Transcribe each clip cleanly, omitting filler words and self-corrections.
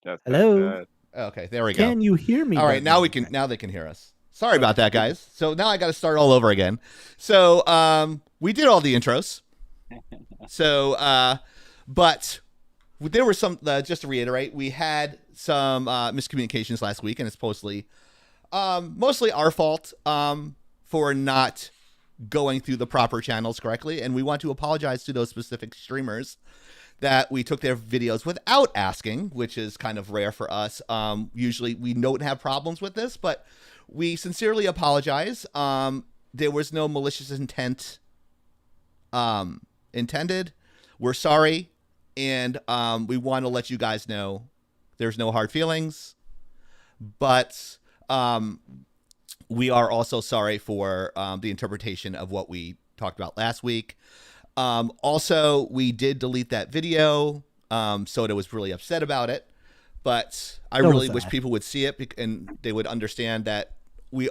Test, test, Hello. test. Okay, there we go. Can you hear me? All right, now we can. Now they can hear us. Sorry about that, guys. So now I got to start all over again. So we did all the intros. So but there were some. Just to reiterate, we had some miscommunications last week, and it's mostly our fault for not going through the proper channels correctly, and we want to apologize to those specific streamers that we took their videos without asking, which is kind of rare for us. Usually we don't have problems with this, but we sincerely apologize. There was no malicious intent intended. We're sorry, and we want to let you guys know there's no hard feelings, but we are also sorry for the interpretation of what we talked about last week. Also, we did delete that video. Soda was really upset about it, but I really wish people would see it and they would understand that you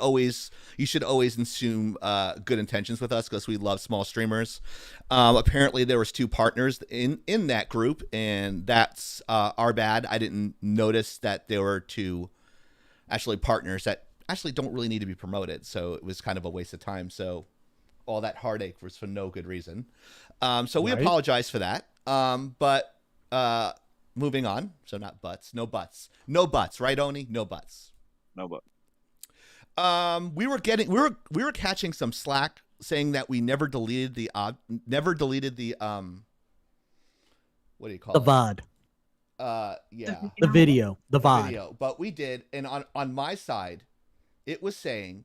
should always assume good intentions with us because we love small streamers. Apparently there was 2 partners in that group, and that's our bad. I didn't notice that there were 2 actually partners that actually don't really need to be promoted. So it was kind of a waste of time. So all that heartache was for no good reason. So we apologize for that. But moving on. So not butts, no buts, no buts, right, Oni? No buts. No, but We were catching some slack saying that we never deleted the what do you call the it? VOD. Yeah. The video. The VOD. Video, but we did, and on my side, it was saying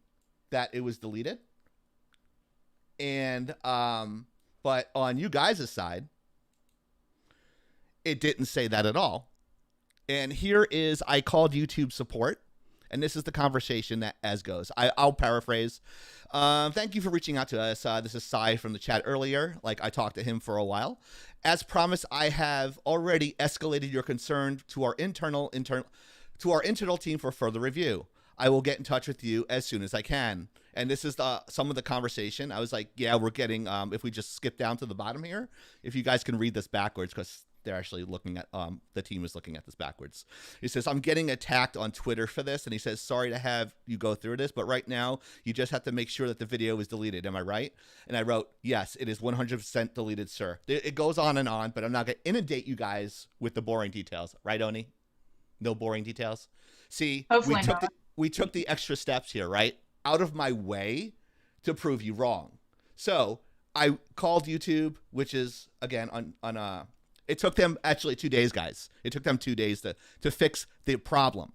that it was deleted. And but on you guys' side, it didn't say that at all. And here is, I called YouTube support, and this is the conversation that as goes. I'll paraphrase. Thank you for reaching out to us. This is Sai from the chat earlier. Like, I talked to him for a while. As promised, I have already escalated your concern to our internal team for further review. I will get in touch with you as soon as I can. And this is some of the conversation. I was like, yeah, we're getting, if we just skip down to the bottom here, if you guys can read this backwards, because they're actually looking at, the team is looking at this backwards. He says, I'm getting attacked on Twitter for this. And he says, sorry to have you go through this, but right now you just have to make sure that the video is deleted. Am I right? And I wrote, yes, it is 100% deleted, sir. It goes on, but I'm not going to inundate you guys with the boring details. Right, Oni? No boring details? See, we took the extra steps here, right? Out of my way to prove you wrong. So I called YouTube, which is, again, on it took them actually 2 days, guys. It took them 2 days to fix the problem.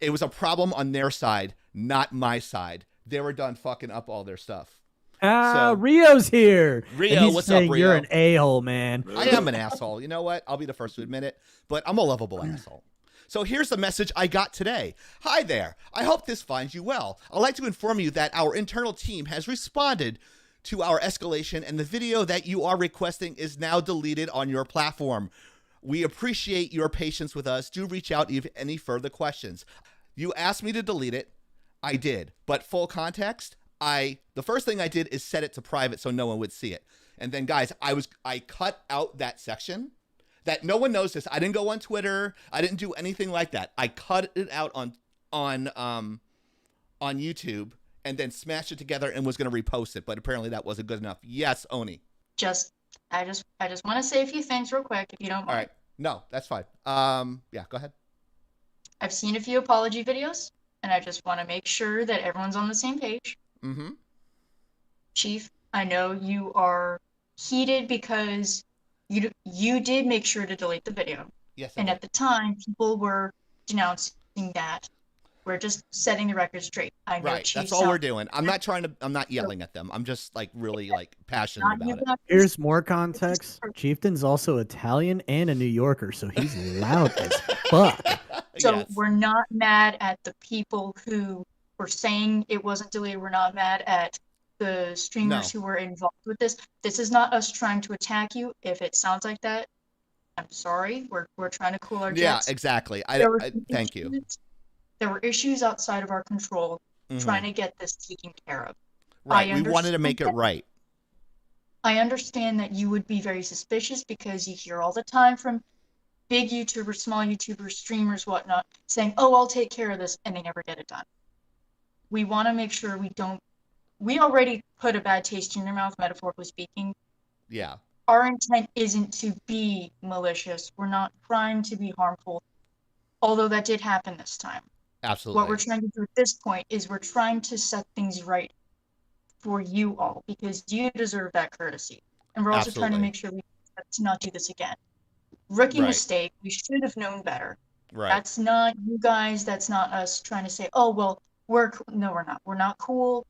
It was a problem on their side, not my side. They were done fucking up all their stuff. Rio's here. Rio, what's up, Rio? You're an a-hole, man. I am an asshole. You know what? I'll be the first to admit it, but I'm a lovable asshole. So here's the message I got today. Hi there. I hope this finds you well. I'd like to inform you that our internal team has responded to our escalation, and the video that you are requesting is now deleted on your platform. We appreciate your patience with us. Do reach out if any further questions. You asked me to delete it. I did. But full context, the first thing I did is set it to private so no one would see it. And then, guys, I cut out that section. That no one knows this. I didn't go on Twitter. I didn't do anything like that. I cut it out on YouTube and then smashed it together and was going to repost it. But apparently that wasn't good enough. Yes, Oni. I just want to say a few things real quick, if you don't mind. All right. No, that's fine. Yeah, go ahead. I've seen a few apology videos, and I just want to make sure that everyone's on the same page. Mm-hmm. Chief, I know you are heated because you did make sure to delete the video. Yes. And at the time, people were denouncing that. We're just setting the record straight. I know. Right. That's all we're doing. I'm not yelling at them. I'm just really passionate about it. Here's more context. Chieftain's also Italian and a New Yorker, so he's loud as fuck. So we're not mad at the people who were saying it wasn't deleted. We're not mad at the streamers who were involved with this. This is not us trying to attack you. If it sounds like that, I'm sorry. We're trying to cool our jets. Yeah, exactly. Thank you. There were issues outside of our control trying to get this taken care of. Right. We wanted to make it right. I understand that you would be very suspicious because you hear all the time from big YouTubers, small YouTubers, streamers, whatnot, saying, "Oh, I'll take care of this," and they never get it done. We want to make sure we don't. We already put a bad taste in their mouth, metaphorically speaking. Yeah. Our intent isn't to be malicious. We're not trying to be harmful, although that did happen this time. Absolutely. What we're trying to do at this point is we're trying to set things right for you all, because you deserve that courtesy. And we're also trying to make sure we to not do this again. Rookie mistake. We should have known better. Right. That's not you guys. That's not us trying to say, oh, well, no, we're not. We're not cool.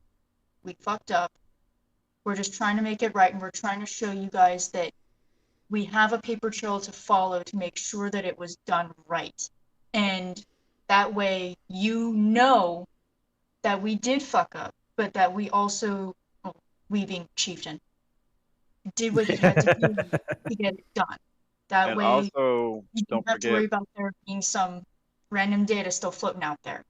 We fucked up. We're just trying to make it right. And we're trying to show you guys that we have a paper trail to follow to make sure that it was done right. And that way, you know that we did fuck up, but that we also, we being Chieftain, did what he had to do to get it done. That And way, also, you don't have to worry about there being some random data still floating out there.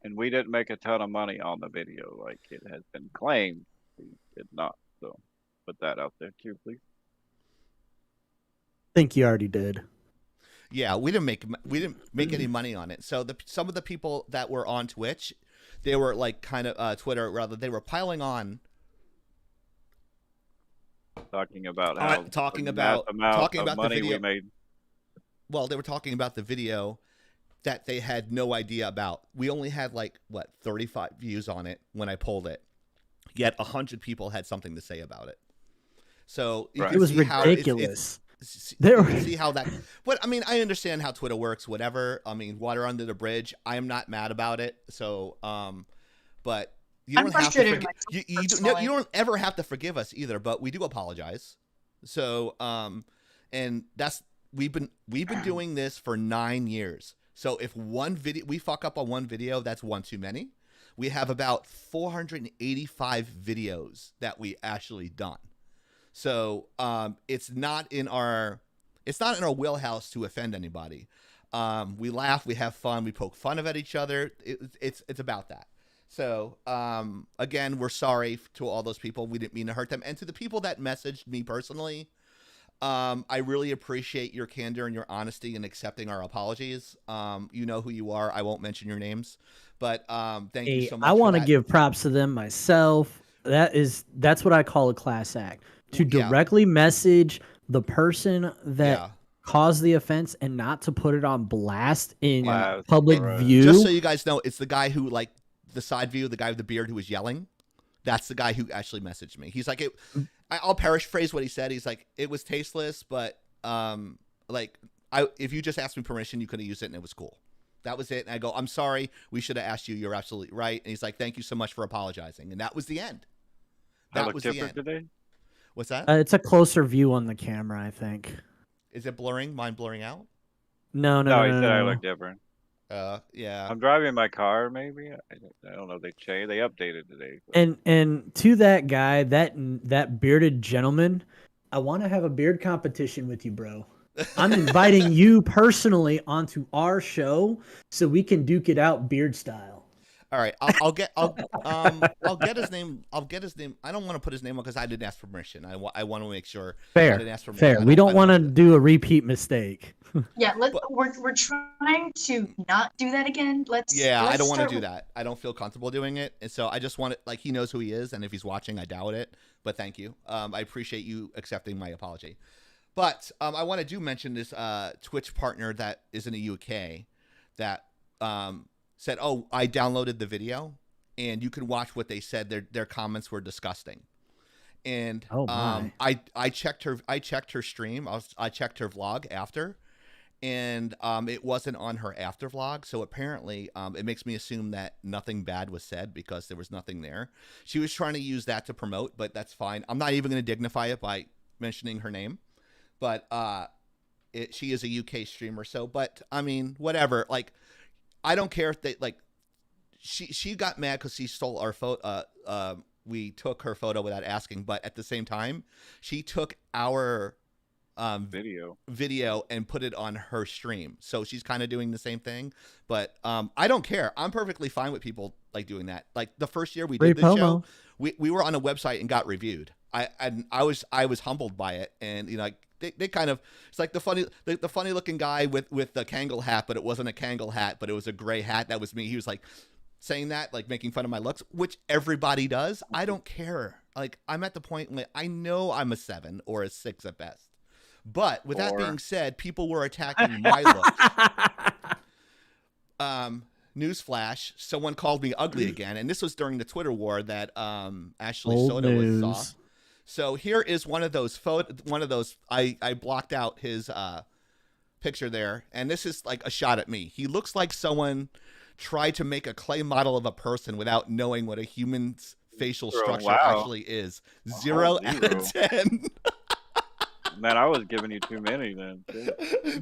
And we didn't make a ton of money on the video like it has been claimed. We did not. So put that out there too, please. I think you already did. Yeah, we didn't make any money on it. So some of the people that were on Twitch, they were like kind of Twitter rather, they were piling on, talking about how talking about the money the video we made. Well, they were talking about the video that they had no idea about. We only had like 35 views on it when I pulled it. Yet 100 people had something to say about it. So Right. It was ridiculous. See how that, but I mean, I understand how Twitter works, whatever. I mean, water under the bridge. I am not mad about it. So, but you don't have to you don't ever have to forgive us either, but we do apologize. So, and that's, we've been doing this for 9 years. So if one video, we fuck up on one video, that's one too many. We have about 485 videos that we actually done. So it's not in our wheelhouse to offend anybody. We laugh, we have fun, we poke fun at each other. It's about that. So again, we're sorry to all those people. We didn't mean to hurt them. And to the people that messaged me personally, I really appreciate your candor and your honesty in accepting our apologies. You know who you are. I won't mention your names, but thank you so much. I want to give props to them myself. That's what I call a class act. To directly message the person that caused the offense and not to put it on blast in public view. Just so you guys know, it's the guy who, like, the side view, the guy with the beard who was yelling. That's the guy who actually messaged me. He's like, I'll paraphrase what he said. He's like, it was tasteless, but if you just asked me permission, you could have used it and it was cool. That was it. And I go, I'm sorry. We should have asked you. You're absolutely right. And he's like, thank you so much for apologizing. And that was the end. That was the end. Today? What's that? It's a closer view on the camera, I think. Is it blurring? Mine blurring out? No, he said I look different. Yeah. I'm driving my car, maybe. I don't know. They changed. They updated today. So. And to that guy, that bearded gentleman, I want to have a beard competition with you, bro. I'm inviting you personally onto our show so we can duke it out beard style. All right, I'll get his name. I'll get his name. I don't want to put his name on because I didn't ask permission. I want to make sure. Fair. I didn't ask permission. Fair. We don't want to do a repeat mistake. Yeah, we're trying to not do that again. I don't want to do that. I don't feel comfortable doing it, and so I just want it. Like, he knows who he is, and if he's watching, I doubt it. But thank you. I appreciate you accepting my apology. But I want to mention this Twitch partner that is in the UK that said, "Oh, I downloaded the video, and you can watch what they said. Their comments were disgusting." And I checked her stream. I checked her vlog after, and it wasn't on her after vlog. So apparently, it makes me assume that nothing bad was said because there was nothing there. She was trying to use that to promote, but that's fine. I'm not even going to dignify it by mentioning her name, but she is a UK streamer. So, but I mean, whatever. Like, I don't care if they, like, she got mad because she stole our photo. We took her photo without asking, but at the same time, she took our video and put it on her stream. So she's kind of doing the same thing. But I don't care. I'm perfectly fine with people like doing that. Like, the first year we did this show, we were on a website and got reviewed. I was humbled by it, and they kind of, it's like the funny looking guy with the Kangol hat, but it wasn't a Kangol hat, but it was a gray hat. That was me. He was like saying that, like making fun of my looks, which everybody does. I don't care. Like, I'm at the point where I know I'm a 7 or a 6 at best. But with that being said, people were attacking my looks. Newsflash, someone called me ugly again, and this was during the Twitter war that Ashley Soda saw. So here is one of those I blocked out his picture there, and this is like a shot at me. He looks like someone tried to make a clay model of a person without knowing what a human's facial structure actually is. 0 out of 10. Man, I was giving you too many then.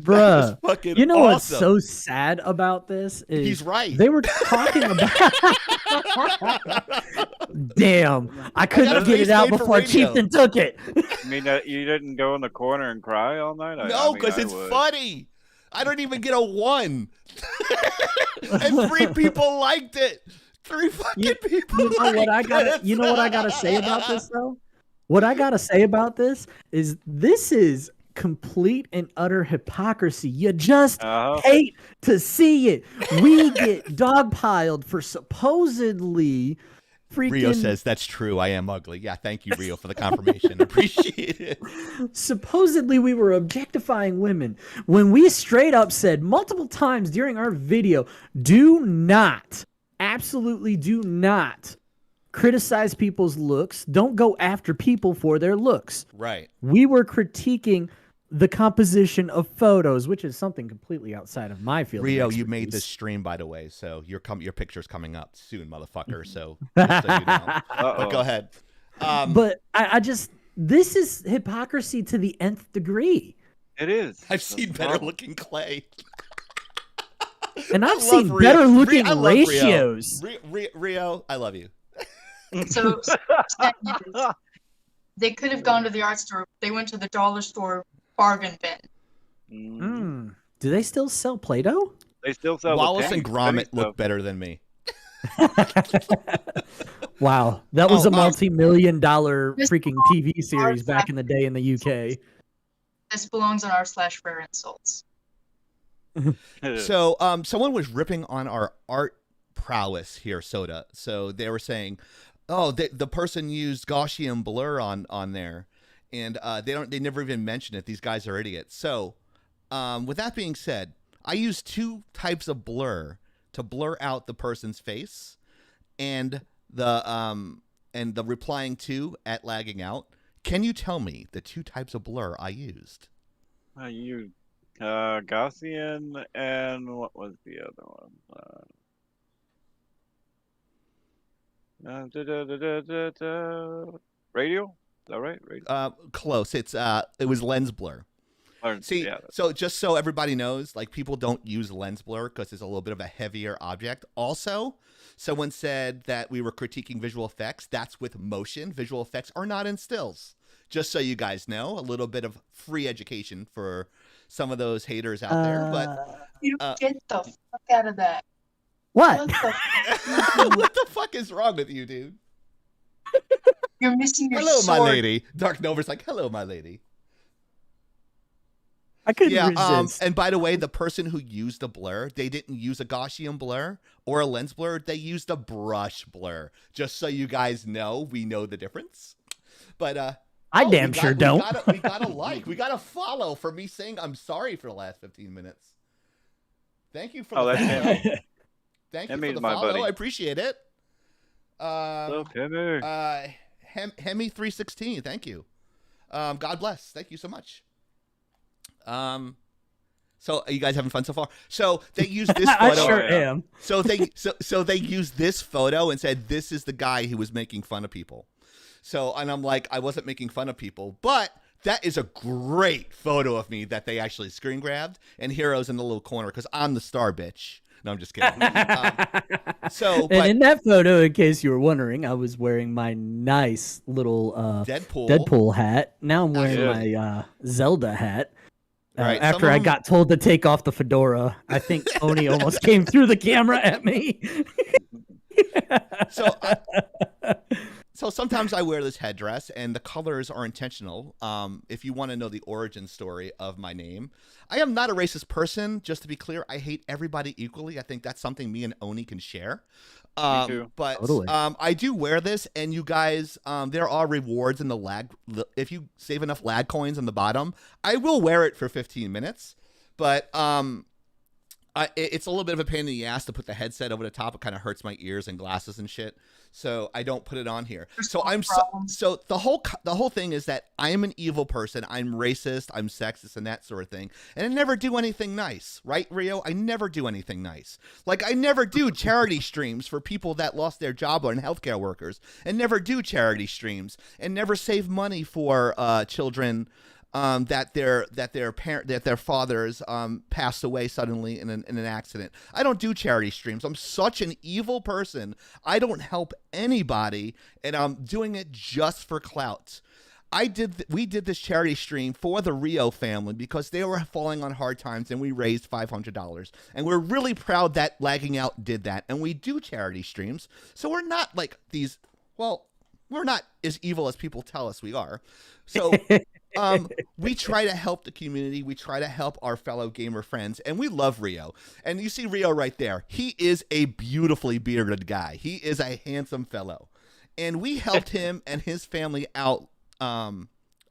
Bruh, you know awesome. What's so sad about this is he's right. They were talking about. Damn, I couldn't get it out before Chieftain took it. I mean, you didn't go in the corner and cry all night? No, because it's funny. I don't even get a 1. And 3 people liked it. 3 fucking people. You know what I got? You know what I gotta say about this though? What I gotta say about this is complete and utter hypocrisy. You just hate to see it. We get dogpiled for supposedly freaking... Rio says that's true. I am ugly. Yeah, thank you, Rio, for the confirmation. Appreciate it. Supposedly we were objectifying women when we straight up said multiple times during our video, absolutely do not criticize people's looks. Don't go after people for their looks. Right. We were critiquing the composition of photos, which is something completely outside of my field. Rio, you made this stream, by the way, so your picture's coming up soon, motherfucker. So, just so you know. But go ahead. But I just, this is hypocrisy to the nth degree. It is. I've seen better looking clay. And I've seen better looking ratios. Rio, I love you. So they could have gone to the art store. They went to the dollar store bargain bin. Do they still sell Play-Doh? They still sell Wallace and Gromit look better than me. Wow, that was a multi-million-dollar freaking TV series back in the day in the UK. This belongs on r/rare insults. So someone was ripping on our art prowess here, Soda. So they were saying, oh, the person used Gaussian blur on there, and they never even mentioned it. These guys are idiots. So with that being said, I use 2 types of blur to blur out the person's face, and the replying to at lagging out. Can you tell me the 2 types of blur I used? I used Gaussian, and what was the other one? Radio? Is that right? Radio? Close. It was lens blur. See, yeah, so just so everybody knows, like, people don't use lens blur because it's a little bit of a heavier object. Also, someone said that we were critiquing visual effects. That's with motion. Visual effects are not in stills. Just so you guys know, a little bit of free education for some of those haters out there. But you get the fuck out of that. What? What the fuck is wrong with you, dude? You're missing your sword. Hello, my lady. Dark Nova's like, hello, my lady. I couldn't resist. And by the way, the person who used the blur, they didn't use a Gaussian blur or a lens blur. They used a brush blur. Just so you guys know, we know the difference. But I damn sure don't. We gotta like. We gotta follow for me saying I'm sorry for the last 15 minutes. Thank you for the follow. Thank you for the follow. Buddy. I appreciate it. Hemi316, thank you. God bless. Thank you so much. So are you guys having fun so far? So they used this photo. I sure am. So they used this photo and said this is the guy who was making fun of people. So, and I'm like, I wasn't making fun of people, but that is a great photo of me that they actually screen grabbed, and Hero's in the little corner because I'm the star bitch. No, I'm just kidding. And in that photo, in case you were wondering, I was wearing my nice little Deadpool hat. Now I'm wearing my Zelda hat. Right. After I got told to take off the fedora, I think Tony almost came through the camera at me. So sometimes I wear this headdress, and the colors are intentional. If you want to know the origin story of my name, I am not a racist person. Just to be clear, I hate everybody equally. I think that's something me and Oni can share. Me too. But Totally. I do wear this, and you guys, there are rewards in the lag. If you save enough lag coins on the bottom, I will wear it for 15 minutes. But it's a little bit of a pain in the ass to put the headset over the top. It kind of hurts my ears and glasses and shit. So I don't put it on here. So so the whole thing is that I am an evil person. I'm racist. I'm sexist and that sort of thing. And I never do anything nice, right, Rio? I never do anything nice. Like I never do charity streams for people that lost their job or healthcare workers, and never do charity streams, and never save money for children. That their fathers passed away suddenly in an accident. I don't do charity streams. I'm such an evil person. I don't help anybody, and I'm doing it just for clout. We did this charity stream for the Rio family because they were falling on hard times, and we raised $500. And we're really proud that Lagging Out did that. And we do charity streams, so we're not like these. Well, we're not as evil as people tell us we are. So. We try to help the community. We try to help our fellow gamer friends, and we love Rio. And you see Rio right there. He is a beautifully bearded guy. He is a handsome fellow. And we helped him and his family out, I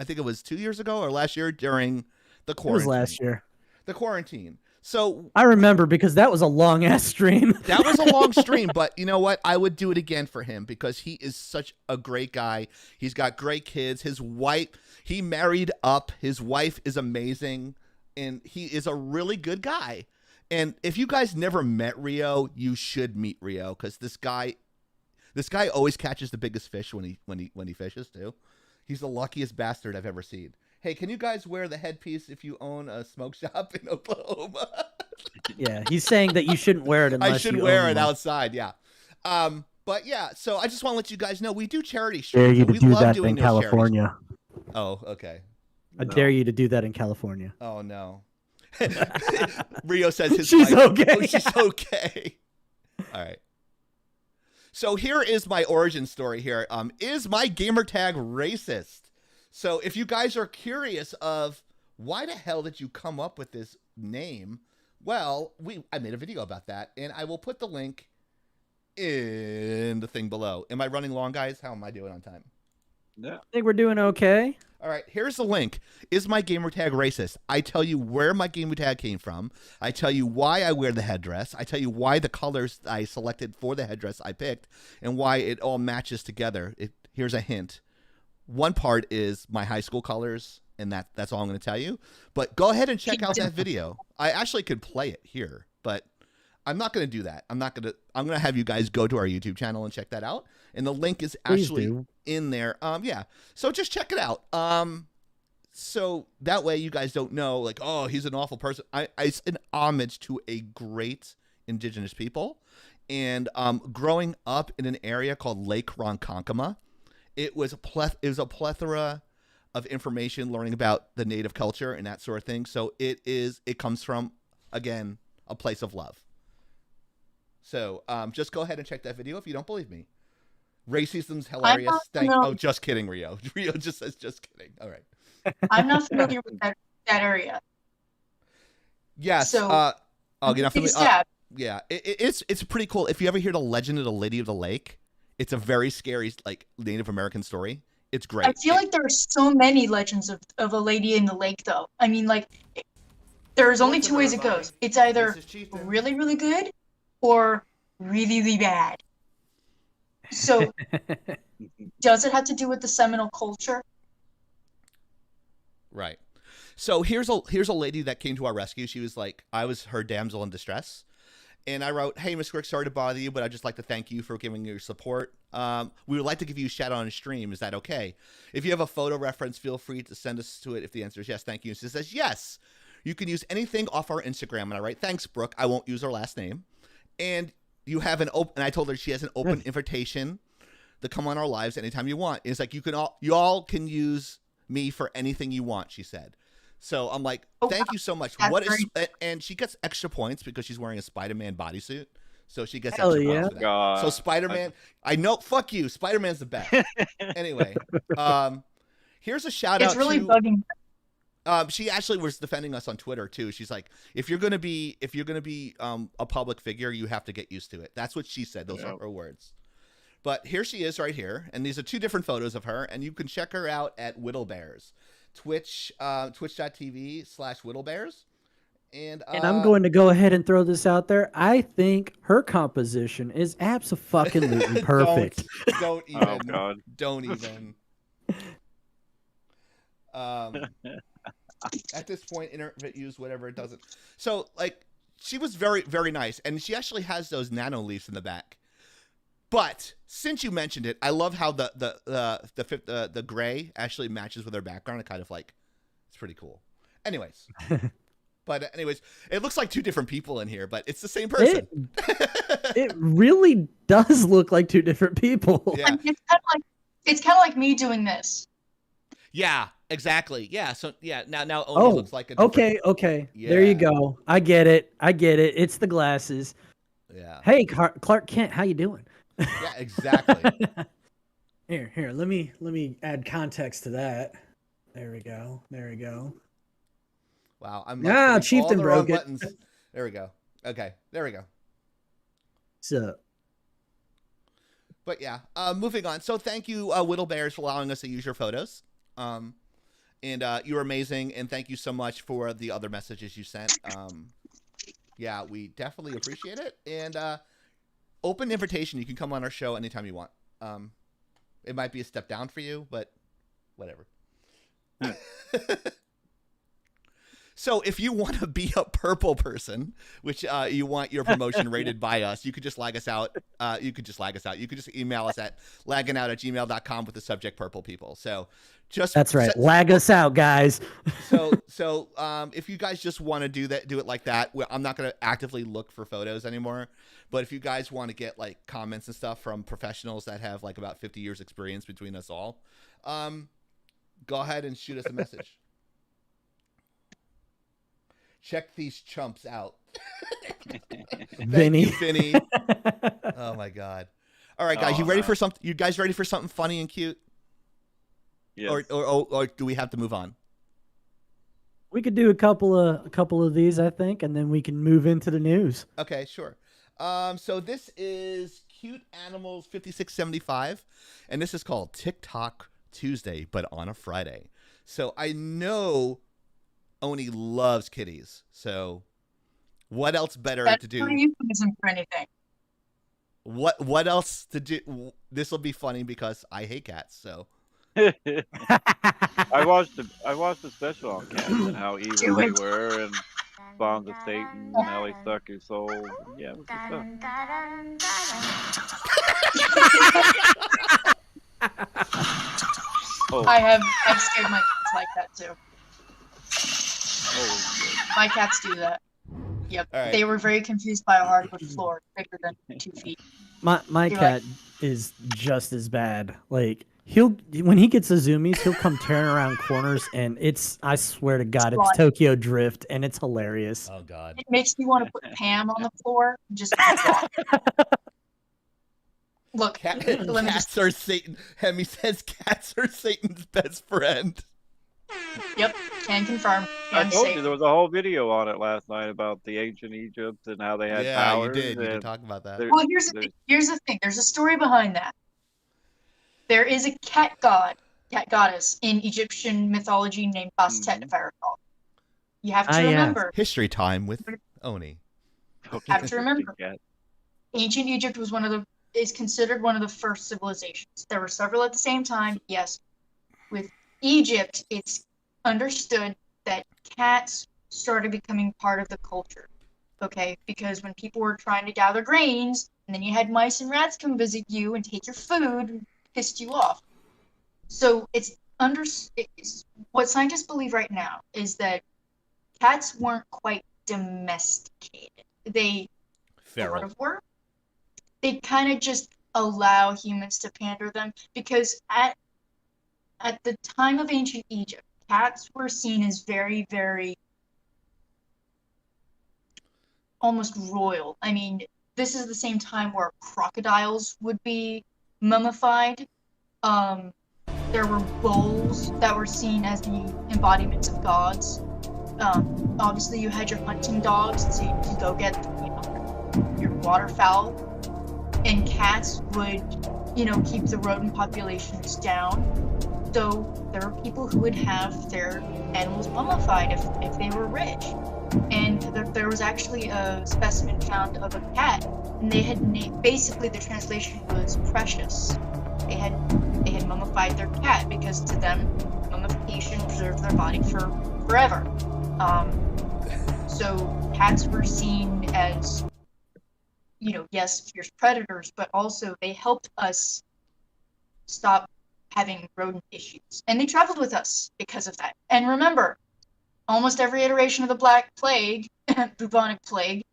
think it was 2 years ago or last year during the quarantine. It was last year. The quarantine. So I remember because that was a long ass stream. That was a long stream, but you know what? I would do it again for him because he is such a great guy. He's got great kids. His wife, he married up. His wife is amazing, and he is a really good guy. And if you guys never met Rio, you should meet Rio because this guy always catches the biggest fish when he fishes too. He's the luckiest bastard I've ever seen. Hey, can you guys wear the headpiece if you own a smoke shop in Oklahoma? Yeah, he's saying that you shouldn't wear it unless I should you wear own it one. outside, yeah. But yeah, so I just want to let you guys know we do charity Dare streams. you to We do love that doing in those charities. California. Oh, okay. I dare you to do that in California. Oh no. Rio says his She's wife, okay. Oh, she's okay. All right. So here is my origin story here. Is my gamertag racist? So if you guys are curious of why the hell did you come up with this name, well, I made a video about that, and I will put the link in the thing below. Am I running long, guys? How am I doing on time? Yeah. I think we're doing okay. All right, here's the link. Is my gamertag racist? I tell you where my gamertag came from. I tell you why I wear the headdress. I tell you why the colors I selected for the headdress I picked, and why it all matches together. Here's a hint. One part is my high school colors, and that's all I'm going to tell you. But go ahead and check out that video. I actually could play it here, but I'm not going to do that. I'm going to have you guys go to our YouTube channel and check that out. And the link is actually in there. Yeah. So just check it out. So that way you guys don't know, like, oh, he's an awful person. It's an homage to a great indigenous people. And growing up in an area called Lake Ronkonkoma, it was a plethora of information, learning about the native culture and that sort of thing. So it comes from, again, a place of love. So just go ahead and check that video if you don't believe me. Racism's hilarious. Oh, just kidding, Rio. Rio just says just kidding. All right. I'm not familiar with that area. Yes. So you're not familiar. Yeah, it's pretty cool. If you ever hear the legend of the Lady of the Lake, it's a very scary, like, Native American story. It's great. I feel like there are so many legends of a lady in the lake, though. I mean, like, there's only two ways it goes. It's either really, really good or really, really bad. So, does it have to do with the Seminole culture? Right. So here's a lady that came to our rescue. She was like, I was her damsel in distress. And I wrote, hey, Miss Crick, sorry to bother you, but I'd just like to thank you for giving your support. We would like to give you a shout out on a stream. Is that okay? If you have a photo reference, feel free to send us to it. If the answer is yes, thank you. And she says, yes, you can use anything off our Instagram. And I write, thanks, Brooke. I won't use her last name. And you have an open, and I told her she has an open invitation to come on our lives anytime you want. It's like, you all can use me for anything you want, she said. So I'm like, thank you so much. And she gets extra points because she's wearing a Spider-Man bodysuit. So she gets Hell extra yeah. points for that. God. So Spider-Man, I know, fuck you. Spider-Man's the best. Anyway, here's a shout out It's really to bugging. she actually was defending us on Twitter too. She's like, if you're gonna be a public figure, you have to get used to it. That's what she said. Those are her words. But here she is right here, and these are two different photos of her, and you can check her out at Whittlebears, twitch.tv/Whittlebears. And I'm going to go ahead and throw this out there. I think her composition is absolutely perfect. Don't even. Oh God. Don't even. At this point, internet use whatever it doesn't. So like, she was very, very nice, and she actually has those nano leaves in the back. But since you mentioned it, I love how the gray actually matches with her background. It kind of like, it's pretty cool. Anyways. It looks like two different people in here, but it's the same person. It really does look like two different people. Yeah. I mean, it's kind of like me doing this. Yeah, exactly. Yeah. So yeah, now Oni looks like a different... Okay. Yeah. There you go. I get it. It's the glasses. Yeah. Hey, Clark Kent, how you doing? Yeah, exactly. Here. Let me add context to that. There we go. Wow, I'm Chieftain broke it. buttons. There we go. Okay, there we go. So, but yeah, moving on. So thank you, Whittlebears, for allowing us to use your photos. And you're amazing, and thank you so much for the other messages you sent. Yeah, we definitely appreciate it. And open invitation. You can come on our show anytime you want. It might be a step down for you, but whatever. So if you want to be a purple person, which you want your promotion rated by us, you could just lag us out. You could just email us at lagginout@gmail.com with the subject purple people. So that's right. Lag us out, guys. So if you guys just want to do it like that. I'm not going to actively look for photos anymore. But if you guys want to get like comments and stuff from professionals that have like about 50 years experience between us all, go ahead and shoot us a message. Check these chumps out. Vinny. Thank you, Vinny. Oh my God. All right, guys, you guys ready for something funny and cute? Yes. Or do we have to move on? We could do a couple of these, I think, and then we can move into the news. Okay, sure. So this is Cute Animals 5675, and this is called TikTok Tuesday, but on a Friday. So I know Oni loves kitties. So what else better to do? That's not euphemism for anything. What else to do? This will be funny because I hate cats. So I watched the special on cats and how evil they were and spawned of Satan and how they suck his soul. Yeah, it was good stuff. I've scared my cats like that too. My cats do that. Yep. Right. They were very confused by a hardwood floor bigger than 2 feet. My cat is just as bad. Like when he gets the zoomies, he'll come tearing around corners, and I swear to God, it's Tokyo Drift, and it's hilarious. Oh God. It makes me want to put Pam on the floor and just look. Cats are Satan. Hemi says cats are Satan's best friend. Yep, can confirm. I told you there was a whole video on it last night about the ancient Egypt and how they had powers. You did talk about that. Well, here's the thing. There's a story behind that. There is a cat goddess in Egyptian mythology named Bastet, if I recall. You have to remember. History time with Oni. Have to remember. Ancient Egypt is considered one of the first civilizations. There were several at the same time. Yes, with Egypt, it's understood that cats started becoming part of the culture, okay? Because when people were trying to gather grains, and then you had mice and rats come visit you and take your food, and pissed you off. So what scientists believe right now is that cats weren't quite domesticated. They sort of were. They kind of just allow humans to pander them because at the time of ancient Egypt, cats were seen as very, very almost royal. I mean, this is the same time where crocodiles would be mummified. There were bulls that were seen as the embodiments of gods. Obviously, you had your hunting dogs to go get, your waterfowl, and cats would, keep the rodent populations down. So there were people who would have their animals mummified if they were rich. And there was actually a specimen found of a cat, and they had basically the translation was precious. They had mummified their cat because to them, mummification preserved their body for forever. So cats were seen as, yes, fierce predators, but also they helped us stop having rodent issues. And they traveled with us because of that. And remember, almost every iteration of the Black Plague, bubonic plague,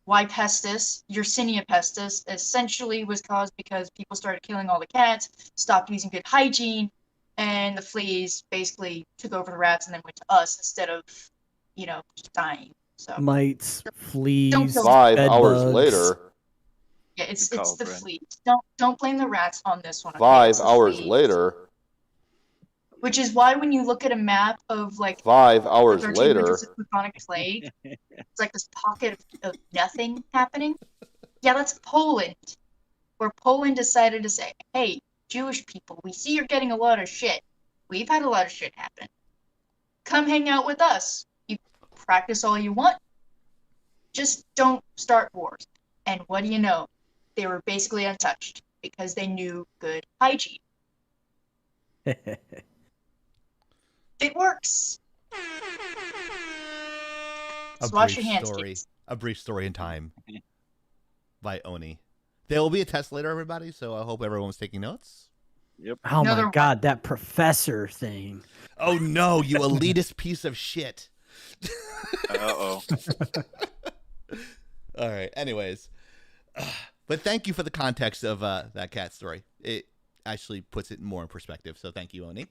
Y. pestis, Yersinia pestis, essentially was caused because people started killing all the cats, stopped using good hygiene, and the fleas basically took over the rats and then went to us instead of, just dying. So mites, fleas, 5 bed hours bugs. later. Yeah, it's the fleas. Don't blame the rats on this one. Okay? 5 hours later. Which is why when you look at a map of 5 hours the 13 later. winters of bubonic plague, it's like this pocket of nothing happening. Yeah, that's Poland, where Poland decided to say, "Hey, Jewish people, we see you're getting a lot of shit. We've had a lot of shit happen. Come hang out with us. You practice all you want. Just don't start wars." And what do you know? They were basically untouched because they knew good hygiene. It works. Just wash your hands, kids. A brief story in time by Oni. There will be a test later, everybody, so I hope everyone's taking notes. Yep. Oh my god, that professor thing. Oh no, you elitist piece of shit. Uh-oh. All right, anyways. But thank you for the context of that cat story. It actually puts it more in perspective, so thank you, Oni.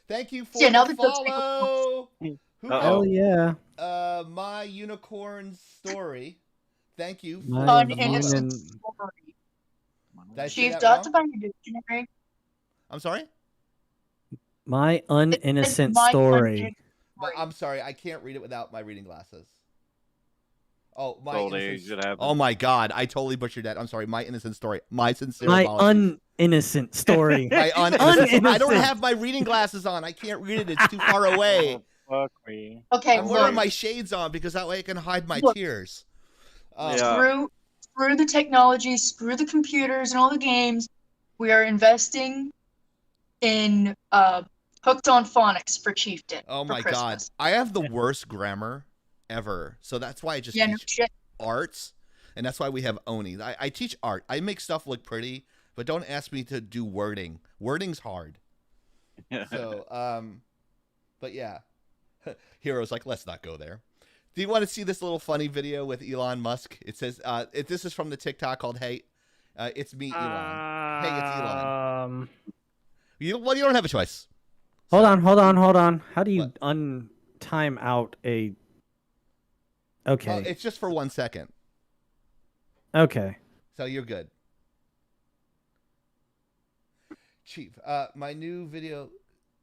Thank you for the follow. Hell yeah. My unicorn story. Thank you for An innocent story. Chief, dot to buy your dictionary. I'm sorry? My uninnocent story. I'm sorry, I can't read it without my reading glasses. Oh, oh my god, I totally butchered that. I'm sorry. My innocent story. My sincere my apologies. Uninnocent story. My uninnocent. I don't have my reading glasses on. I can't read it. It's too far away. Fuck me. Okay, I'm wearing my shades on because that way I can hide my tears. Screw the technology, screw the computers and all the games. We are investing in Hooked on Phonics for Chieftain. Oh my god. god. I have the worst grammar ever. So that's why I just teach arts. And that's why we have Oni. I teach art. I make stuff look pretty, but don't ask me to do wording. Wording's hard. So, but yeah. Hero's like, let's not go there. Do you want to see this little funny video with Elon Musk? It says, this is from the TikTok called Hey, it's me, Elon. Hey, it's Elon. You don't have a choice. Hold on. How do you untime out a... Okay. It's just for 1 second. Okay. So you're good. Chief, my new video,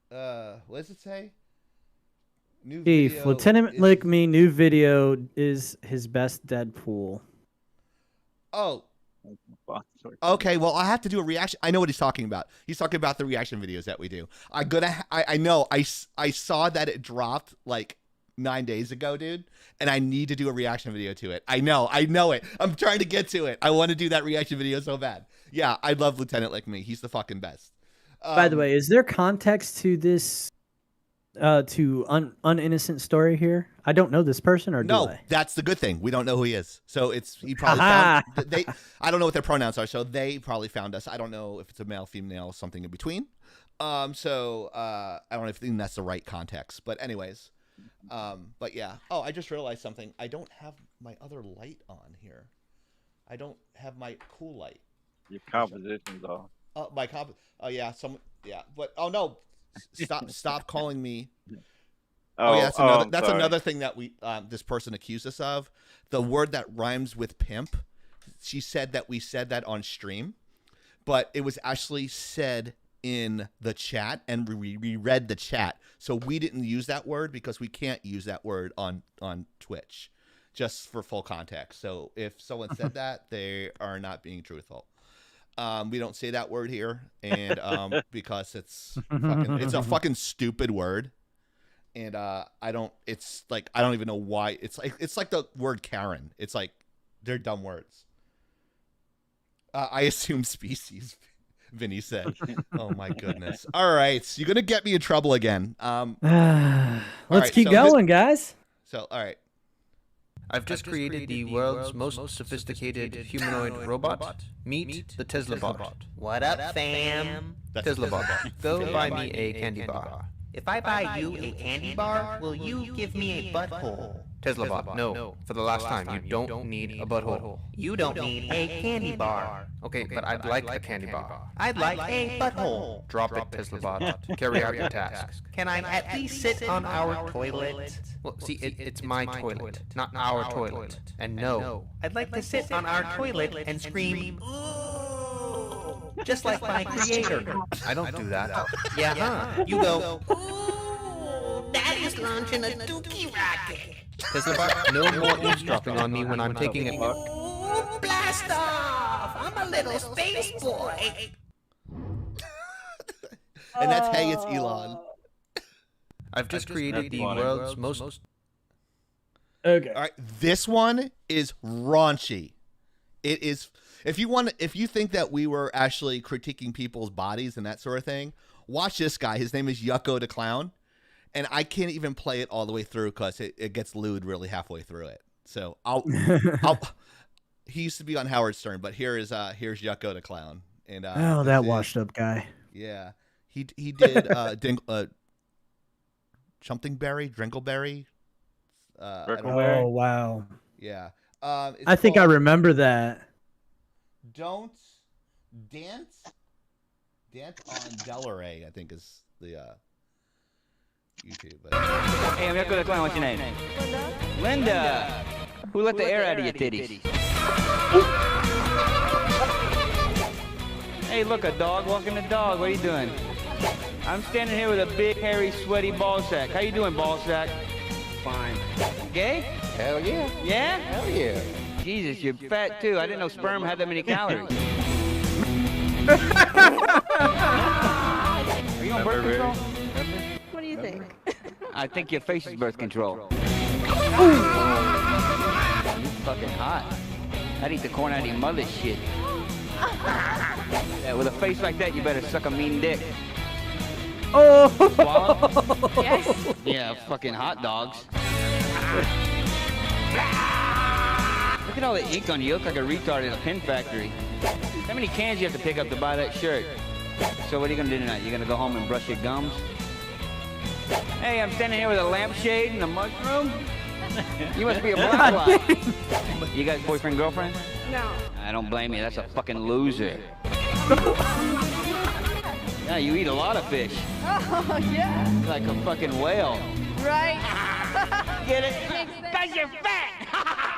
what does it say? New Chief, video Lieutenant Lick Me, new video is his best Deadpool. Oh. Okay, well, I have to do a reaction. I know what he's talking about. He's talking about the reaction videos that we do. I know. I saw that it dropped like 9 days ago, dude, and I need to do a reaction video to it. I know it. I'm trying to get to it. I want to do that reaction video so bad. Yeah, I love Lieutenant Like Me. He's the fucking best. By the way, is there context to this uninnocent story here? I don't know this person, or no? Do I? That's the good thing. We don't know who he is, so he probably found they. I don't know what their pronouns are, so they probably found us. I don't know if it's a male, female, something in between. I don't think that's the right context, but anyways. But yeah. Oh, I just realized something. I don't have my other light on here. I don't have my cool light. Your composition's off. My Oh yeah, yeah. But oh no, stop calling me. Oh yeah, that's another thing that we this person accused us of. The word that rhymes with pimp. she said that we said that on stream, but it was actually said in the chat, and we read the chat. So we didn't use that word because we can't use that word on Twitch, just for full context. So if someone said that, they are not being truthful. We don't say that word here, and because it's a fucking stupid word, and I don't even know why. It's like the word Karen. It's like they're dumb words. I assume species. Vinny said. Oh my goodness. All right, so you're gonna get me in trouble again. Let's keep going, guys. So all right. I've just created the world's most sophisticated humanoid robot. Meet the Tesla bot. What up, fam? Tesla bot. Go buy me a candy bar. If I buy you a candy bar, will you give me a butthole? Tesla bot, no. For the last time, you don't need a butthole. You don't need a candy bar. Okay, but I'd like a candy bar. I'd like a butthole. Drop it, Tesla bot. Carry out your task. Can I at least sit on our toilet? Well, see, it's my toilet, not our toilet. And no. I'd like to sit on our toilet and scream, ooh, just like my creator. I don't do that. Yeah, huh? You go, ooh, Daddy's launching a dookie rocket. Tesla bot, no more eavesdropping on me when I'm taking it. Ooh, blast off! I'm a little space boy. And that's hey, it's Elon. I've just created the world's most. Okay. All right, this one is raunchy. It is. If you think that we were actually critiquing people's bodies and that sort of thing, watch this guy. His name is Yucko the Clown, and I can't even play it all the way through because it gets lewd really halfway through it. So he used to be on Howard Stern, but here's Yucko the Clown. And that washed up guy. Yeah, he did something berry, Drinkleberry. Oh wow. Yeah. I think I remember that. Don't dance on Delray, I think is the YouTube. Hey, I'm Yucko the Clown. What's your name? Linda. Who let the air out of your titties? Hey, look, a dog walking the dog. What are you doing? I'm standing here with a big, hairy, sweaty ball sack. How you doing, ball sack? Fine. Gay? Hell yeah. Yeah? Hell yeah. Jesus, you're fat too. I didn't know sperm had that many calories. Are you on birth control? What do you think? I think your face is birth control. You fucking hot. I'd eat the corn out of your mother's shit. Yeah, with a face like that, you better suck a mean dick. Oh. Swallow? Yes. Yeah, fucking hot dogs. Look at all the ink on you. You look like a retard at a pin factory. How many cans you have to pick up to buy that shirt? So what are you gonna do tonight? You gonna go home and brush your gums? Hey, I'm standing here with a lampshade and a mushroom. You must be a black fly. You got boyfriend, girlfriend? No. I don't blame you. That's a fucking loser. Yeah, you eat a lot of fish. Oh, yeah. Like a fucking whale. Right. Get it? Because you're fat.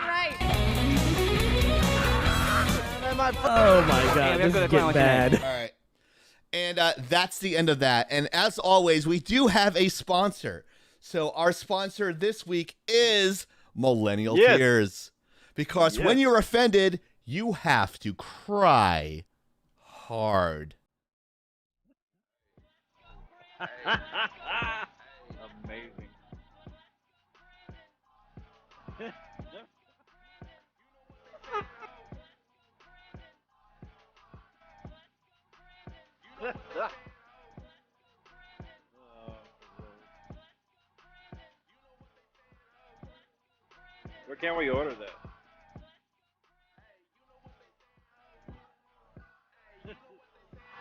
Right. Oh my god, this is getting bad. All right. And that's the end of that. And as always, we do have a sponsor. So our sponsor this week is Millennial Tears. Because when you're offended, you have to cry hard. Amazing. Where can we order that?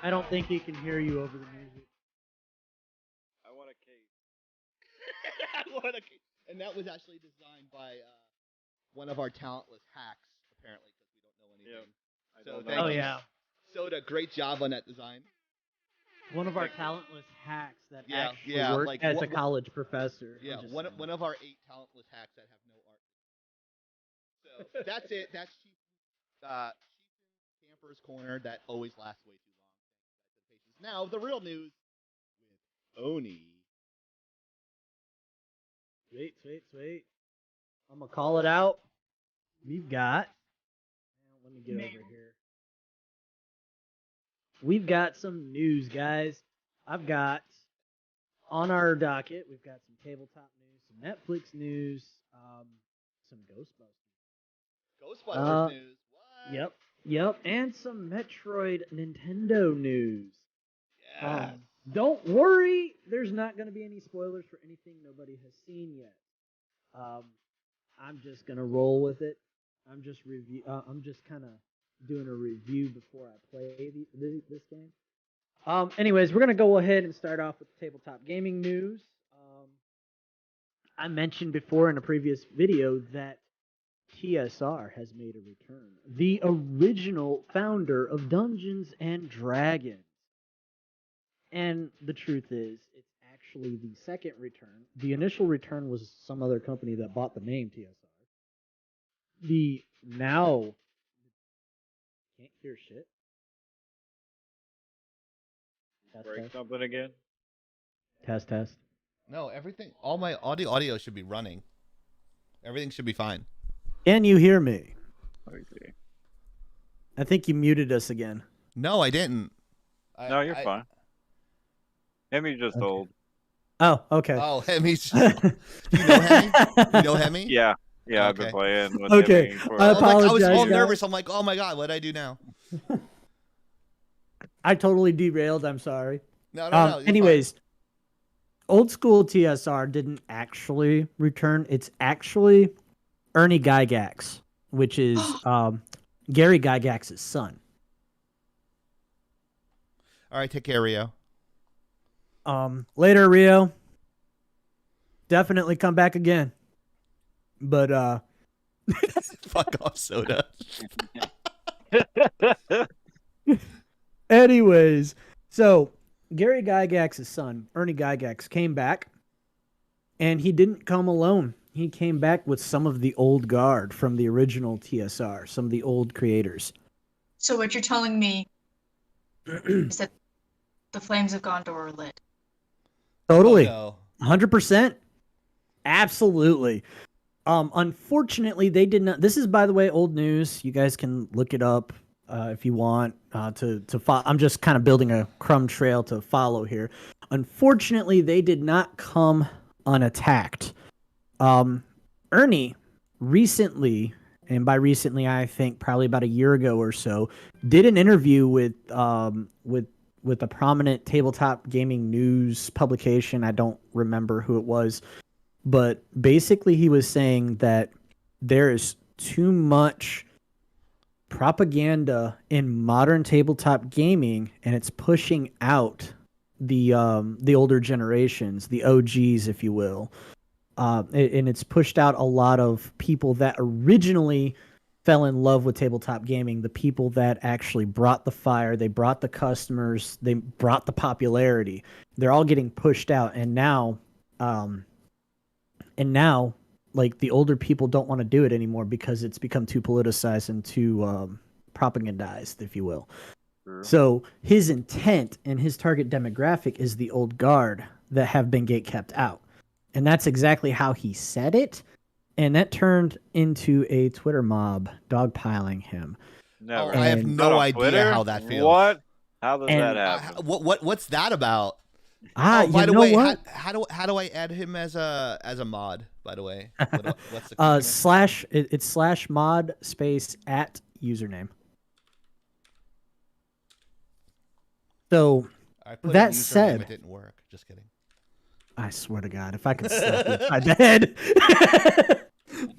I don't think he can hear you over the music. I want a cake. And that was actually designed by one of our talentless hacks, apparently, because we don't know anything. Yep. Oh yeah. Soda, great job on that design. One of our talentless hacks that Yeah, actually yeah, worked like, as a college professor. Yeah, I'm just one saying. of our 8 talentless hacks that have no art. So that's it. That's cheap. Camper's Corner that always lasts way too long. Now the real news with Oni. Sweet. I'm gonna call it out. We've got. Let me get over here. We've got some news, guys. I've got on our docket. We've got some tabletop news, some Netflix news, some Ghostbusters. Ghostbusters news. What? Yep, and some Metroid Nintendo news. Yes. Don't worry, there's not going to be any spoilers for anything nobody has seen yet. I'm just gonna roll with it. I'm just kind of doing a review before I play this game. Anyways, we're gonna go ahead and start off with tabletop gaming news. I mentioned before in a previous video that TSR has made a return. The original founder of Dungeons and Dragons. And the truth is, it's actually the second return. The initial return was some other company that bought the name TSR. The now can't hear shit. Break something again? Test. No, everything. All my audio should be running. Everything should be fine. Can you hear me? Let me see. I think you muted us again. No, I didn't. No, you're fine. Hemi's just old. Oh, okay. Oh, Hemi's. You know Hemi? You know Hemi? Yeah, okay. I've been playing with Okay, Hemi for I apologize. I was all guys. nervous. I'm like, oh my god, what did I do now? I totally derailed. I'm sorry. No. Anyways, old school TSR didn't actually return. It's actually Ernie Gygax, which is Gary Gygax's son. All right, take care, Rio. Later, Rio. Definitely come back again. But Fuck off, Soda. anyways, so Gary Gygax's son, Ernie Gygax, came back, and he didn't come alone. He came back with some of the old guard from the original TSR, some of the old creators. So what you're telling me is that the flames of Gondor are lit. Totally. Oh, no. 100%. Absolutely. Unfortunately, they did not. This is, by the way, old news. You guys can look it up if you want to follow. I'm just kind of building a crumb trail to follow here. Unfortunately, they did not come unattacked. Ernie recently, and by recently I think probably about a year ago or so, did an interview with a prominent tabletop gaming news publication. I don't remember who it was, but basically he was saying that there is too much propaganda in modern tabletop gaming, and it's pushing out the older generations, the OGs, if you will. And it's pushed out a lot of people that originally fell in love with tabletop gaming, the people that actually brought the fire, they brought the customers, they brought the popularity. They're all getting pushed out, and now like the older people don't want to do it anymore because it's become too politicized and too propagandized, if you will. Sure. So his intent and his target demographic is the old guard that have been gate-kept out. And that's exactly how he said it. And that turned into a Twitter mob dogpiling him. Never. I have no idea how that feels. What? How does that happen? What's that about? By the way, what? how do I add him as a mod? By the way, what's the it's /mod space at username. So that said, it didn't work. Just kidding. I swear to God, if I could slap you upside the head.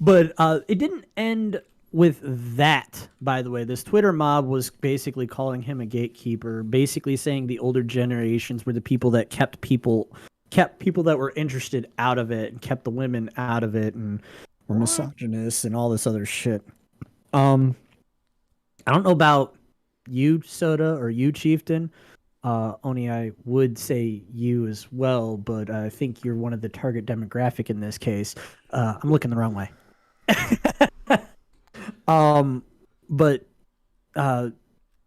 But it didn't end with that, by the way. This Twitter mob was basically calling him a gatekeeper, basically saying the older generations were the people that kept people that were interested out of it and kept the women out of it and were misogynists and all this other shit. I don't know about you, Soda, or you, Chieftain. Only I would say you as well, but I think you're one of the target demographic in this case. I'm looking the wrong way. But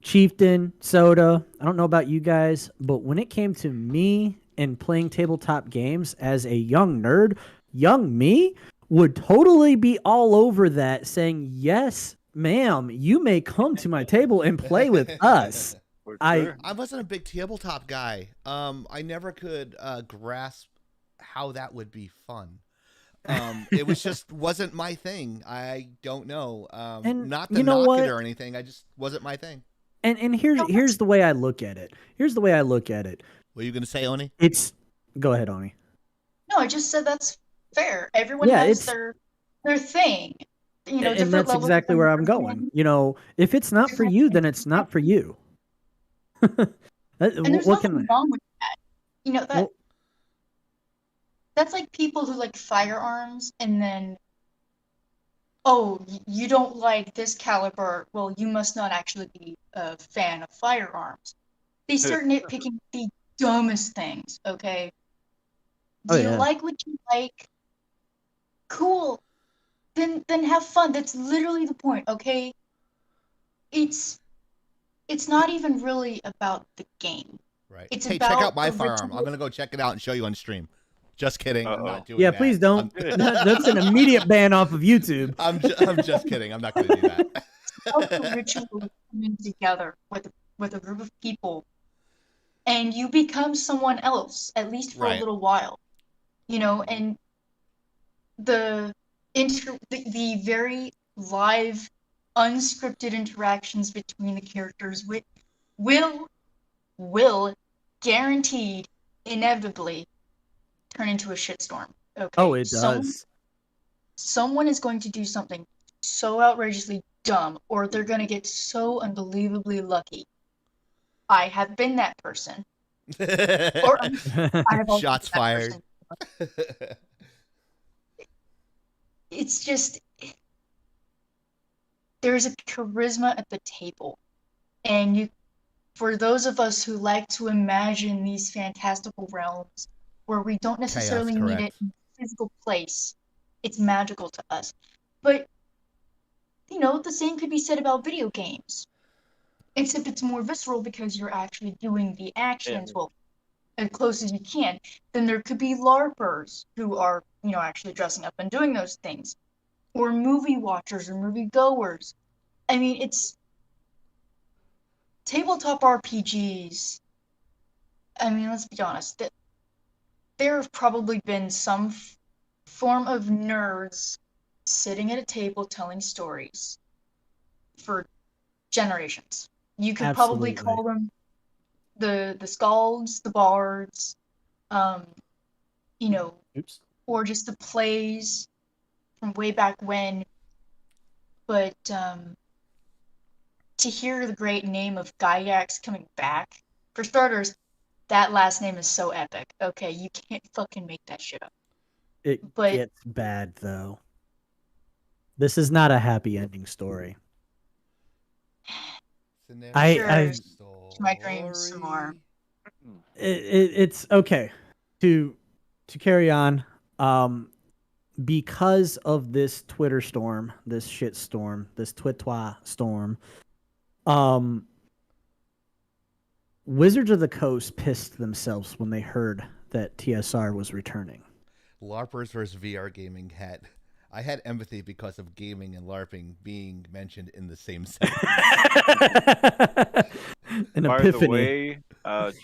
Chieftain, Soda. I don't know about you guys, but when it came to me and playing tabletop games as a young nerd, young me would totally be all over that, saying, yes, ma'am, you may come to my table and play with us. Sure. I wasn't a big tabletop guy. I never could grasp how that would be fun. It was just wasn't my thing. I don't know. And not to you know knock what? it or anything. I just wasn't my thing. And here's the way I look at it. Here's the way I look at it. What are you gonna say, Oni? Go ahead, Oni. No, I just said that's fair. Everyone Yeah, has their thing. You know, And different that's levels exactly of where I'm understanding. going. If it's not for you, then it's not for you. And there's what nothing can wrong with that. You know, well, that's like people who like firearms and then, oh, you don't like this caliber. Well, you must not actually be a fan of firearms. They start nitpicking the dumbest things, okay? Oh, Do you yeah. like what you like? Cool. Then have fun. That's literally the point, okay? It's not even really about the game. Right. It's Hey, about check out my the firearm. I'm ritual. gonna go check it out and show you on stream. Just kidding. I'm not doing yeah, that. please don't. That's an immediate ban off of YouTube. I'm just kidding. I'm not gonna do that. About the ritual of coming together with a group of people, and you become someone else, at least for a Right. little while. You know, and the very live, unscripted interactions between the characters will guaranteed inevitably turn into a shitstorm. Okay. Oh, it does. Someone is going to do something so outrageously dumb, or they're going to get so unbelievably lucky. I have been that person. Or I have also Shots been that fired. person. It's just, there's a charisma at the table, and for those of us who like to imagine these fantastical realms where we don't necessarily need it in a physical place, it's magical to us. But the same could be said about video games, except it's more visceral because you're actually doing the actions, well, as close as you can. Then there could be LARPers who are, actually dressing up and doing those things, or movie watchers or movie goers. I mean, it's tabletop RPGs. I mean, let's be honest. There have probably been some form of nerds sitting at a table telling stories for generations. You could probably call them the skalds, the bards, or just the plays from way back when. But to hear the great name of Gygax coming back, for starters, that last name is so epic. Okay, you can't fucking make that shit up. It gets bad, though. This is not a happy ending story. I my dreams some more. It's okay to carry on. Because of this Twitter storm, this shit storm, this Twitwa storm, Wizards of the Coast pissed themselves when they heard that TSR was returning. LARPers versus VR gaming had. I had empathy because of gaming and LARPing being mentioned in the same sentence. An By epiphany. the way,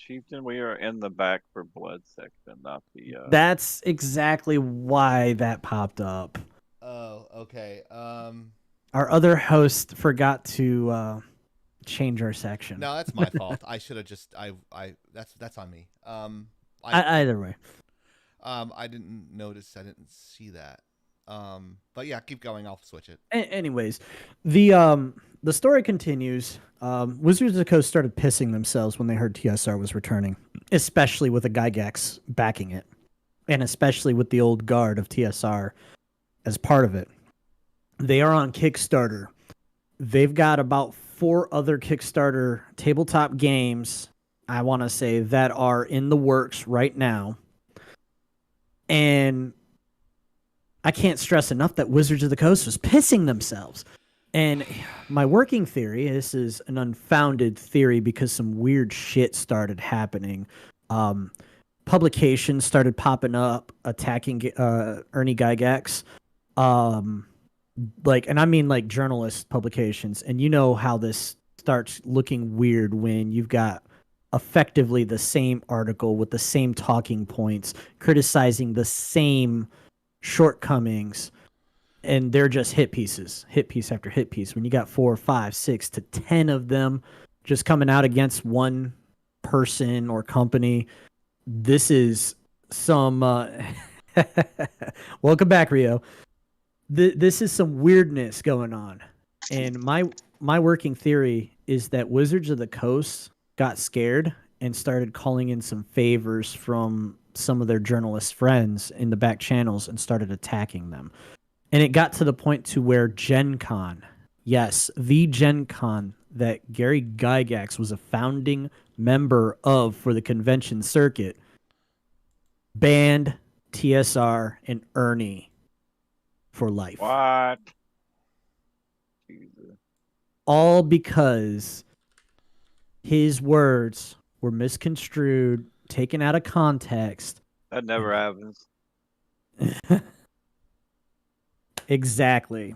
Chieftain, we are in the back for blood section, not the. That's exactly why that popped up. Oh, okay. Our other host forgot to change our section. No, that's my fault. I should have just. That's on me. Either way. I didn't notice. I didn't see that. But yeah, keep going. I'll switch it. Anyways, the story continues. Wizards of the Coast started pissing themselves when they heard TSR was returning, especially with a Gygax backing it, and especially with the old guard of TSR as part of it. They are on Kickstarter. They've got about 4 other Kickstarter tabletop games, I want to say, that are in the works right now. And I can't stress enough that Wizards of the Coast was pissing themselves. And my working theory, this is an unfounded theory because some weird shit started happening. Publications started popping up attacking Ernie Gygax. And I mean like journalist publications. And you know how this starts looking weird when you've got effectively the same article with the same talking points, criticizing the same shortcomings, and they're just hit pieces, hit piece after hit piece. When you got 4, 5, 6 to 10 of them just coming out against one person or company, this is some welcome back, Rio. This is some weirdness going on. And my working theory is that Wizards of the Coast got scared and started calling in some favors from some of their journalist friends in the back channels and started attacking them. And it got to the point to where Gen Con, yes, the Gen Con that Gary Gygax was a founding member of for the convention circuit, banned TSR and Ernie for life. What? Jesus. All because his words were misconstrued, taken out of context. That never happens. Exactly.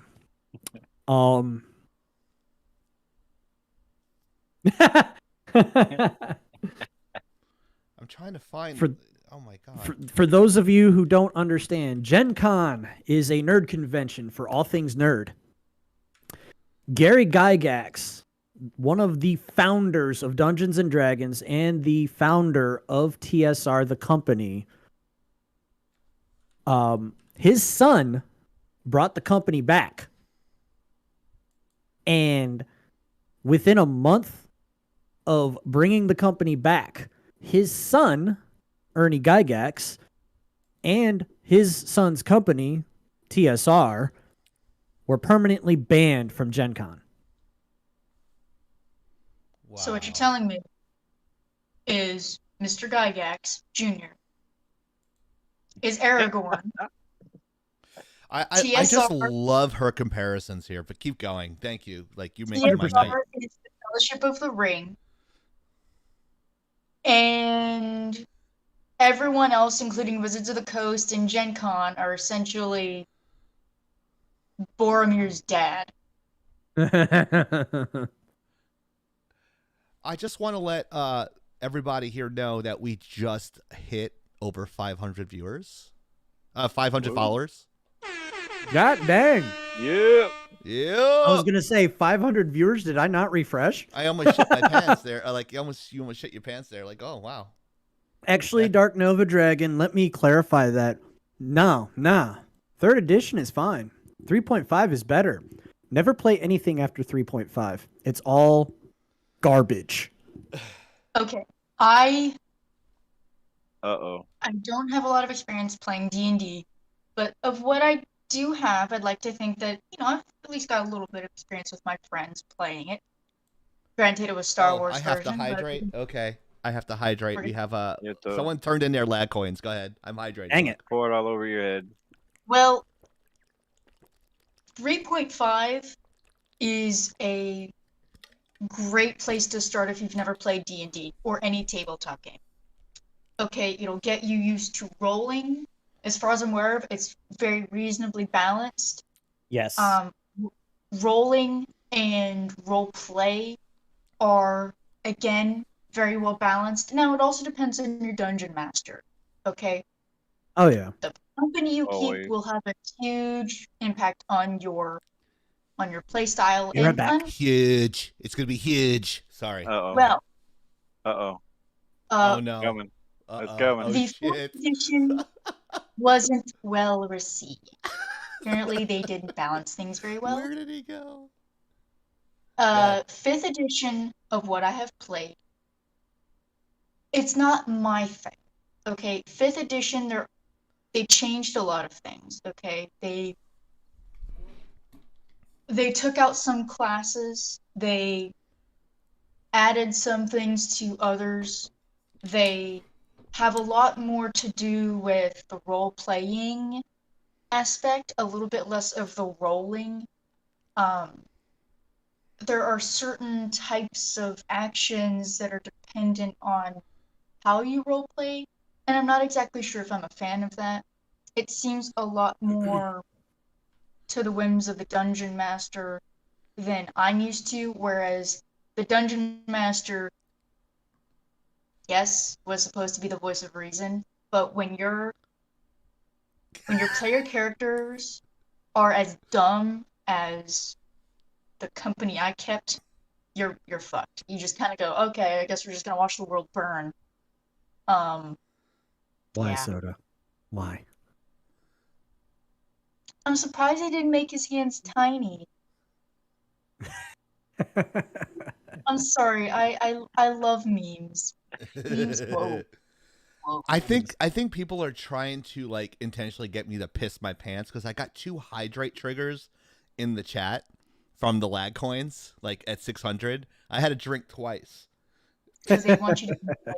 I'm trying to find. Oh my god. For those of you who don't understand, Gen Con is a nerd convention for all things nerd. Gary Gygax, one of the founders of Dungeons and Dragons and the founder of TSR, the company, his son brought the company back. And within a month of bringing the company back, his son, Ernie Gygax, and his son's company, TSR, were permanently banned from Gen Con. Wow. So what you're telling me is Mr. Gygax Jr. is Aragorn. I just love her comparisons here, but keep going. Thank you. Like you make my night. Is the Fellowship of the Ring. And everyone else, including Wizards of the Coast and Gen Con, are essentially Boromir's dad. I just want to let everybody here know that we just hit over 500 viewers. 500 followers. God dang. Yeah. Yeah. I was gonna say 500 viewers. Did I not refresh? I almost shit my pants there. Like you almost shit your pants there. Like, oh wow. Actually, Dark Nova Dragon, let me clarify that. Nah. 3rd edition is fine. 3.5 is better. Never play anything after 3.5. It's all garbage. Okay. I Uh-oh. don't have a lot of experience playing D&D, but of what I do have, I'd like to think that, I've at least got a little bit of experience with my friends playing it. Granted, it was Star Wars I have version, to hydrate. but... Okay. I have to hydrate. We have to... someone turned in their lag coins. Go ahead. I'm hydrating. Dang it. Pour it all over your head. Well, 3.5 is a great place to start if you've never played D&D or any tabletop game. Okay, it'll get you used to rolling. As far as I'm aware of, it's very reasonably balanced. Yes. Rolling and role play are, again, very well balanced. Now, it also depends on your dungeon master. Okay? Oh, yeah. The company you Always. keep will have a huge impact on your play style. You're right back. Huge. It's gonna be huge. Sorry. Uh-oh. Well. Uh-oh. Oh no. Coming. Uh-oh. It's coming. Oh, The shit. 4th edition wasn't well received. Apparently, they didn't balance things very well. Where did he go? 5th edition of what I have played, it's not my thing. Okay, 5th edition, they changed a lot of things. Okay, they took out some classes. They added some things to others. They have a lot more to do with the role-playing aspect, a little bit less of the rolling. there are certain types of actions that are dependent on how you roleplay, and I'm not exactly sure if I'm a fan of that. It seems a lot more to the whims of the dungeon master than I'm used to, whereas the dungeon master, yes, was supposed to be the voice of reason, but when your player characters are as dumb as the company I kept, you're fucked. You just kind of go, okay, I guess we're just gonna watch the world burn. Why, Yeah. Soda? Why? I'm surprised he didn't make his hands tiny. I'm sorry. I love memes. Memes. Whoa. I think people are trying to like intentionally get me to piss my pants because I got 2 hydrate triggers in the chat from the lag coins, like at 600. I had to drink twice. Because they want you to.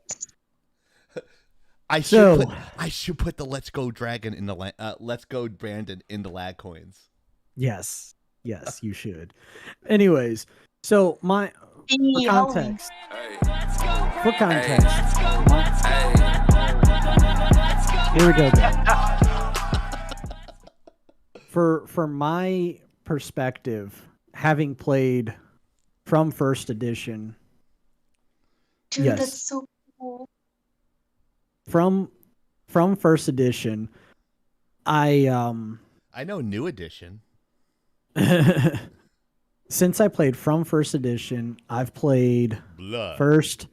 I should put the Let's Go Dragon in the Let's Go Brandon in the lag coins. Yes, you should. Anyways, so for context, here we go. For my perspective, having played from first edition, Dude, yes, that's so cool. From first edition, I know new edition. Since I played from first edition, I've played first,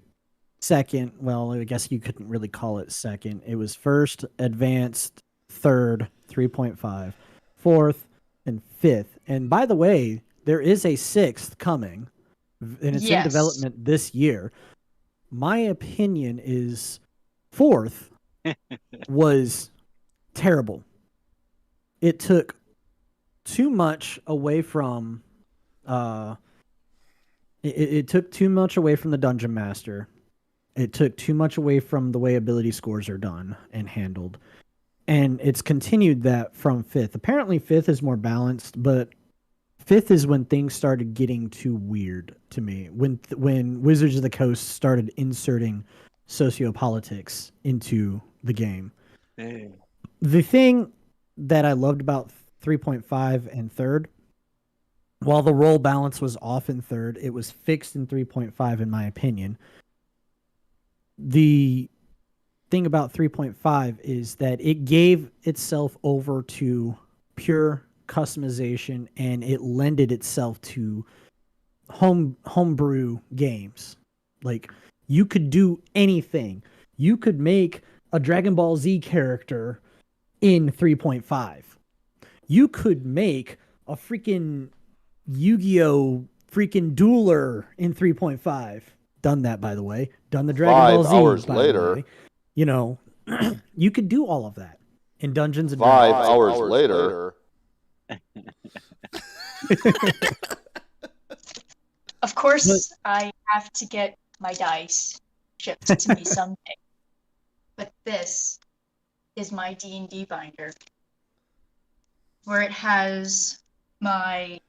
second. Well, I guess you couldn't really call it second. It was first, advanced, third, 3.5, fourth, and fifth. And by the way, there is a sixth coming, and it's in development this year. My opinion is fourth was terrible. It took too much away from it took too much away from the dungeon master. It took too much away from the way ability scores are done and handled. And it's continued that from fifth. Apparently fifth is more balanced, but fifth is when things started getting too weird to me. When Wizards of the Coast started inserting sociopolitics into the game. Dang. The thing that I loved about 3.5 and third, while the role balance was off in third, it was fixed in 3.5 in my opinion. The thing about 3.5 is that it gave itself over to pure customization, and it lended itself to homebrew games. Like, you could do anything. You could make a Dragon Ball Z character in 3.5. You could make a freaking Yu-Gi-Oh! Freaking dueler in 3.5. Done that, by the way. Done the Dragon Ball Z. 5 hours later. You know, you could do all of that in Dungeons and 5 Dragons. hours later. Of course, I have to get my dice shipped to me someday. But this is my D&D binder, where it has my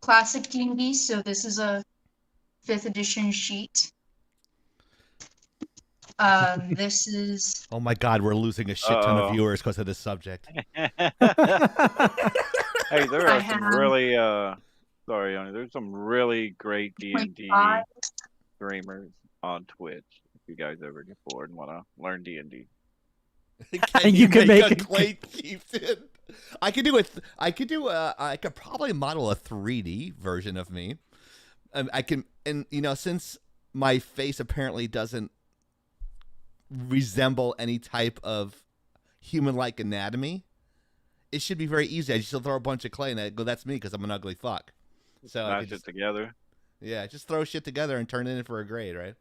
classic D&D. So this is a 5th edition sheet. This is. Oh my God, we're losing a shit ton of viewers because of this subject. Hey, there are some really sorry, Oni, there's some really great D&D streamers on Twitch. If you guys ever get bored and want to learn D&D, Can you make a clay chieftain? I could I could probably model a 3D version of me. I can, and you know, since my face apparently doesn't resemble any type of human-like anatomy, it should be very easy. I just throw a bunch of clay and I go, "That's me," because I'm an ugly fuck. So I smash it together. Yeah, just throw shit together and turn it in for a grade, right?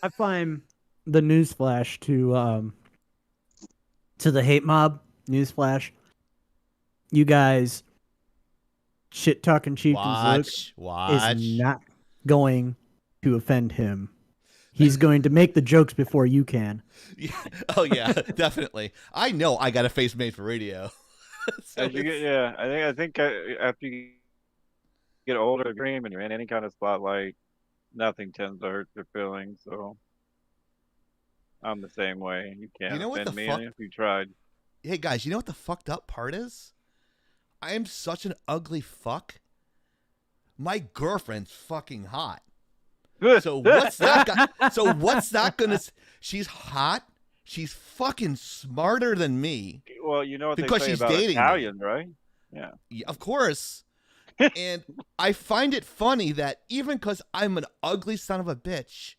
I find the newsflash to the hate mob newsflash. You guys shit talking chieftain's look is not going to offend him. He's going to make the jokes before you can. Yeah. Oh yeah, definitely. I know I got a face made for radio. So As you get, yeah, I think after you get older, dream, and you're in any kind of spotlight, nothing tends to hurt their feelings. So I'm the same way. You can't you know what offend the me fuck? if you tried. Hey guys, you know what the fucked up part is? I am such an ugly fuck. My girlfriend's fucking hot. So what's that gonna? She's hot. She's fucking smarter than me. Well, you know what because they say she's about dating Italians, right? Yeah. Yeah, of course. And I find it funny that even because I'm an ugly son of a bitch,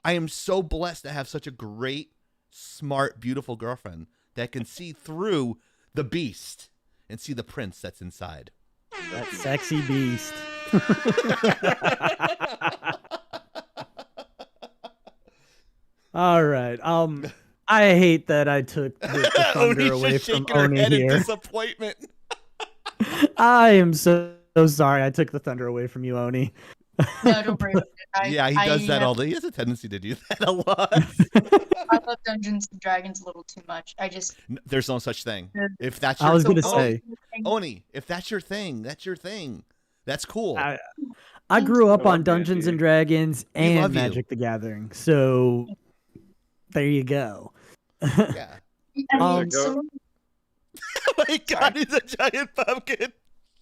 I am so blessed to have such a great, smart, beautiful girlfriend that can see through the beast and see the prince that's inside. That sexy beast. All right. I hate that I took the thunder away from Oni here. Disappointment. I am so sorry. I took the thunder away from you, Oni. No, don't worry about it. Yeah, he does that all day. He has a tendency to do that a lot. I love Dungeons and Dragons a little too much. There's no such thing. If that's I was gonna say, Oni, if that's your thing, that's your thing. That's cool. I grew up on Dungeons and Dragons and you. Magic the Gathering, so there you go. Yeah. I mean, Oh my God, he's a giant pumpkin.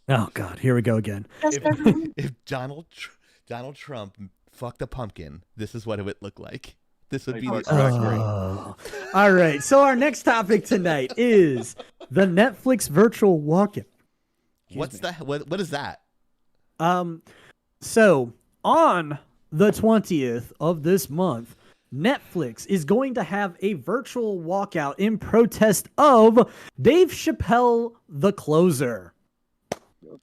Oh God, here we go again. If Donald Trump fucked a pumpkin, this is what it would look like. This would be the All right. So our next topic tonight is the Netflix virtual walk-in. What is that? So on the 20th of this month, Netflix is going to have a virtual walkout in protest of Dave Chappelle, the Closer.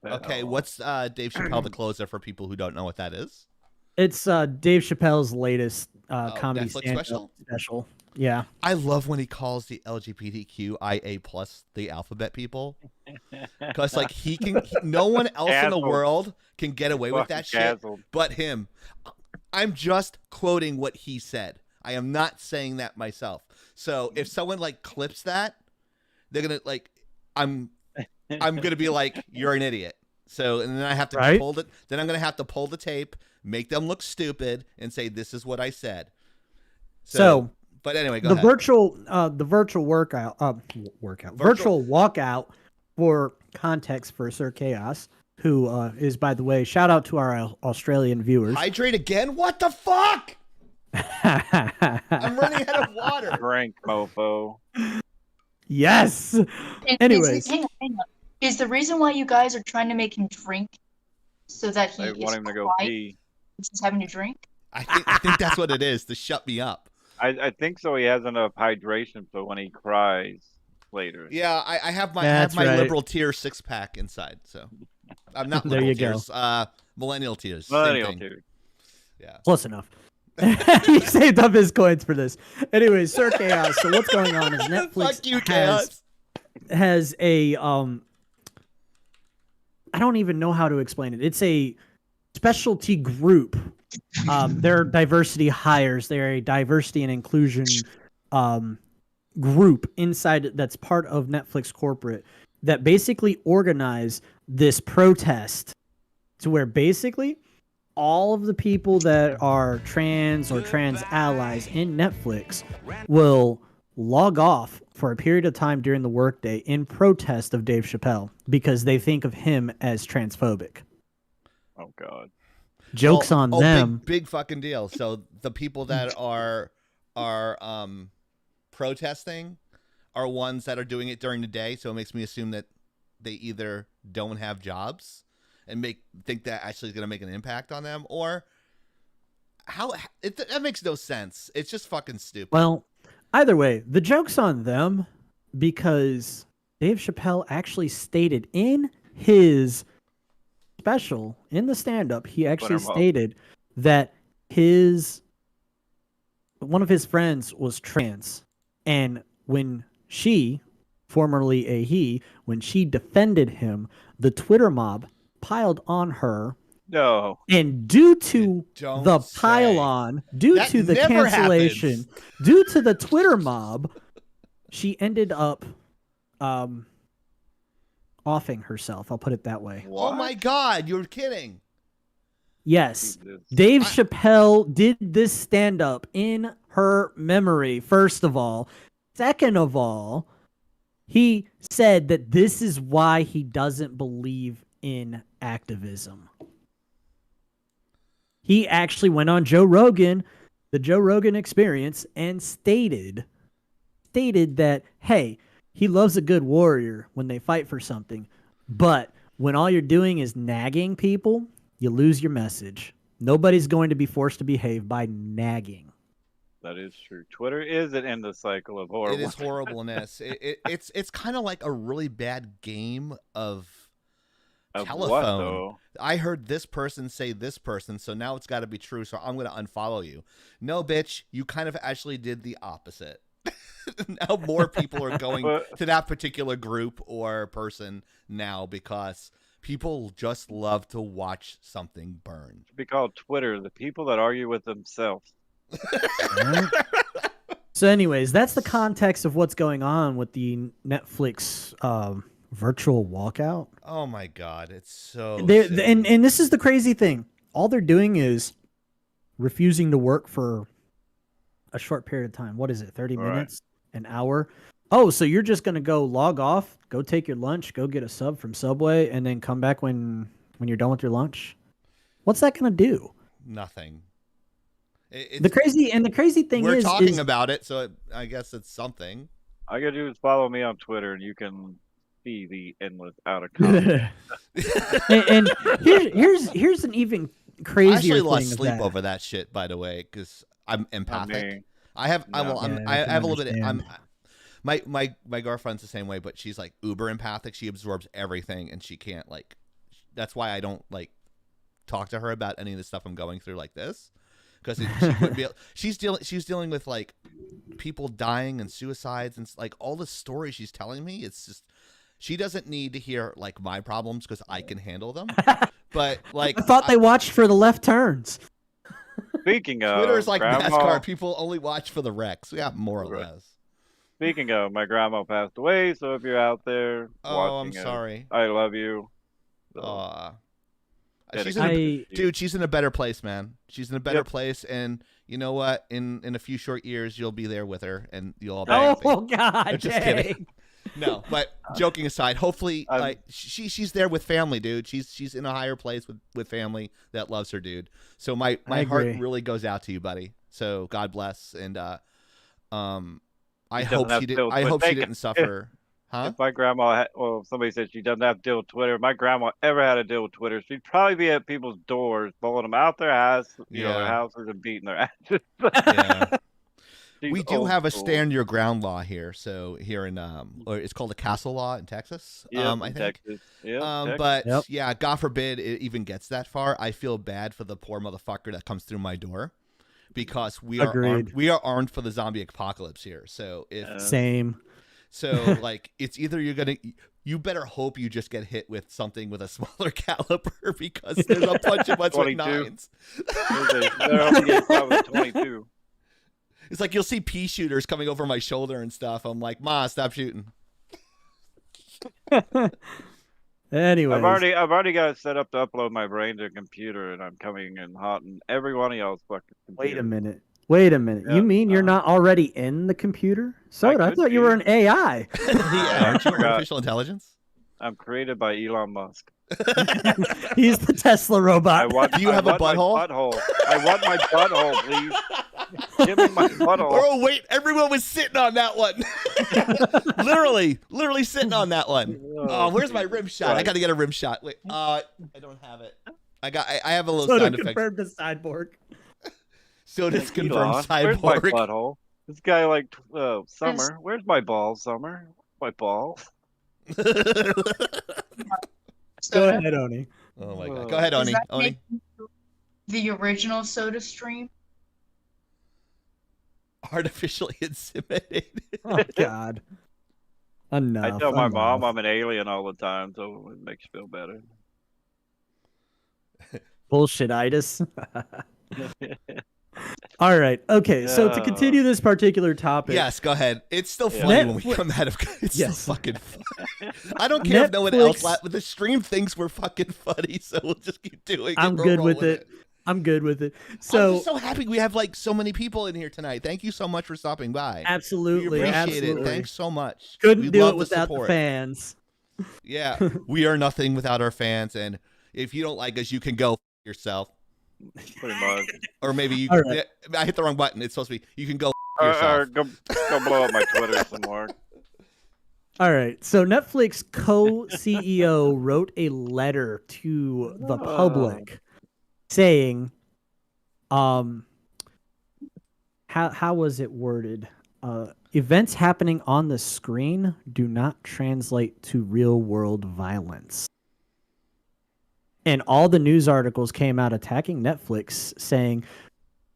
Okay, what's Dave Chappelle, the Closer, for people who don't know what that is? It's Dave Chappelle's latest comedy special. Yeah. I love when he calls the LGBTQIA+ the alphabet people, because like no one else in the world can get away with that shit but him. I'm just quoting what he said. I am not saying that myself. So if someone like clips that, they're gonna like, I'm gonna be like, you're an idiot. So and then I have to pull it. Then I'm gonna have to pull the tape, make them look stupid, and say this is what I said. So but anyway, go ahead. Virtual virtual walkout, for context for Sir Chaos, who is, by the way, shout out to our Australian viewers. Hydrate again? What the fuck? I'm running out of water. Drink, mofo. Yes. Anyways, hang on. Is the reason why you guys are trying to make him drink so that he want him to go pee? He's having to drink? I think that's what it is, to shut me up. I think so. He has enough hydration, so when he cries later. Yeah, I have my liberal tear 6-pack inside, so I'm not there you tears. go. Millennial tears. Millennial tears. Yeah. Close enough. He saved up his coins for this. Anyways, Sir Chaos. So what's going on is Netflix has a I don't even know how to explain it. It's a specialty group. They're diversity hires. They're a diversity and inclusion group inside that's part of Netflix corporate that basically organize this protest to where basically all of the people that are trans or trans allies in Netflix will log off for a period of time during the workday in protest of Dave Chappelle because they think of him as transphobic. Oh God. Jokes on them. Big fucking deal. So the people that are protesting are ones that are doing it during the day. So it makes me assume that they either don't have jobs and think that actually is going to make an impact on them, or that makes no sense. It's just fucking stupid. Well, either way, the joke's on them because Dave Chappelle actually stated in his special, in the stand-up, he actually stated that one of his friends was trans, and when she, formerly a he, when she defended him, the Twitter mob piled on her. No. And due to the pile-on, due to the cancellation, due to the Twitter mob, she ended up offing herself. I'll put it that way. Oh my God, you're kidding. Yes. Jesus. Dave Chappelle did this stand-up in her memory, first of all. Second of all, he said that this is why he doesn't believe in activism. He actually went on Joe Rogan, the Joe Rogan Experience, and stated that, hey, he loves a good warrior when they fight for something, but when all you're doing is nagging people, you lose your message. Nobody's going to be forced to behave by nagging. That is true. Twitter is an endless cycle of horrible. It is horribleness. It's kind of like a really bad game of telephone. What, though? I heard this person say this person, so now it's got to be true, so I'm going to unfollow you. No, bitch, you kind of actually did the opposite. Now more people are going to that particular group or person now because people just love to watch something burn. It should be called Twitter, the people that argue with themselves. So anyways, that's the context of what's going on with the Netflix virtual walkout. Oh my God, it's so and this is the crazy thing. All they're doing is refusing to work for a short period of time. What is it, 30 minutes? An hour? Oh, so you're just going to go log off, go take your lunch, go get a sub from Subway, and then come back when you're done with your lunch? What's that going to do? Nothing. The crazy thing we're is talking about it, so I guess it's something. All you gotta do is follow me on Twitter, and you can see the endless out of context. and here's an even crazier I actually thing. lost sleep over that shit, by the way, because I'm empathic. I have a little bit. My girlfriend's the same way, but she's like uber empathic. She absorbs everything, and she can't like. That's why I don't like talk to her about any of the stuff I'm going through like this, because she wouldn't be. She's dealing with like people dying and suicides and like all the stories she's telling me. It's just she doesn't need to hear like my problems because I can handle them. But like I thought they watched for the left turns. Speaking of Twitter's like grandma, NASCAR. People only watch for the wrecks. Yeah, more or less. Speaking of, my grandma passed away, so if you're out there watching I'm sorry. I love you. So, Dude, she's in a better place, man. She's in a better place, and you know what? In a few short years, you'll be there with her, and you'll all be happy. Oh God! I'm just kidding. No, but joking aside, hopefully, like she's there with family, dude. She's in a higher place with family that loves her, dude. So my heart really goes out to you, buddy. So God bless, and I hope she didn't suffer. Huh? If my grandma, somebody said she doesn't have to deal with Twitter. If my grandma ever had to deal with Twitter, she'd probably be at people's doors, bowling them out their house, their houses, and beating their asses. Yeah. We do have a stand your ground law here. So here in or it's called a castle law in Texas. I think. Texas. Yeah, but yeah, God forbid it even gets that far. I feel bad for the poor motherfucker that comes through my door, because we are armed for the zombie apocalypse here. So if same. So like it's either you better hope you just get hit with something with a smaller caliber, because there's a bunch of us with 9s. They're 22. It's like you'll see pea shooters coming over my shoulder and stuff. I'm like, Ma, stop shooting. Anyway, I've already got it set up to upload my brain to a computer, and I'm coming in hot in every one of y'all's fucking computers. Wait a minute. Yeah, you mean you're not already in the computer? I thought you were an AI. Yeah, aren't you artificial intelligence? I'm created by Elon Musk. He's the Tesla robot. Do you have a butthole? I want my butthole, please. Give me my butthole. Oh, wait. Everyone was sitting on that one. literally sitting on that one. Oh, where's my rim shot? I got to get a rim shot. Wait, I don't have it. I have a little sound effect. Confirmed the cyborg. So does confirmed cyborg. Where's my butthole? This guy like Summer. Where's my balls, Summer? My balls. Go ahead, Oni. Oh my God. Go ahead, Oni. Oni. The original Soda Stream. Artificially inseminated. Oh God. Enough. I tell my mom I'm an alien all the time, so it makes you feel better. Bullshititis. All right. Okay. So to continue this particular topic. Yes, go ahead. It's still funny when we come out of it's still fucking funny. I don't care if no one else but the stream thinks we're fucking funny, so we'll just keep doing it. I'm good with it. I'm good with it. So I'm just so happy we have like so many people in here tonight. Thank you so much for stopping by. Absolutely. We appreciate it. Thanks so much. Couldn't do it without the fans. Yeah. We are nothing without our fans, and if you don't like us, you can go yourself. Pretty much. Or maybe you right. I hit the wrong button. It's supposed to be you can go yourself. Or go blow up my Twitter some more. All right. So Netflix co-CEO wrote a letter to the public saying, how was it worded? Events happening on the screen do not translate to real world violence. And all the news articles came out attacking Netflix, saying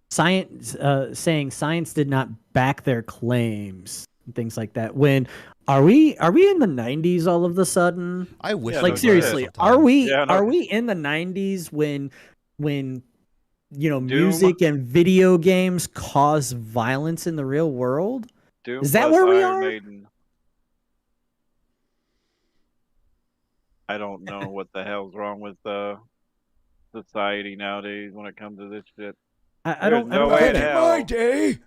science did not back their claims and things like that. When are we in the 90s all of a sudden? I wish. Like seriously, are we in the 90s when music and video games cause violence in the real world? Doom Is that where we Iron are? Maiden. I don't know what the hell's wrong with society nowadays when it comes to this shit. I don't know. My day.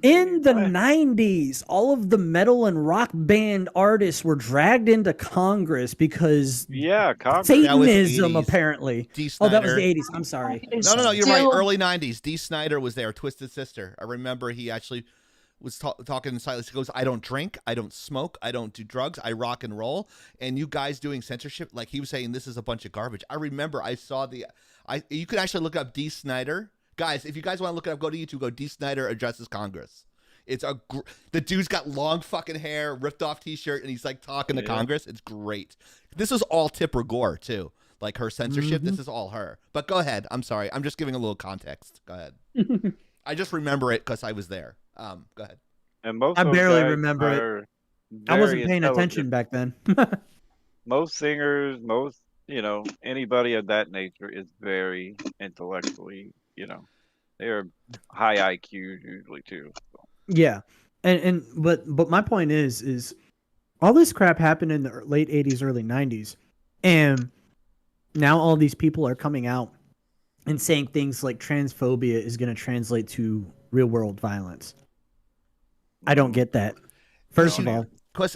In the 90s, all of the metal and rock band artists were dragged into Congress because Congress. Satanism, apparently. Oh, that was the 80s. I'm sorry. No, you're right. Early 90s. Dee Snider was there, Twisted Sister. I remember he actually was talking in silence. He goes, I don't drink, I don't smoke, I don't do drugs, I rock and roll. And you guys doing censorship, like he was saying, this is a bunch of garbage. I remember I saw you could actually look up Dee Snider. Guys, if you guys want to look it up, go to YouTube, go Dee Snider addresses Congress. It's the dude's got long fucking hair, ripped off t-shirt, and he's like talking to Congress. It's great. This is all Tipper Gore too. Like her censorship, this is all her. But go ahead. I'm sorry. I'm just giving a little context. Go ahead. I just remember it because I was there. Go ahead. And most I barely remember it. I wasn't paying attention back then. Most singers, anybody of that nature is very intellectually, they are high IQs usually too. So. Yeah, but my point is all this crap happened in the late 80s, early 90s, and now all these people are coming out and saying things like transphobia is going to translate to real world violence. I don't get that. First of all, because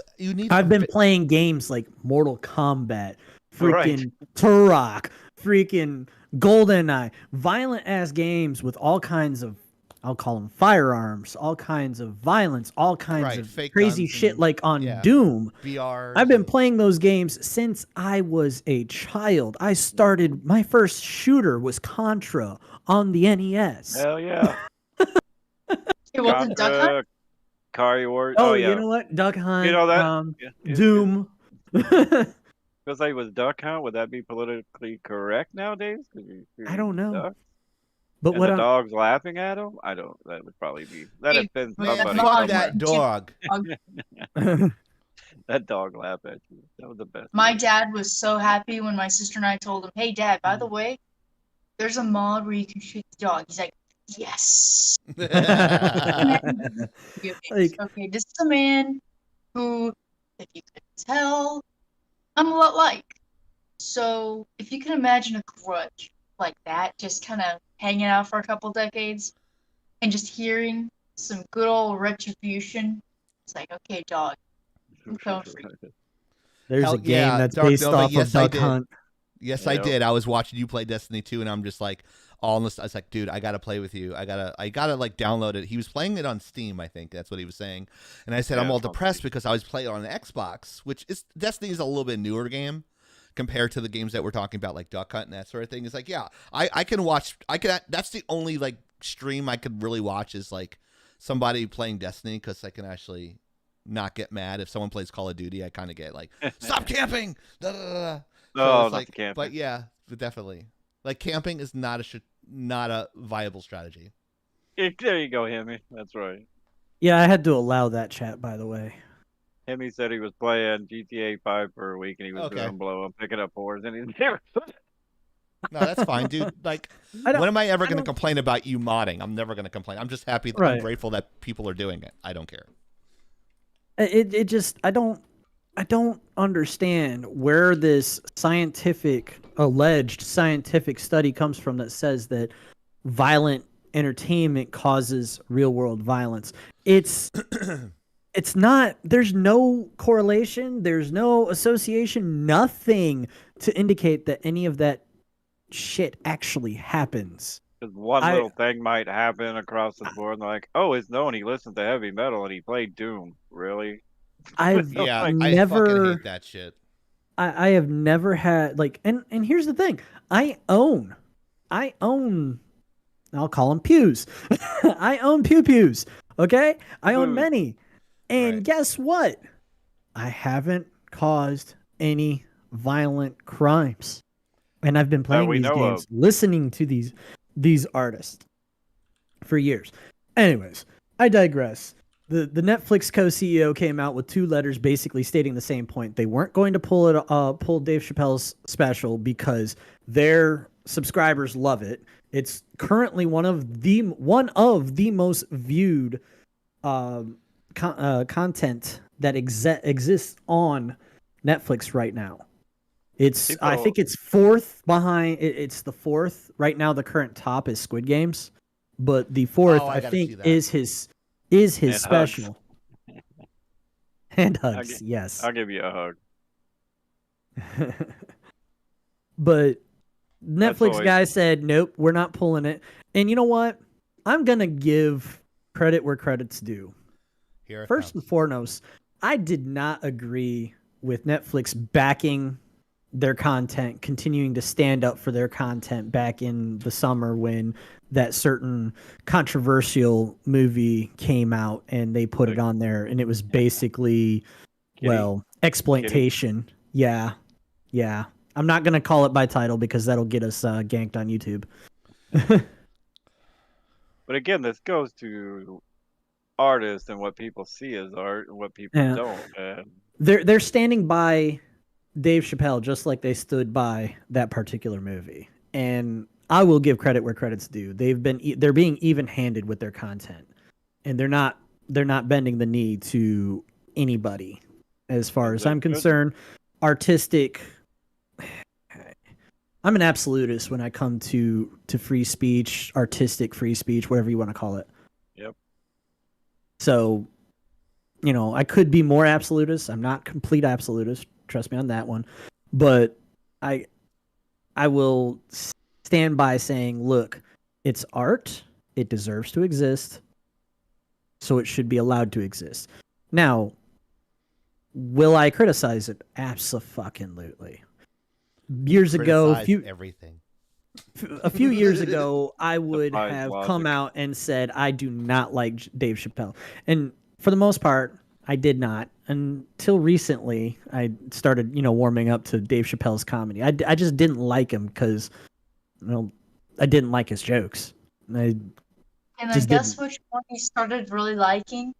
I've been playing games like Mortal Kombat, freaking Turok, freaking GoldenEye, violent ass games with all kinds of, I'll call them firearms, all kinds of violence, all kinds of fake crazy shit like on Doom. VR. I've been playing those games since I was a child. I started, my first shooter was Contra on the NES. Hell yeah. It wasn't Duck Hunt? Kari Wars. Oh, yeah. You know what? Duck Hunt. You know that? Doom. Because I was Duck Hunt, would that be politically correct nowadays? I don't know. Ducks? But and what the dog's laughing at him? I don't. That would probably be. That offends somebody. Fuck that dog. That dog laughed at you. That was the best. My dad was so happy when my sister and I told him, "Hey, Dad, by the way, there's a mod where you can shoot the dog." He's like, "Yes." Okay, this is a man who, if you could tell, I'm a lot like. So if you can imagine a grudge like that, just kind of hanging out for a couple decades, and just hearing some good old retribution, it's like, okay, dog, I'm coming for you. There's a game that's based off of Duck Hunt. Yes, I did. I was watching you play Destiny 2, and I'm just like, I was like, dude, I gotta play with you. I gotta like download it. He was playing it on Steam, I think that's what he was saying. And I said, I'm all depressed because I was playing it on Xbox, which is Destiny is a little bit newer game compared to the games that we're talking about, like Duck Hunt and that sort of thing. It's like, yeah, I can watch. That's the only like stream I could really watch is like somebody playing Destiny because I can actually not get mad if someone plays Call of Duty. I kind of get like, stop camping. Da, da, da. So not like, camping. But yeah, definitely. Like camping is not a viable strategy. There you go, Hemi. That's right. Yeah, I had to allow that chat, by the way. Hemi said he was playing GTA 5 for a week and he was doing blow up, picking up whores, and he's never. No, that's fine, dude. Like, when am I ever going to complain about you modding? I'm never going to complain. I'm just happy. I'm grateful that people are doing it. I don't care. It just I don't understand where this alleged scientific study comes from that says that violent entertainment causes real world violence. It's not, there's no correlation, there's no association, nothing to indicate that any of that shit actually happens. Because one little thing might happen across the board, and they're like, oh, it's known he listens to heavy metal and he played Doom. Really? I've never I fucking hate that shit. I have never had and here's the thing. I own I'll call them pews. I own pews. Okay? I own many. And guess what? I haven't caused any violent crimes. And I've been playing these games, listening to these artists for years. Anyways, I digress. The Netflix co-CEO came out with 2 letters basically stating the same point. They weren't going to pull Dave Chappelle's special because their subscribers love it. It's currently one of the most viewed content that exists on Netflix right now. I think it's 4th behind. It's the 4th right now. The current top is Squid Games, but the 4th I think is his special. And hugs, yes. I'll give you a hug. But Netflix guy said, nope, we're not pulling it. And you know what? I'm going to give credit where credit's due. First and foremost, I did not agree with Netflix backing their content, continuing to stand up for their content back in the summer when that certain controversial movie came out and they put it on there and it was basically, exploitation. Yeah. I'm not going to call it by title because that'll get us ganked on YouTube. But again, this goes to artists and what people see as art and what people don't. And they're standing by Dave Chappelle just like they stood by that particular movie. And I will give credit where credit's due. They're being even-handed with their content. And they're not bending the knee to anybody as far as I'm concerned. Artistic, I'm an absolutist when I come to free speech, artistic free speech, whatever you want to call it. Yep. So, I could be more absolutist. I'm not complete absolutist. Trust me on that one. But I will stand by saying, look, it's art. It deserves to exist. So it should be allowed to exist. Now, will I criticize it? Abso-fucking-lutely. Years ago, a few years ago, I would have come out and said, I do not like Dave Chappelle. And for the most part, I did not. Until recently, I started, warming up to Dave Chappelle's comedy. I just didn't like him because, I didn't like his jokes. And I guess which one you started really liking?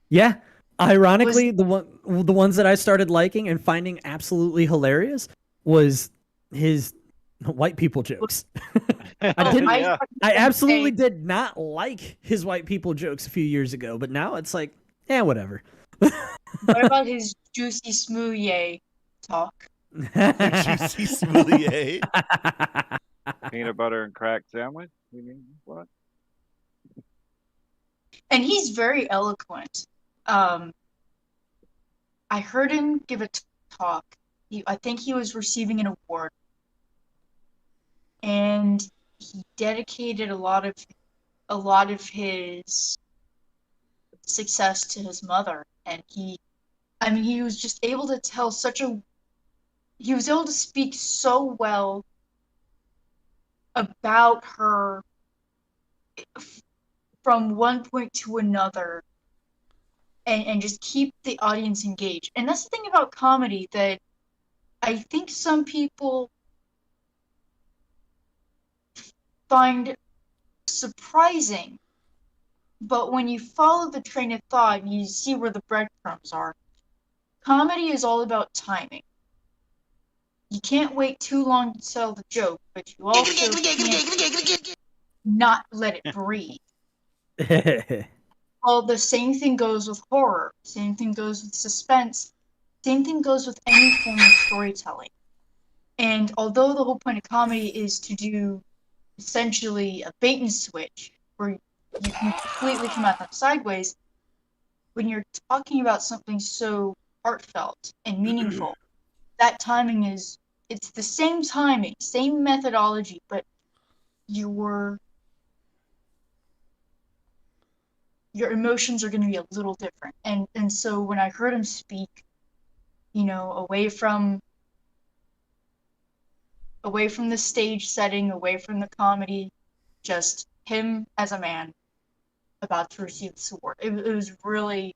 Yeah. Ironically, the ones that I started liking and finding absolutely hilarious was his white people jokes. I absolutely did not like his white people jokes a few years ago, but now it's like, whatever. What about his juicy smoothie talk? Juicy smoothie. Peanut butter and crack sandwich? You mean what? And he's very eloquent. I heard him give a talk. I think he was receiving an award, and he dedicated a lot of his success to his mother. And he was just able to tell he was able to speak so well about her from one point to another. And just keep the audience engaged. And that's the thing about comedy that I think some people find surprising. But when you follow the train of thought, you see where the breadcrumbs are. Comedy is all about timing. you can't wait too long to tell the joke, but you also can't not let it breathe. Well, the same thing goes with horror. Same thing goes with suspense. Same thing goes with any form of storytelling. And although the whole point of comedy is to do essentially a bait and switch, where you can completely come at them sideways, when you're talking about something so heartfelt and meaningful, that timing it's the same timing, same methodology, but your emotions are going to be a little different. And so when I heard him speak, away from the stage setting, away from the comedy, just him as a man about to receive this award. It was really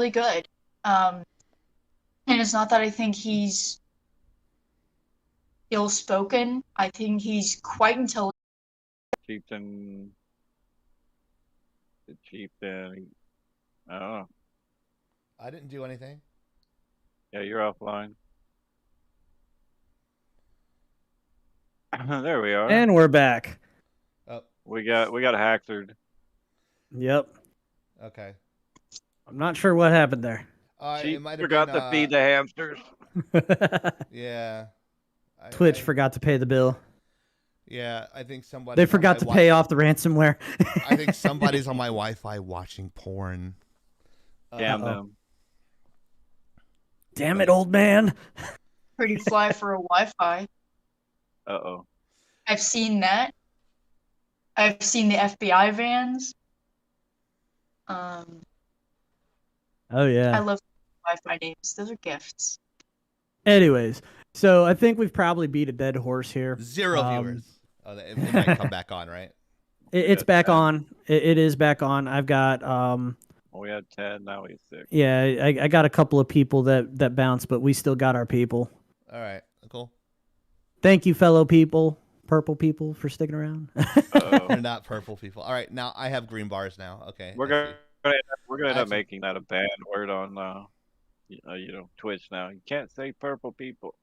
good. And it's not that I think he's ill-spoken. I think he's quite intelligent. Chieftain. Oh. I didn't do anything. Yeah, you're offline. There we are. And we're back. Oh. We got hacked. Yep. Okay. I'm not sure what happened there. She it might have forgot been, to feed the hamsters. Yeah. Twitch forgot to pay the bill. Yeah, I think somebody. They forgot to pay off the ransomware. I think somebody's on my Wi-Fi watching porn. Damn them. Damn it, old man. Pretty fly for a Wi-Fi. Uh-oh. I've seen that. I've seen the FBI vans. Oh yeah. I love Wi-Fi names. Those are gifts. Anyways, so I think we've probably beat a dead horse here. 0 viewers. Oh, it might come back on, right? It's back on. It is back on. I've got we had 10, now we have 6. Yeah, I got a couple of people that bounced, but we still got our people. All right, cool. Thank you, fellow people, purple people, for sticking around. They're not purple people. All right, now I have green bars now. Okay. We're gonna end up making that a bad word on Twitch now. You can't say purple people.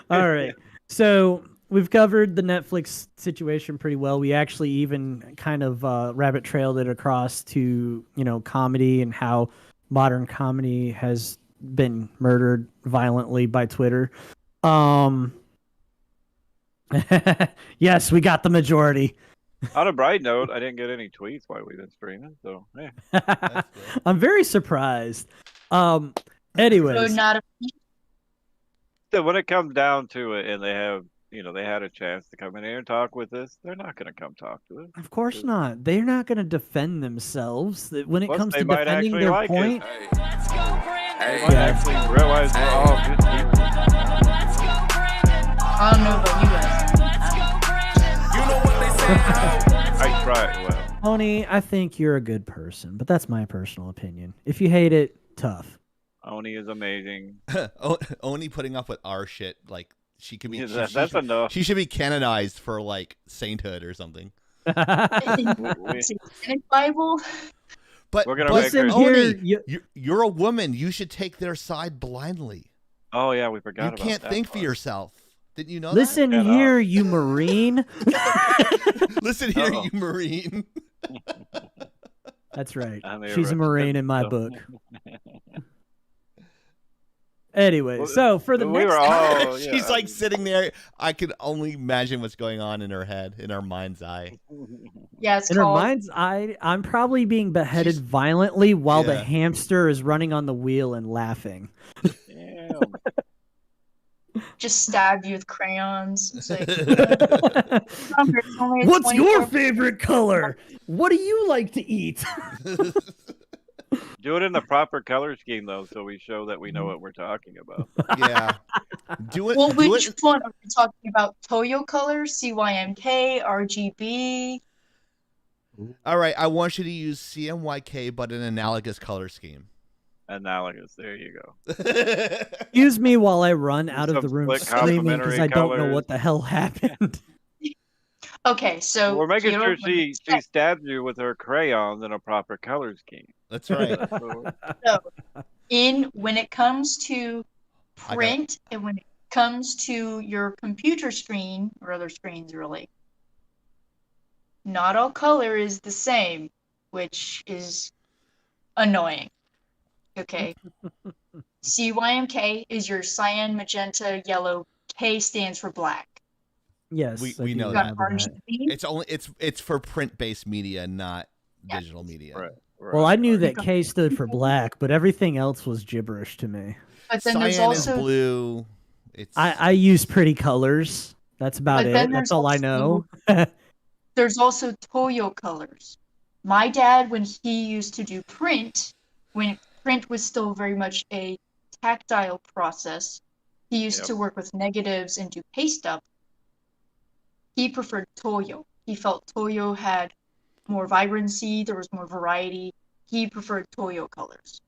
All right. So we've covered the Netflix situation pretty well. We actually even kind of rabbit trailed it across to, comedy and how modern comedy has been murdered violently by Twitter. Yes, we got the majority. On a bright note, I didn't get any tweets while we've been streaming, so yeah. I'm very surprised. Anyways. So when it comes down to it, and they have, they had a chance to come in here and talk with us, they're not going to come talk to us. Of course not. They're not going to defend themselves. When it Plus, comes they to might defending actually their like point. They might actually realize we're all good people. I don't know about you guys. I try. Well, Oni, I think you're a good person, but that's my personal opinion. If you hate it, tough. Oni is amazing. Oni putting up with our shit, like she could be. That's enough. She should be canonized for like sainthood or something. Bible. But we're gonna listen, Oni, you're a woman. You should take their side blindly. Oh yeah, we forgot. You can't think for yourself. Didn't you know? Listen that? here, you Marine. Listen here, you Marine. That's right. She's a Marine in my book. Anyway, so for the next, she's like sitting there. I could only imagine what's going on in her head, in her mind's eye. Yeah, it's in her mind's eye, I'm probably being beheaded violently while the hamster is running on the wheel and laughing. Damn. Just stab you with crayons. It's like, what's your favorite color? What do you like to eat? Do it in the proper color scheme, though, so we show that we know what we're talking about. Yeah. Do it. Well, which one are we talking about? Toyo colors, CYMK, RGB? All right, I want you to use CMYK, but an analogous color scheme. Analogous. There you go. Excuse me while I run out of the room screaming because I don't know what the hell happened. Okay, so we're making sure she stabs you with her crayons in a proper color scheme. That's right. So, when it comes to print, and when it comes to your computer screen, or other screens really, not all color is the same, which is annoying. Okay. CYMK is your cyan, magenta, yellow. K stands for black. Yes, we know that. It's for print-based media, not digital media. Right. Well, I knew that K stood for black, but everything else was gibberish to me. But then Cyan there's also is blue. I use pretty colors. That's about it. That's all I know. There's also Toyo colors. My dad, when he used to do print, when print was still very much a tactile process, he used to work with negatives and do paste up. He preferred Toyo. He felt Toyo had more vibrancy, there was more variety. He preferred Toyo colors.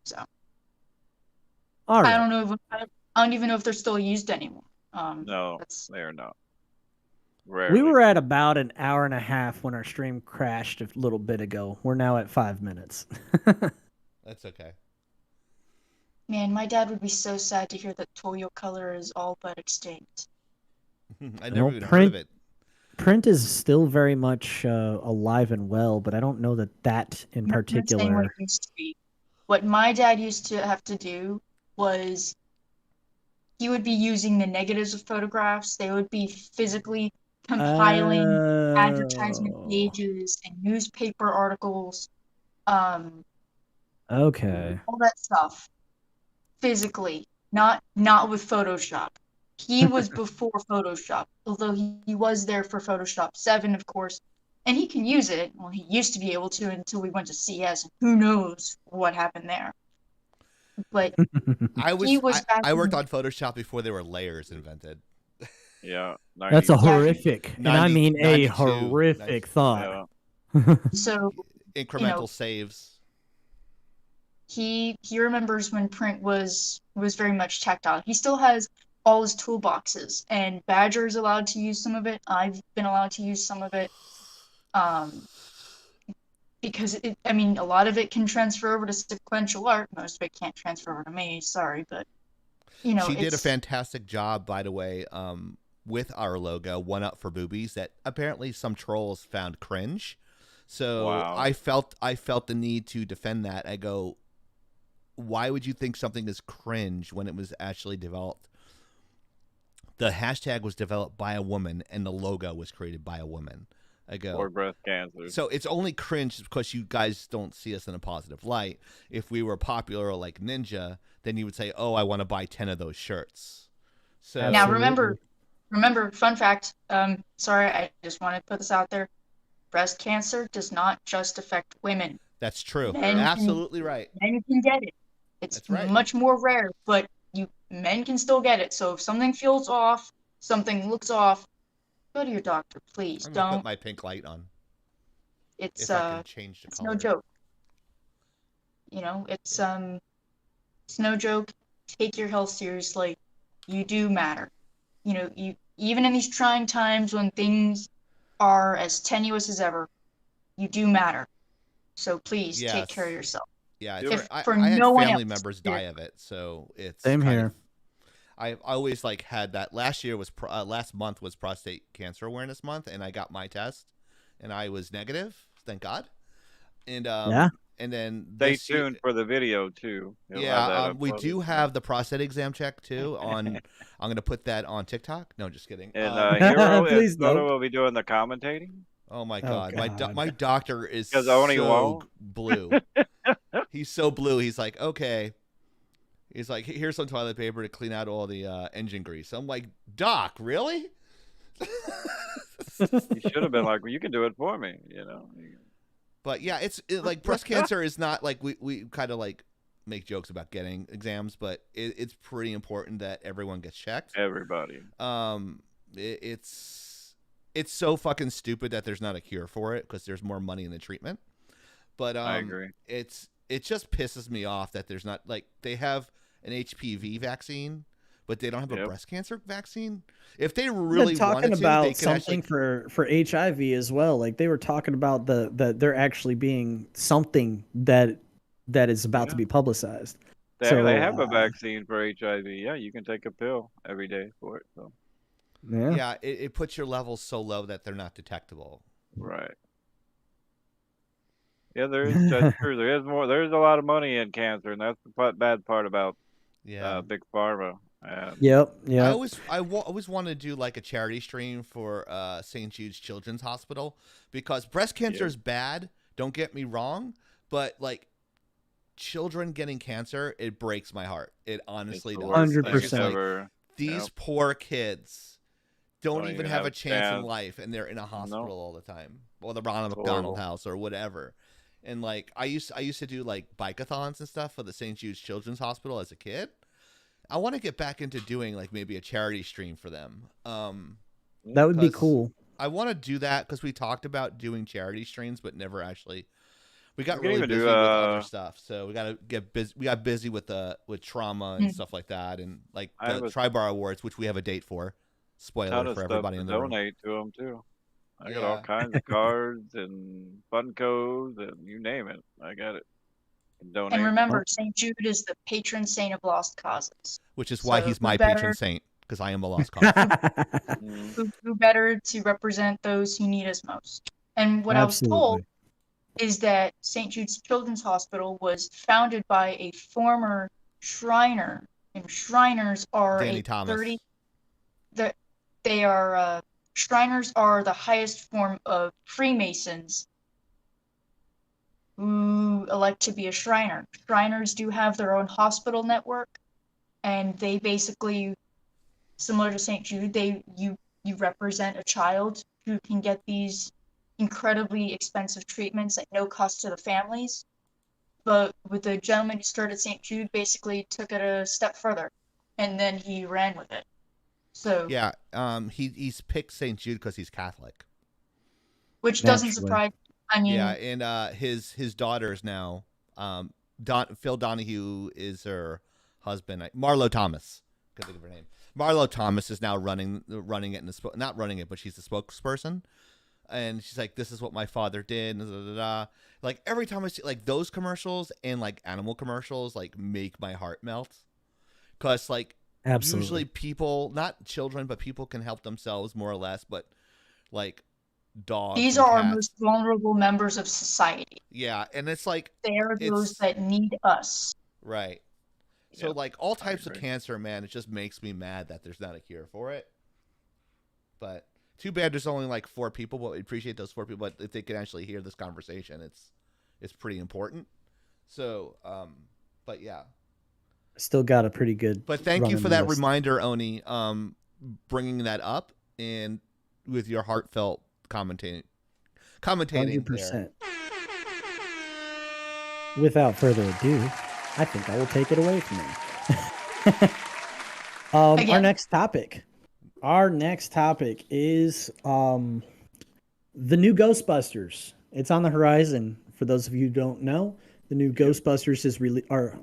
So all right. I don't even know if they're still used anymore. No, they are not. Rarely. We were at about an hour and a half when our stream crashed a little bit ago. We're now at 5 minutes. That's okay. Man, my dad would be so sad to hear that Toyo color is all but extinct. I never even heard of it. Print is still very much alive and well, but I don't know that in particular. What it used to be. What my dad used to have to do was he would be using the negatives of photographs. They would be physically compiling advertisement pages and newspaper articles. Okay. All that stuff. Physically, not with Photoshop. He was before Photoshop, although he was there for Photoshop 7, of course, and he can use it. Well, he used to be able to until we went to CS, and who knows what happened there. But I worked on Photoshop before there were layers invented. Yeah, that's a horrific, and I mean a horrific thought. Yeah. So incremental saves. He remembers when print was very much tactile. He still has all his toolboxes, and Badger's allowed to use some of it. I've been allowed to use some of it, because a lot of it can transfer over to sequential art. Most of it can't transfer over to me. Sorry, but she did a fantastic job, by the way, with our logo, One Up for Boobies, that apparently some trolls found cringe. So wow. I felt the need to defend that. I go, why would you think something is cringe when it was actually developed? The hashtag was developed by a woman, and the logo was created by a woman. I go, or breast cancer. So it's only cringe because you guys don't see us in a positive light. If we were popular like Ninja, then you would say, "Oh, I want to buy 10 of those shirts." So now remember, fun fact. Sorry, I just want to put this out there. Breast cancer does not just affect women. That's true. Absolutely right. Men can get it. It's much more rare, but men can still get it. So if something feels off, something looks off, go to your doctor, please. I'm gonna put my pink light on. It's it's no joke. It's no joke. Take your health seriously. You do matter. You even in these trying times when things are as tenuous as ever, you do matter. So please take care of yourself. Yeah, I had family members die of it, so it's same here. I always had that. Last month was prostate cancer awareness month, and I got my test, and I was negative, thank God. And and then stay tuned for the video too. We do have the prostate exam check too. I'm going to put that on TikTok. No, just kidding. And Hero will be doing the commentating. Oh my God, my doctor is so blue. He's so blue. He's like, okay. He's like, here's some toilet paper to clean out all the engine grease. I'm like, Doc, really? You should have been like, well, you can do it for me, But yeah, it's like breast cancer is not like we kind of make jokes about getting exams, but it's pretty important that everyone gets checked. Everybody. It's so fucking stupid that there's not a cure for it because there's more money in the treatment. But I agree. It just pisses me off that there's not they have an HPV vaccine, but they don't have a breast cancer vaccine. If they really talking wanted about they could something for HIV as well. Like they were talking about that there actually being something that is about to be publicized. They have a vaccine for HIV. Yeah, you can take a pill every day for it. So. Yeah, it puts your levels so low that they're not detectable. Right. Yeah, that's true. There is more. There's a lot of money in cancer, and that's the bad part about big pharma. Yep. I always want to do like a charity stream for St. Jude's Children's Hospital, because breast cancer is bad. Don't get me wrong, but like children getting cancer, it breaks my heart. It honestly does. 100%. These poor kids don't even have a chance in life, and they're in a hospital all the time, or the Ronald McDonald House or whatever. And like I used to do like bike-a-thons and stuff for the St. Jude's Children's Hospital as a kid. I want to get back into doing like maybe a charity stream for them. That would be cool. I want to do that because we talked about doing charity streams, but never actually. We got really busy with other stuff, so we got to get busy. We got busy with trauma and stuff like that, and like the Tri-Bar Awards, which we have a date for. Spoiler for everybody in the room. Donate to them too. I got all kinds of cards and Funkos and you name it. I got it. Donate. And remember, St. Jude is the patron saint of lost causes. Which is why he's my patron saint, because I am a lost cause. Who better to represent those who need us most? And what I was told is that St. Jude's Children's Hospital was founded by a former Shriner, and Shriners are Danny Thomas. Shriners are the highest form of Freemasons who elect to be a Shriner. Shriners do have their own hospital network, and they basically, similar to St. Jude, you represent a child who can get these incredibly expensive treatments at no cost to the families. But with the gentleman who started St. Jude, basically took it a step further, and then he ran with it. So yeah, he's picked St. Jude because he's Catholic, which doesn't surprise me. I mean, yeah, and his daughters now, Phil Donahue is her husband. Marlo Thomas, couldn't think of her name. Marlo Thomas is now running it not running it, but she's the spokesperson. And she's like, this is what my father did. Like every time I see like those commercials and like animal commercials, like make my heart melt. Cause like usually people, not children, but people can help themselves more or less. But like dogs. These are our most vulnerable members of society. Yeah. And it's like, they are those that need us. Right. So like all types of cancer, man, it just makes me mad that there's not a cure for it. But too bad there's only like 4 people, but we appreciate those 4 people. But if they can actually hear this conversation, it's pretty important. So, but yeah. Still got a pretty good. But thank you for that reminder, Oni, bringing that up and with your heartfelt commentating 100%. there. Without further ado, I think I will take it away from you. Our next topic. Our next topic is the new Ghostbusters. It's on the horizon. For those of you who don't know, the new Ghostbusters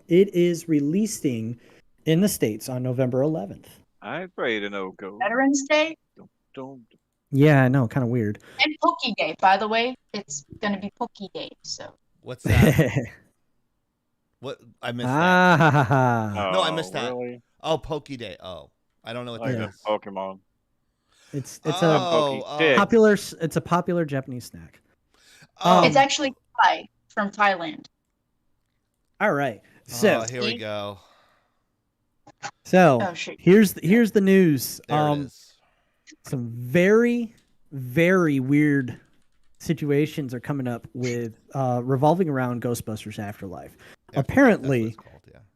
is releasing in the States on November 11th. I'm afraid to know Ghost. Veterans Day? Yeah, I know, kind of weird. And Pokey Day, by the way. It's going to be Pokey Day, so. What's that? What? I missed that. No, I missed that. Really? Oh, Pokey Day. Oh. I don't know what that is. Pokemon. It's a popular Japanese snack. It's actually Thai from Thailand. All right. So here we go. So here's the news. There it is. Some very, very weird situations are coming up with revolving around Ghostbusters Afterlife. Apparently,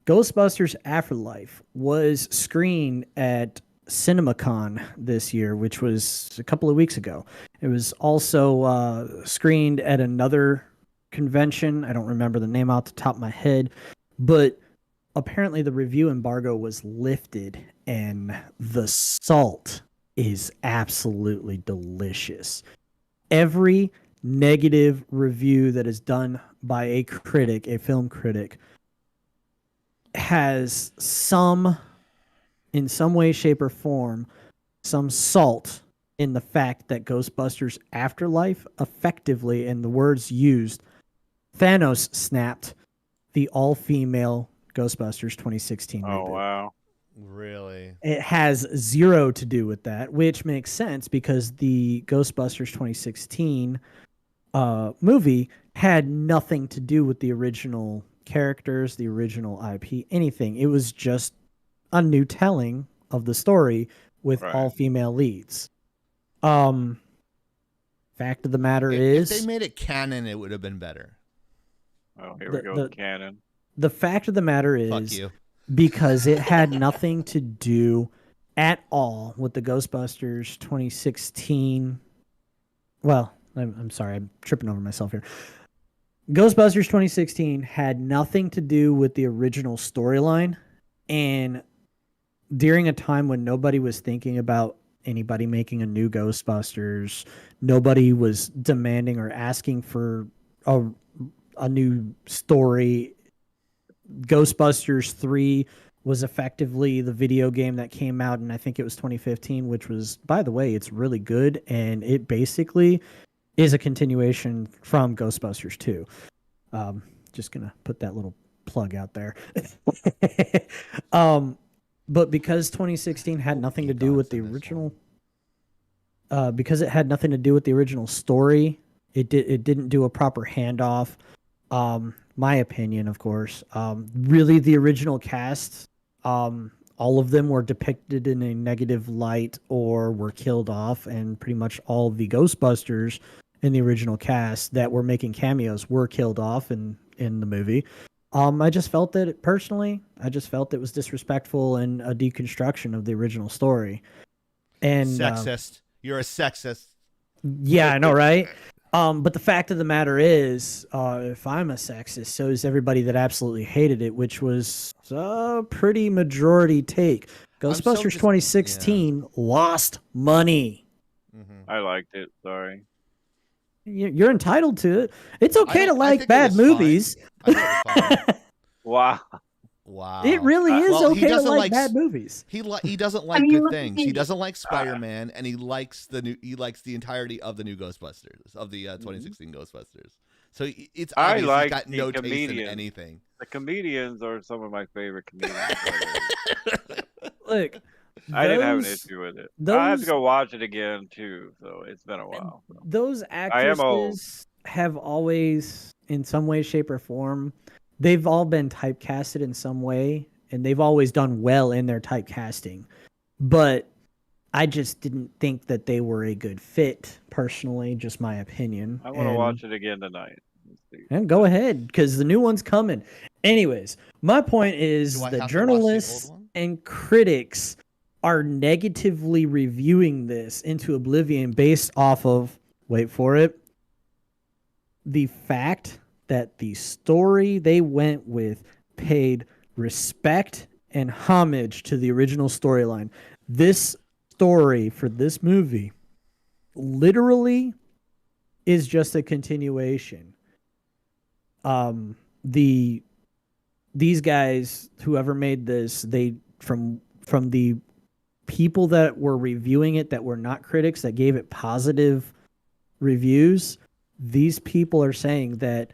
Ghostbusters Afterlife was screened at CinemaCon this year, which was a couple of weeks ago. It was also screened at another convention. I don't remember the name off the top of my head, but apparently the review embargo was lifted and the salt is absolutely delicious. Every negative review that is done by a critic, a film critic, has in some way, shape, or form, some salt in the fact that Ghostbusters Afterlife effectively, in the words used, Thanos snapped the all-female Ghostbusters 2016 Oh reboot. wow. Really? It has zero to do with that, which makes sense because the Ghostbusters 2016 movie had nothing to do with the original characters, the original IP, anything. It was just a new telling of the story with all female leads. Fact of the matter is, if they made it canon, it would have been better. Oh, here we go, canon. The fact of the matter is, fuck you. Because it had nothing to do at all with the Ghostbusters 2016. Well, I'm sorry, I'm tripping over myself here. Ghostbusters 2016 had nothing to do with the original storyline, and during a time when nobody was thinking about anybody making a new Ghostbusters, nobody was demanding or asking for a new story. Ghostbusters 3 was effectively the video game that came out, and I think it was 2015, which was, by the way, it's really good, and it basically is a continuation from Ghostbusters 2. Just gonna put that little plug out there. But because 2016 had nothing to do with the original, because it had nothing to do with the original story, it didn't do a proper handoff. My opinion, of course. Really, the original cast, all of them were depicted in a negative light or were killed off, and pretty much all the Ghostbusters in the original cast that were making cameos were killed off in the movie. I just felt that personally, it was disrespectful and a deconstruction of the original story. And sexist. You're a sexist. Yeah, I know, right? But the fact of the matter is, if I'm a sexist, so is everybody that absolutely hated it, which was a pretty majority take. Ghostbusters 2016 lost money. I liked it. Sorry. You're entitled to it. It's okay to like bad movies. Wow. Wow. It really is okay to like bad movies. He doesn't like good things. He doesn't like Spider-Man, and he likes the entirety of the new Ghostbusters, of the 2016 Ghostbusters. So it's obvious he's got no taste in anything. The comedians are some of my favorite comedians. Look, I didn't have an issue with it. I have to go watch it again too, so it's been a while. So. Those actresses have always, in some way, shape, or form, they've all been typecasted in some way, and they've always done well in their typecasting. But I just didn't think that they were a good fit, personally, just my opinion. I want to watch it again tonight. And go ahead, because the new one's coming. Anyways, my point is that journalists and critics are negatively reviewing this into oblivion based off of, wait for it, the fact that the story they went with paid respect and homage to the original storyline. This story for this movie literally is just a continuation. These guys, whoever made this, they from the people that were reviewing it that were not critics that gave it positive reviews, these people are saying that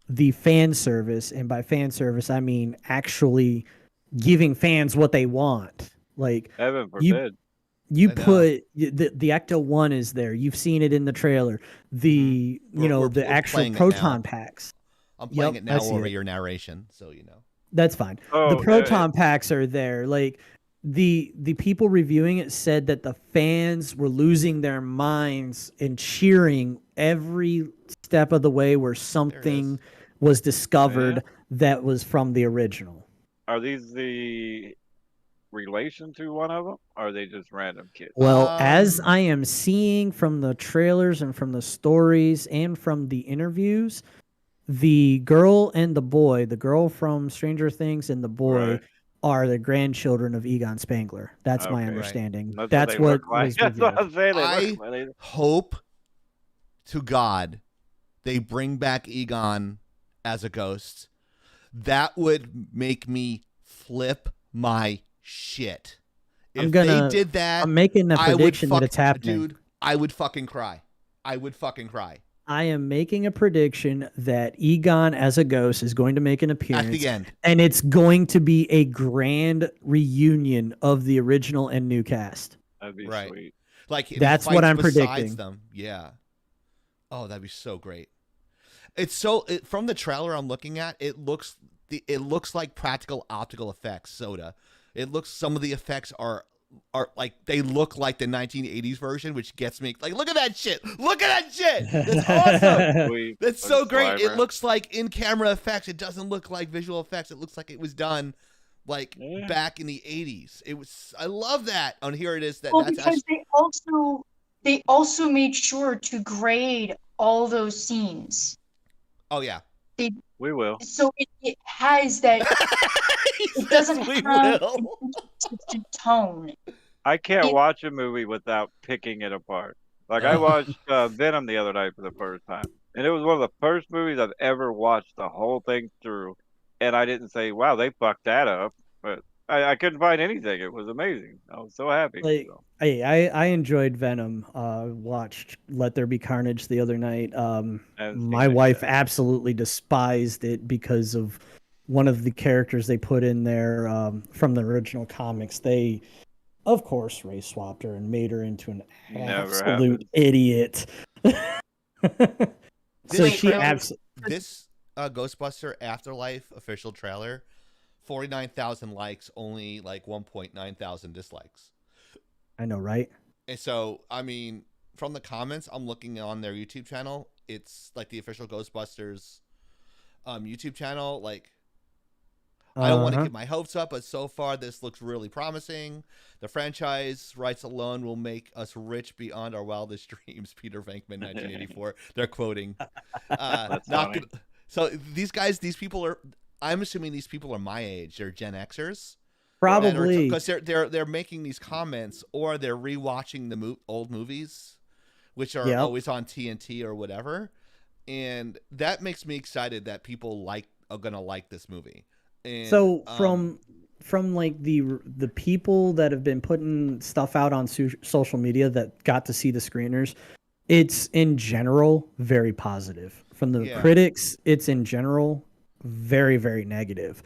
the fan service, and by fan service I mean actually giving fans what they want. Like, heaven forbid. You put the Ecto 1 is there. You've seen it in the trailer. The the actual proton packs. I'm playing it now over your narration, so you know. That's fine. The proton packs are there. Like the people reviewing it said that the fans were losing their minds and cheering every step of the way where something was discovered that was from the original. Are these the relation to one of them? Or are they just random kids? Well, as I am seeing from the trailers and from the stories and from the interviews, the girl and the boy, the girl from Stranger Things and the boy are the grandchildren of Egon Spengler. That's my understanding. Right. That's what was I hope to God they bring back Egon as a ghost. That would make me flip my shit. If they did that, I'm making a prediction that it's happening. Dude, I would fucking cry. I would fucking cry. I am making a prediction that Egon as a ghost is going to make an appearance at the end, and it's going to be a grand reunion of the original and new cast. That'd be right? sweet. Like That's what I'm besides predicting. them, yeah. Oh, that'd be so great. From the trailer I'm looking at, it looks like practical optical effects. Soda. It looks some of the effects are like they look like the 1980s version, which gets me like, look at that shit. Look at that shit. That's awesome. Sweet. That's so great. Slimer. It looks like in camera effects. It doesn't look like visual effects. It looks like it was done like back in the 80s. It was. I love that. And here it is. That's because they also made sure to grade all those scenes. Oh yeah. We will. So it has that. It doesn't have a consistent tone. I can't watch a movie without picking it apart. Like I watched Venom the other night for the first time, and it was one of the first movies I've ever watched the whole thing through, and I didn't say, "Wow, they fucked that up," but I couldn't find anything. It was amazing. I was so happy. Like, so. I enjoyed Venom. Watched Let There Be Carnage the other night. My wife absolutely despised it because of one of the characters they put in there from the original comics. They, of course, race swapped her and made her into an absolute idiot. So she absolutely. This Ghostbuster Afterlife official trailer, 49,000 likes, only like 1.9 thousand dislikes. I know, right? And so, I mean, from the comments, I'm looking on their YouTube channel. It's like the official Ghostbusters YouTube channel. Like, I don't want to get my hopes up, but so far this looks really promising. The franchise rights alone will make us rich beyond our wildest dreams. Peter Venkman, 1984. They're quoting. So these people are. I'm assuming these people are my age. They're Gen Xers. Probably because they're making these comments or they're rewatching the old movies, which are always on TNT or whatever, and that makes me excited that people are gonna like this movie. And, so from like the people that have been putting stuff out on social media that got to see the screeners, it's in general very positive. From the critics, it's in general very, very negative.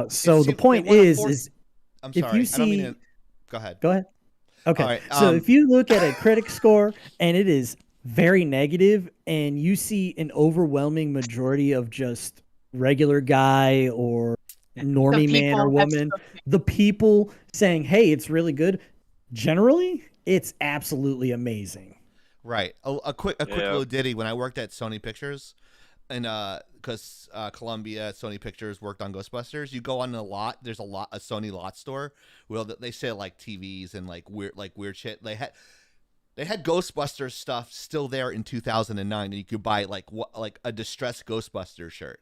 So the point is I'm if sorry, you see, I don't mean to... Go ahead. Okay. Right, so if you look at a critic score and it is very negative, and you see an overwhelming majority of just regular guy or normie man or woman, the people saying, "Hey, it's really good," generally, it's absolutely amazing. Right. A quick little ditty. When I worked at Sony Pictures, and because Columbia, Sony Pictures worked on Ghostbusters, you go on a lot. There's a Sony lot store where they sell like TVs and like weird shit. They had Ghostbusters stuff still there in 2009, and you could buy like a distressed Ghostbusters shirt.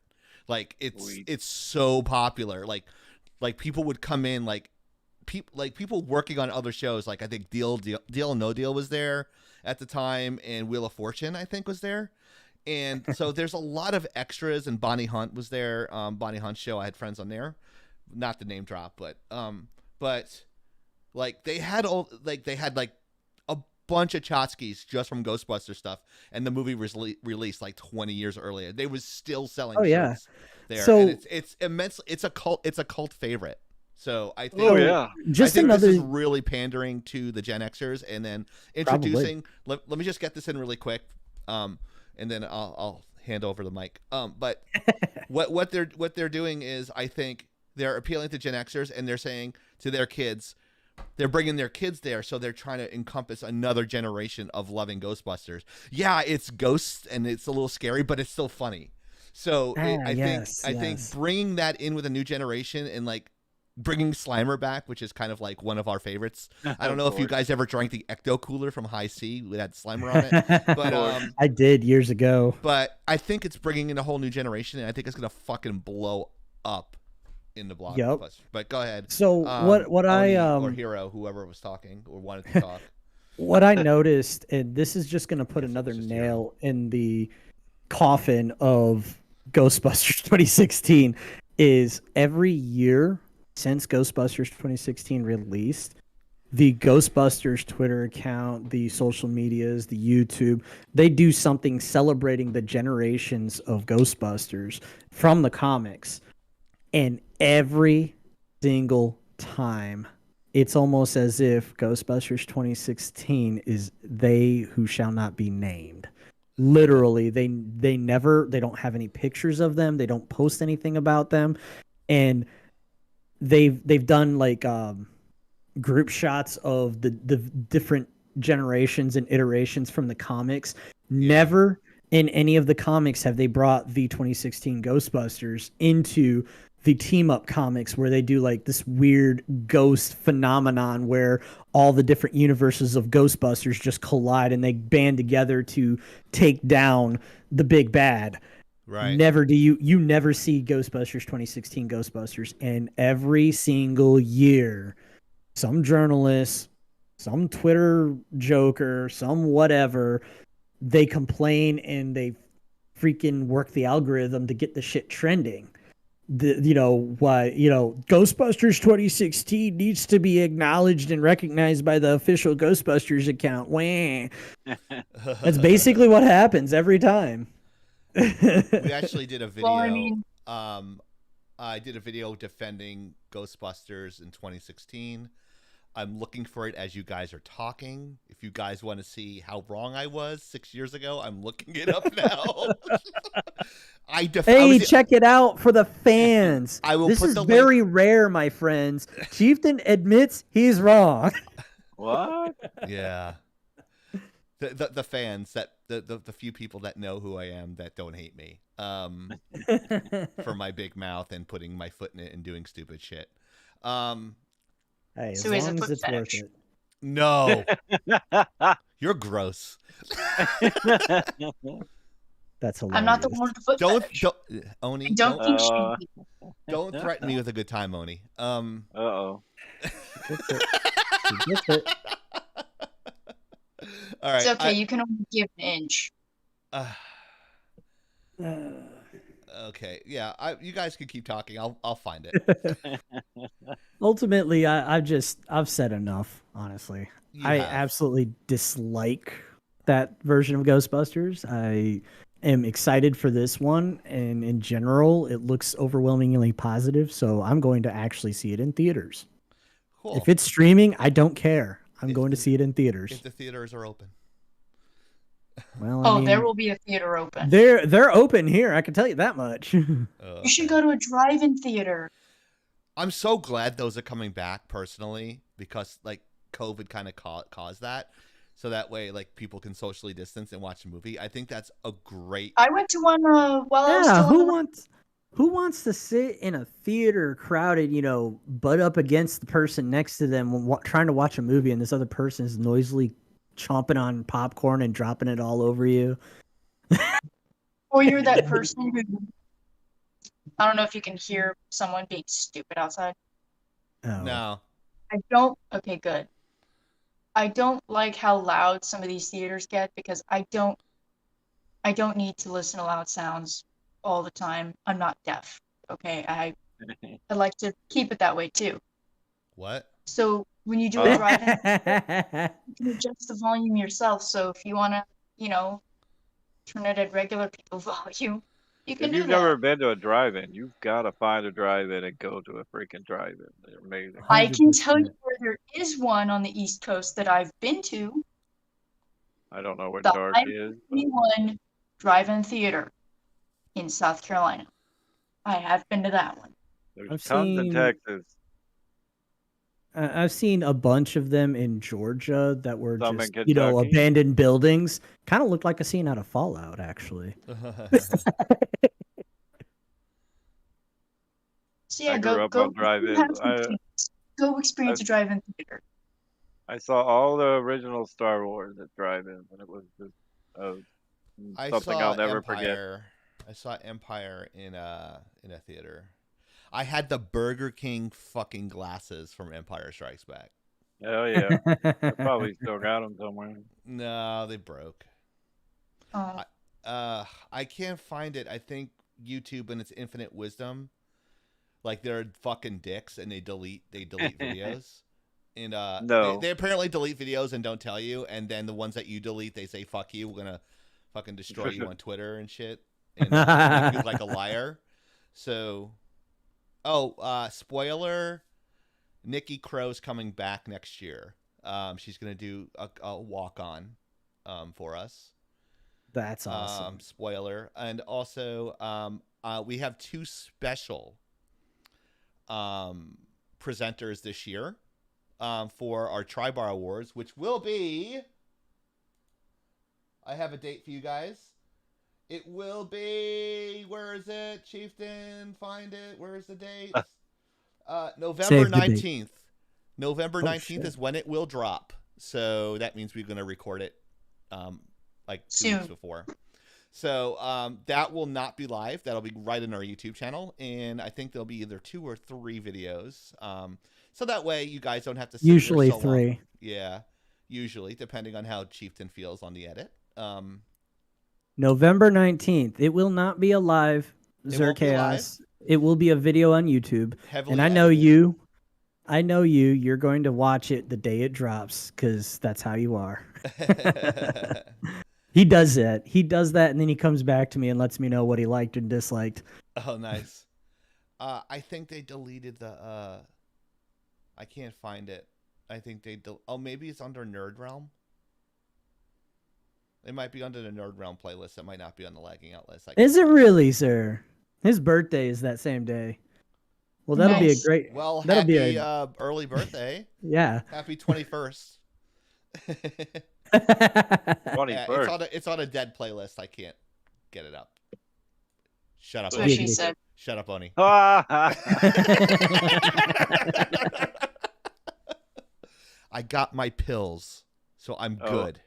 Like it's so popular. Like people would come in like people working on other shows. Like I think Deal and No Deal was there at the time, and Wheel of Fortune I think was there. And so there's a lot of extras, and Bonnie Hunt was there. Bonnie Hunt show. I had friends on there, not the name drop, but like they had a bunch of tchotchkes just from Ghostbuster stuff, and the movie was released like 20 years earlier. They was still selling shirts there. So and it's immensely. It's a cult favorite. So I think, this is really pandering to the Gen Xers, and then introducing. Let me just get this in really quick. And then I'll hand over the mic. But what they're doing is, I think they're appealing to Gen Xers, and they're saying to their kids, they're bringing their kids there, so they're trying to encompass another generation of loving Ghostbusters. Yeah, it's ghosts and it's a little scary, but it's still funny. So I think bringing that in with a new generation and like bringing Slimer back, which is kind of like one of our favorites. I don't know if you guys ever drank the Ecto Cooler from High C that had Slimer on it, but I did years ago. But I think it's bringing in a whole new generation, and I think it's gonna fucking blow up in the blockbuster. Yep. But go ahead. So what I or Hero, whoever was talking or wanted to talk. What I noticed, and this is just gonna put another nail in the coffin of Ghostbusters 2016, is every year since Ghostbusters 2016 released, the Ghostbusters Twitter account, the social medias, the YouTube, they do something celebrating the generations of Ghostbusters from the comics. And every single time, it's almost as if Ghostbusters 2016 is they who shall not be named. Literally, they don't have any pictures of them. They don't post anything about them, and they've done like group shots of the different generations and iterations from the comics. Never in any of the comics have they brought the 2016 Ghostbusters into the team up comics where they do like this weird ghost phenomenon where all the different universes of Ghostbusters just collide and they band together to take down the big bad. Right. Never do you never see Ghostbusters 2016 Ghostbusters, and every single year some journalist, some Twitter joker, some whatever, they complain and they freaking work the algorithm to get the shit trending. Ghostbusters 2016 needs to be acknowledged and recognized by the official Ghostbusters account. Wah. That's basically what happens every time. We actually did a video. Well, I mean, I did a video defending Ghostbusters in 2016. I'm looking for it as you guys are talking. If you guys want to see how wrong I was 6 years ago, I'm looking it up now. Check it out for the fans. This is very rare, my friends. Chieftain admits he's wrong. What? Yeah. The fans, that the few people that know who I am that don't hate me for my big mouth and putting my foot in it and doing stupid shit. Hey, as So is long it as it's worth fetish? it. No. You're gross. That's hilarious. I'm not the one with the foot fetish. Oni, Don't think she. don't threaten me with a good time, Oni. Uh-oh. She gets it. All right. It's okay. You can only give an inch. Okay. Yeah. You guys can keep talking. I'll find it. Ultimately, I've said enough, honestly. You I have. absolutely dislike that version of Ghostbusters. I am excited for this one, and in general, it looks overwhelmingly positive, so I'm going to actually see it in theaters. Cool. If it's streaming, I don't care. I'm going to see it in theaters. If the theaters are open. Well, I mean, there will be a theater open. They're open here. I can tell you that much. You should go to a drive-in theater. I'm so glad those are coming back personally because like COVID kind of caused that. So that way, like people can socially distance and watch a movie. I think that's a great. I went to one while I was still who wants to sit in a theater crowded, butt up against the person next to them trying to watch a movie, and this other person is noisily chomping on popcorn and dropping it all over you? Or you're that person who, I don't know if you can hear someone being stupid outside. Oh. No. Okay, good. I don't like how loud some of these theaters get because I don't need to listen to loud sounds all the time. I'm not deaf. Okay, I like to keep it that way too. What? So when you do a drive-in, you can adjust the volume yourself. So if you want to, turn it at regular people volume, you can If do you've that. never been to a drive-in, you've got to find a drive-in and go to a freaking drive-in. They're amazing. I can tell you where there is one on the East Coast that I've been to. I don't know what The dark is. I-21 Drive-In Theater in South Carolina. I have been to that one. There's tons in Texas. I've seen a bunch of them in Georgia that were Some just, in Kentucky. abandoned buildings. Kind of looked like a scene out of Fallout, actually. So yeah, I grew up on drive-ins. Go experience a drive-in theater. I saw all the original Star Wars at drive-in, and it was just something I'll never forget. I saw Empire in a theater. I had the Burger King fucking glasses from Empire Strikes Back. Oh yeah, I probably still got them somewhere. No, they broke. Oh. I can't find it. I think YouTube in its infinite wisdom, like they're fucking dicks and they delete videos, And No. they apparently delete videos and don't tell you, and then the ones that you delete, they say "fuck you," we're gonna fucking destroy you on Twitter and shit, and make you like a liar. So, spoiler: Nikki Crow's coming back next year. She's gonna do a walk on for us. That's awesome. Spoiler, and also we have 2 special presenters this year. For our Tri-Bar Awards, which will be... I have a date for you guys. It will be... Where is it? Chieftain, find it. Where's the date? November 19th. November 19th is when it will drop. So that means we're going to record it like 2 weeks before. So that will not be live. That'll be right in our YouTube channel. And I think there'll be either 2 or 3 videos. So that way you guys don't have to sit usually so 3. long. Yeah, usually, depending on how Chieftain feels on the edit. November 19th. It will not be a live Zerchaos. It will be a video on YouTube. And I know you. You're going to watch it the day it drops because that's how you are. He does that. He does that, and then he comes back to me and lets me know what he liked and disliked. Oh, nice. I think they deleted the... I can't find it. I think they... maybe it's under Nerd Realm? It might be under the Nerd Realm playlist. It might not be on the Lagging Out list. Is it really, sir? His birthday is that same day. Well, that'll be a great... Well, that'll happy be a... early birthday. Yeah. Happy 21st. 21st. Yeah, it's on a dead playlist. I can't get it up. Shut up. That's what she said. Shut up, Oni. I got my pills, so I'm good.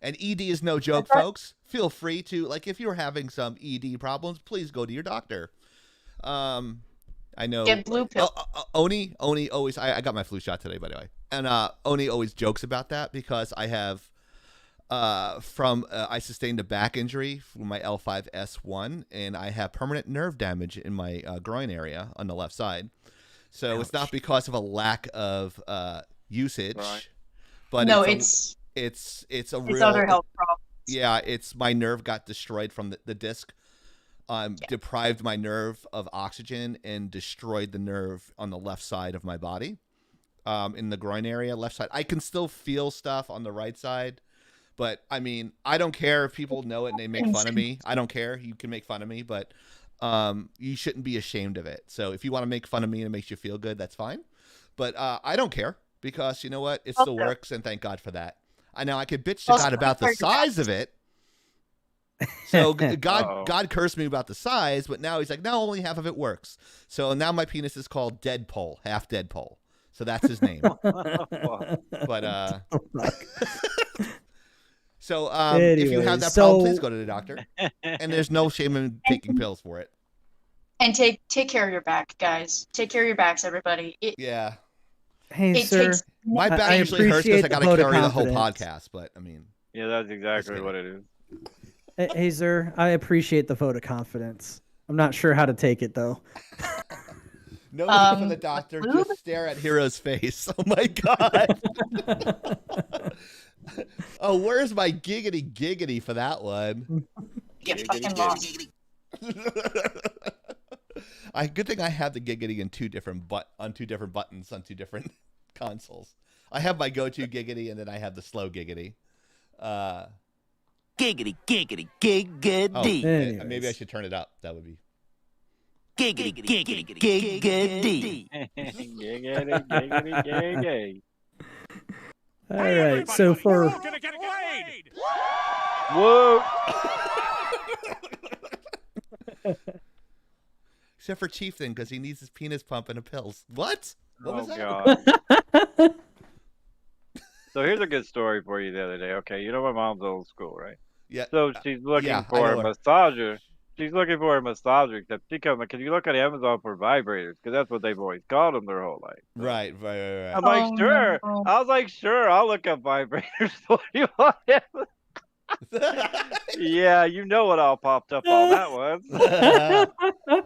And ED is no joke, folks. Feel free to, like, if you're having some ED problems, please go to your doctor. I know. Get blue pill. Oni always. I got my flu shot today, by the way. And Oni always jokes about that because I have, I sustained a back injury from my L5S1, and I have permanent nerve damage in my groin area on the left side. So it's not because of a lack of usage, but no, it's a real other health problems. Yeah, it's my nerve got destroyed from the disc. Deprived my nerve of oxygen and destroyed the nerve on the left side of my body, in the groin area, left side. I can still feel stuff on the right side, but I mean, I don't care if people know it and they make fun of me. I don't care. You can make fun of me, but you shouldn't be ashamed of it. So if you want to make fun of me and it makes you feel good, that's fine. But I don't care because you know what? It still works, and thank God for that. I know I could bitch to God about the size of it. So God cursed me about the size, but now he's like, no, only half of it works. So now my penis is called Deadpole, half Deadpole. So that's his name. But so if you have that problem, please go to the doctor. And there's no shame in taking pills for it. And take care of your back, guys. Take care of your backs, everybody. Yeah. Hey, sir. My back usually hurts because I got to carry the whole podcast, but I mean. Yeah, that's exactly what it is. Hey, sir, I appreciate the vote of confidence. I'm not sure how to take it, though. No need for the doctor. Just stare at Hero's face. Oh, my God. Oh, where's my giggity for that one? Get fucking lost. Good thing I have the giggity in two different buttons on 2 different consoles. I have my go-to giggity, and then I have the slow giggity. Giggity, giggity, giggity. Oh, maybe I should turn it up. That would be. Giggity, giggity, giggity. Giggity, giggity, giggity. All right, so for... Whoa! Except for Chieftain, because he needs his penis pump and a pills. What? What was that? God. So here's a good story for you the other day. Okay, you know my mom's old school, right? Yeah. So she's looking for a massager. She's looking for a massager, except she comes. Can you look at Amazon for vibrators? Because that's what they've always called them their whole life. So. Right. I'm like, sure. No. I was like, sure. I'll look up vibrators for you. Yeah, you know what all popped up on that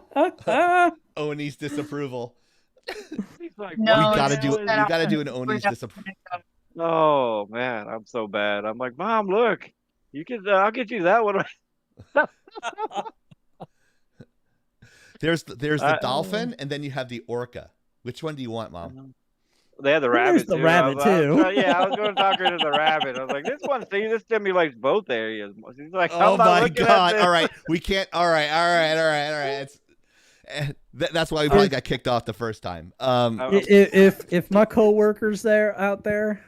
one. Oni's disapproval. He's like, No, we "What gotta the do hell we is gotta that?" do an Oni's disappointment. Oh man, I'm so bad. I'm like, Mom, look, you can. I'll get you that one. There's the I, dolphin, and then you have the orca. Which one do you want, Mom? They had the There's rabbit the too. rabbit, too. I was going to talk her into the rabbit. I was like, this one, see, this stimulates both areas. She's like, Oh I'm not my looking god! at this. All right, we can't. All right. That's why we probably got kicked off the first time. If my coworkers out there,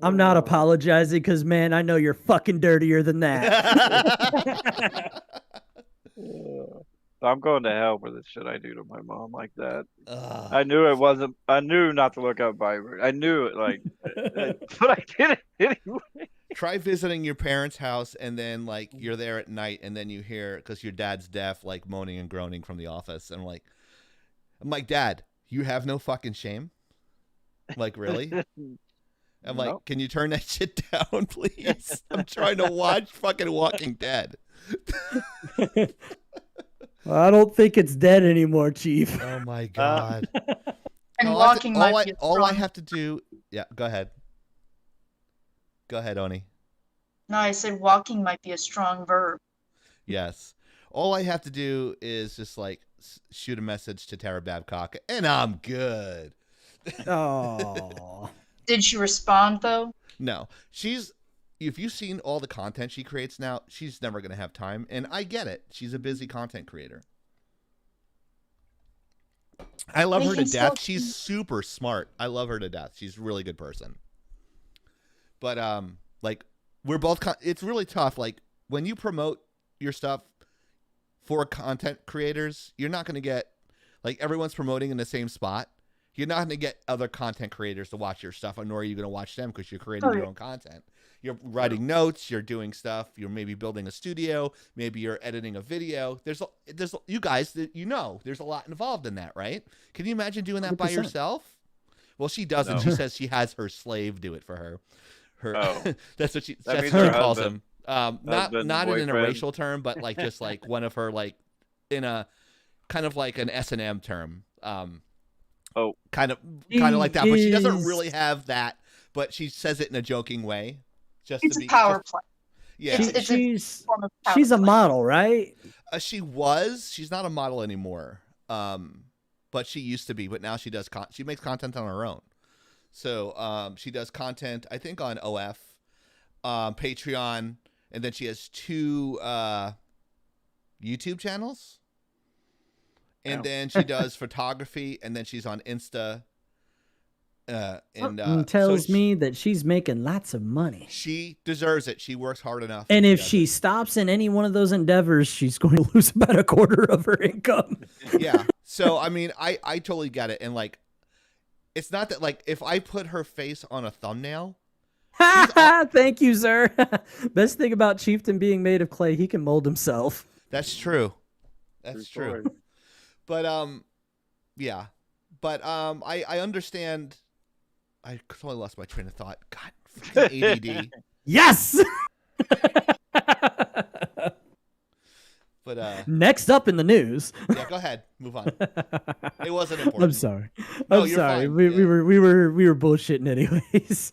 I'm not apologizing because man, I know you're fucking dirtier than that. So I'm going to hell for this shit I do to my mom like that. I knew it wasn't. I knew not to look up Viber. I knew it, like, but I did it anyway. Try visiting your parents' house, and then like you're there at night, and then you hear because your dad's deaf, like moaning and groaning from the office, and I'm like, Dad, you have no fucking shame? Like, really? I'm like, Nope. Can you turn that shit down, please? I'm trying to watch fucking Walking Dead. Well, I don't think it's dead anymore, Chief. Oh my god. And walking might be a all I strong- have to do. Yeah, go ahead. Go ahead, Oni. No, I said walking might be a strong verb. Yes. All I have to do is just like shoot a message to Tara Babcock, and I'm good. Oh. Did she respond though? No, if you've seen all the content she creates now, she's never going to have time. And I get it. She's a busy content creator. I love her to death. She's super smart. I love her to death. She's a really good person. But, like, we're both, it's really tough. Like, when you promote your stuff for content creators, you're not going to get, like, everyone's promoting in the same spot. You're not going to get other content creators to watch your stuff, nor are you going to watch them because you're creating your own content. You're writing notes, you're doing stuff, you're maybe building a studio, maybe you're editing a video. There's you guys, there's a lot involved in that, right? Can you imagine doing that 100%. By yourself? Well, she doesn't. No. She says she has her slave do it for her. That's what she calls him. Not in a racial term, but like just like one of her like in a kind of like an S&M term. Kind of like that, but she doesn't really have that. But she says it in a joking way. It's a power play. Yeah, she's a model, right? She was. She's not a model anymore. But she used to be. But now she does. She makes content on her own. So she does content, I think, on OF, Patreon, and then she has 2 YouTube channels. And then she does photography, and then she's on Insta. Tells me that she's making lots of money. She deserves it. She works hard enough. And if she stops in any one of those endeavors, she's going to lose about a quarter of her income. Yeah. So, I mean, I totally get it. And, like, it's not that, like, if I put her face on a thumbnail. Thank you, sir. Best thing about Chieftain being made of clay, he can mold himself. That's true. That's true. But, yeah. But, I understand. I totally lost my train of thought. God, fucking ADD. Yes! But next up in the news. Yeah, go ahead. Move on. It wasn't important. I'm sorry. I'm sorry. We were bullshitting anyways.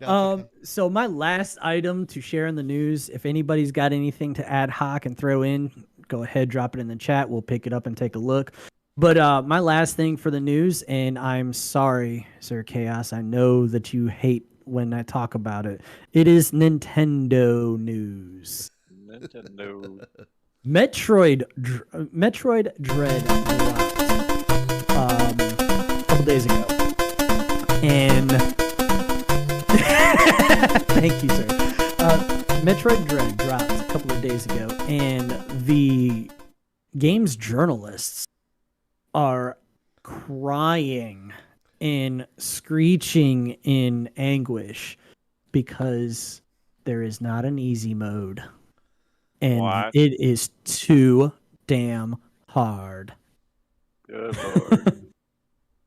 Okay. So my last item to share in the news, if anybody's got anything to ad hoc and throw in, go ahead, drop it in the chat. We'll pick it up and take a look. But my last thing for the news, and I'm sorry, Sir Chaos, I know that you hate when I talk about it. It is Nintendo news. Nintendo. Metroid Dread dropped a couple days ago. And thank you, sir. Metroid Dread dropped a couple of days ago, and the game's journalists are crying and screeching in anguish because there is not an easy mode. And it is too damn hard. Good Lord.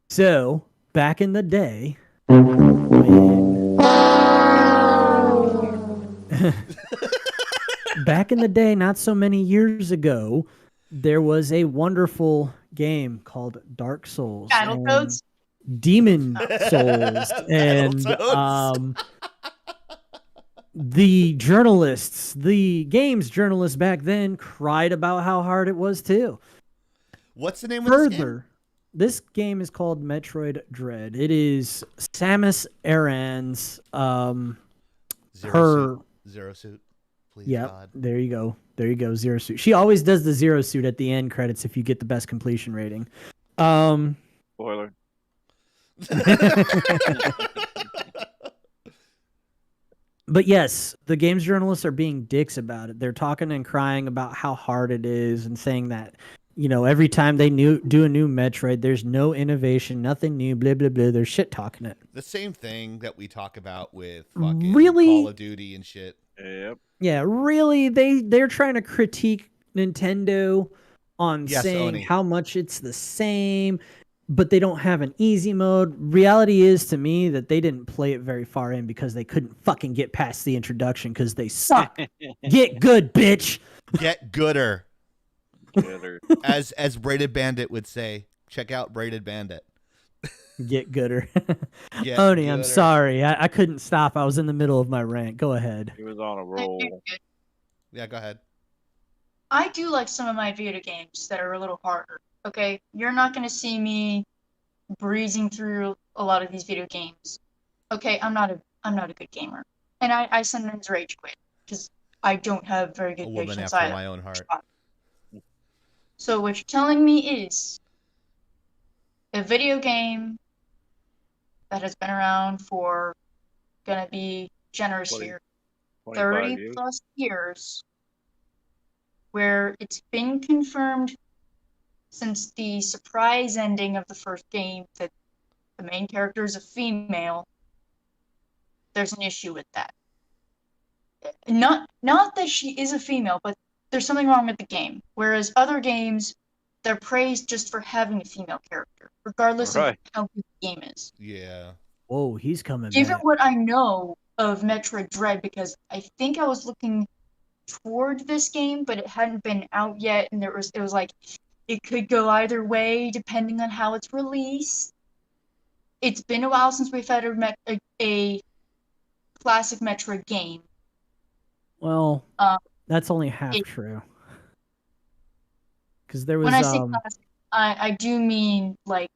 So, back in the day, back in the day, not so many years ago, there was a wonderful game called Dark Souls. Battletoads? Demon Souls. And the journalists, the games journalists back then cried about how hard it was too. What's the name of this game? This game is called Metroid Dread. It is Samus Aran's Zero Suit. Please, yeah, God. there you go. There you go, Zero Suit. She always does the Zero Suit at the end credits if you get the best completion rating. Spoiler. But yes, the games journalists are being dicks about it. They're talking and crying about how hard it is and saying that, you know, every time they do a new Metroid, there's no innovation, nothing new, blah, blah, blah. They're shit talking it. The same thing that we talk about with fucking really? Call of Duty and shit. Yep. Yeah, really, they're trying to critique Nintendo on saying Oni. how much it's the same, but they don't have an easy mode. Reality is to me that they didn't play it very far in because they couldn't fucking get past the introduction because they suck. Get good, bitch. Get gooder. Gooder. As Braided Bandit would say, check out Braided Bandit. Get gooder. Get Oni, I'm gooder. sorry. I couldn't stop. I was in the middle of my rant. Go ahead. He was on a roll. Yeah, go ahead. I do like some of my video games that are a little harder. Okay, you're not gonna see me breezing through a lot of these video games. Okay, I'm not a good gamer, and I sometimes rage quit because I don't have very good A woman patience after either. my own heart. So what you're telling me is a video game that has been around for, gonna be generous 20, here, 25 30 years. plus years, where it's been confirmed since the surprise ending of the first game that the main character is a female. There's an issue with that. Not that she is a female, but there's something wrong with the game. Whereas other games, they're praised just for having a female character, regardless of how good the game is. Yeah. Whoa, he's coming Given back. what I know of Metroid Dread, because I think I was looking toward this game, but it hadn't been out yet, and it was like it could go either way depending on how it's released. It's been a while since we've had a classic Metroid game. Well, that's only half true. Because there was when I say classic, I do mean like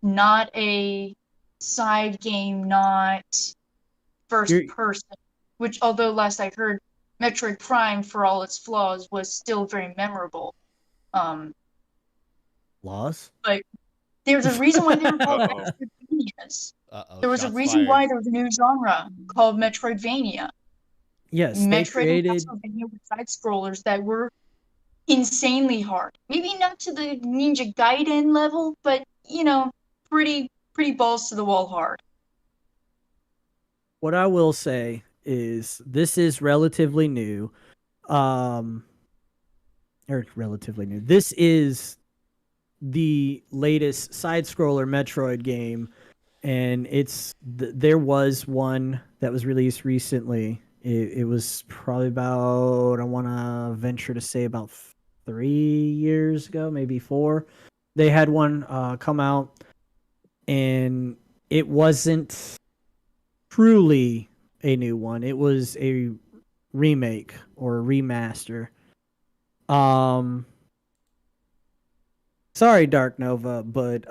not a side game, not first person. Which, although last I heard, Metroid Prime, for all its flaws, was still very memorable. Flaws? But there's a reason why they were called Metroidvanias. There was a reason why there was a new genre called Metroidvania. Yes, Metroid and Castlevania with side scrollers that were insanely hard. Maybe not to the Ninja Gaiden level, but you know, pretty balls to the wall hard. What I will say is this is relatively new. Or relatively new. This is the latest side scroller Metroid game, and there was one that was released recently. It was probably about, I want to venture to say about 3 years ago, maybe 4. They had one come out, and it wasn't truly a new one. It was a remake or a remaster. Sorry, Dark Nova, but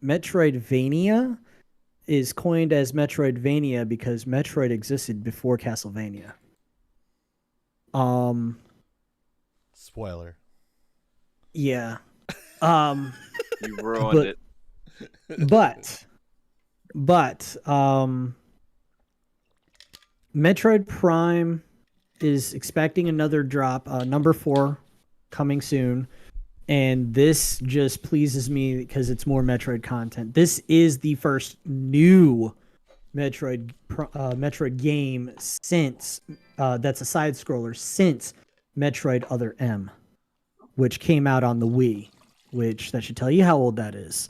Metroidvania is coined as Metroidvania because Metroid existed before Castlevania. Spoiler. Yeah. You ruined it. But Metroid Prime is expecting another drop, number 4 coming soon. And this just pleases me because it's more Metroid content. This is the first new Metroid game since that's a side scroller since Metroid Other M, which came out on the Wii. Which that should tell you how old that is.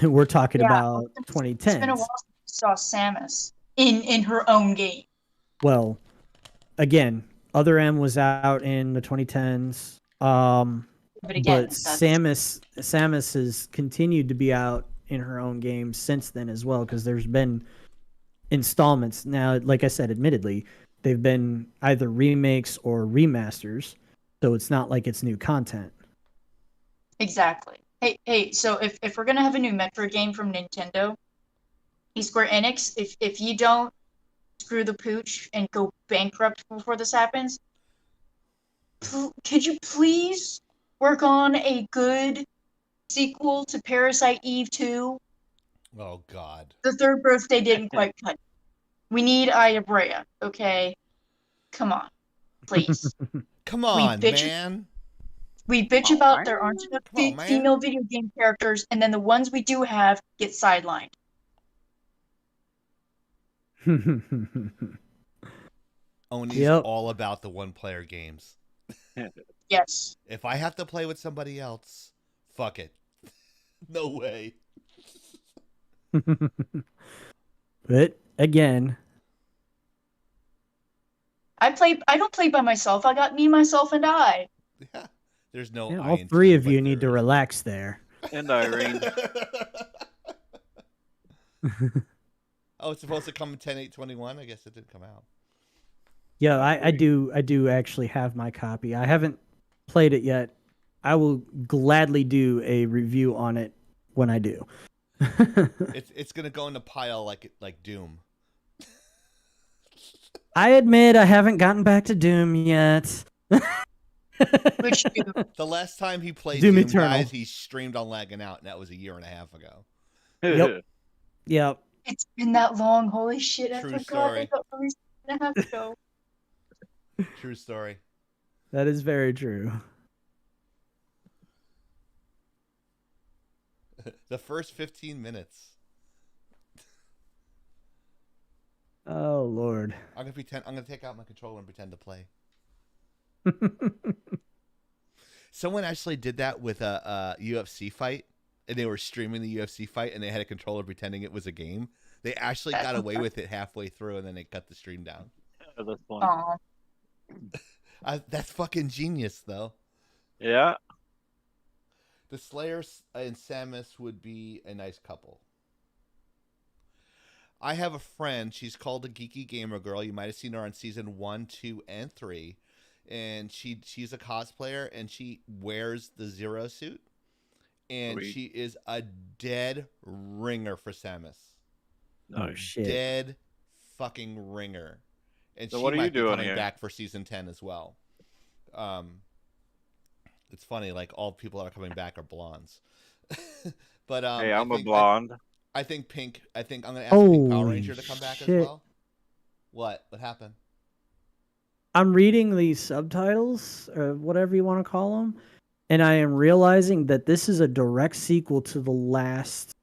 We're talking about 2010. It's been a while since we saw Samus in her own game. Well, again, Other M was out in the 2010s. But again, Samus has continued to be out in her own games since then as well, because there's been installments. Now, like I said, admittedly, they've been either remakes or remasters, so it's not like it's new content. Exactly. Hey, so if we're gonna have a new Metroid game from Nintendo, Square Enix, if you don't screw the pooch and go bankrupt before this happens, could you please work on a good sequel to Parasite Eve 2? Oh, God. The third birthday didn't quite cut. We need Aya Brea, okay? Come on, please. Come on, man. We bitch about there aren't enough female video game characters, and then the ones we do have get sidelined. Oni's all about the one-player games. Yes. If I have to play with somebody else, fuck it. No way. But again, I don't play by myself. I got me, myself, and I. Yeah. There's no yeah, all three of you need to relax there. And Irene. Oh, it's supposed to come in 10/8/21? I guess it didn't come out. Yeah, I do actually have my copy. I haven't played it yet. I will gladly do a review on it when I do. It's gonna go in the pile like Doom. I admit I haven't gotten back to Doom yet. Which Doom? The last time he played Doom Doom, Eternal. guys, he streamed on Laggin Out, and that was a year and a half ago. Yep. It's been that long. Holy shit! True I forgot story. it got released a year and a half ago. True story. That is very true. The first 15 minutes. Oh Lord. I'm gonna take out my controller and pretend to play. Someone actually did that with a UFC fight, and they were streaming the UFC fight, and they had a controller pretending it was a game. They actually got away with it halfway through, and then they cut the stream down. That's funny. That's fucking genius, though. Yeah. The Slayer and Samus would be a nice couple. I have a friend. She's called a Geeky Gamer Girl. You might have seen her on season 1, 2, and 3. And she's a cosplayer, and she wears the Zero suit. And Sweet. she is a dead ringer for Samus. Oh shit. Dead fucking ringer. And So she what are might you be doing coming here? back for season 10 as well. It's funny, like all people that are coming back are blondes. But Hey, I'm a blonde. I think Pink. I think I'm gonna ask Pink Power Holy Ranger to come back shit. as well. What? What happened? I'm reading these subtitles, or whatever you want to call them, and I am realizing that this is a direct sequel to the last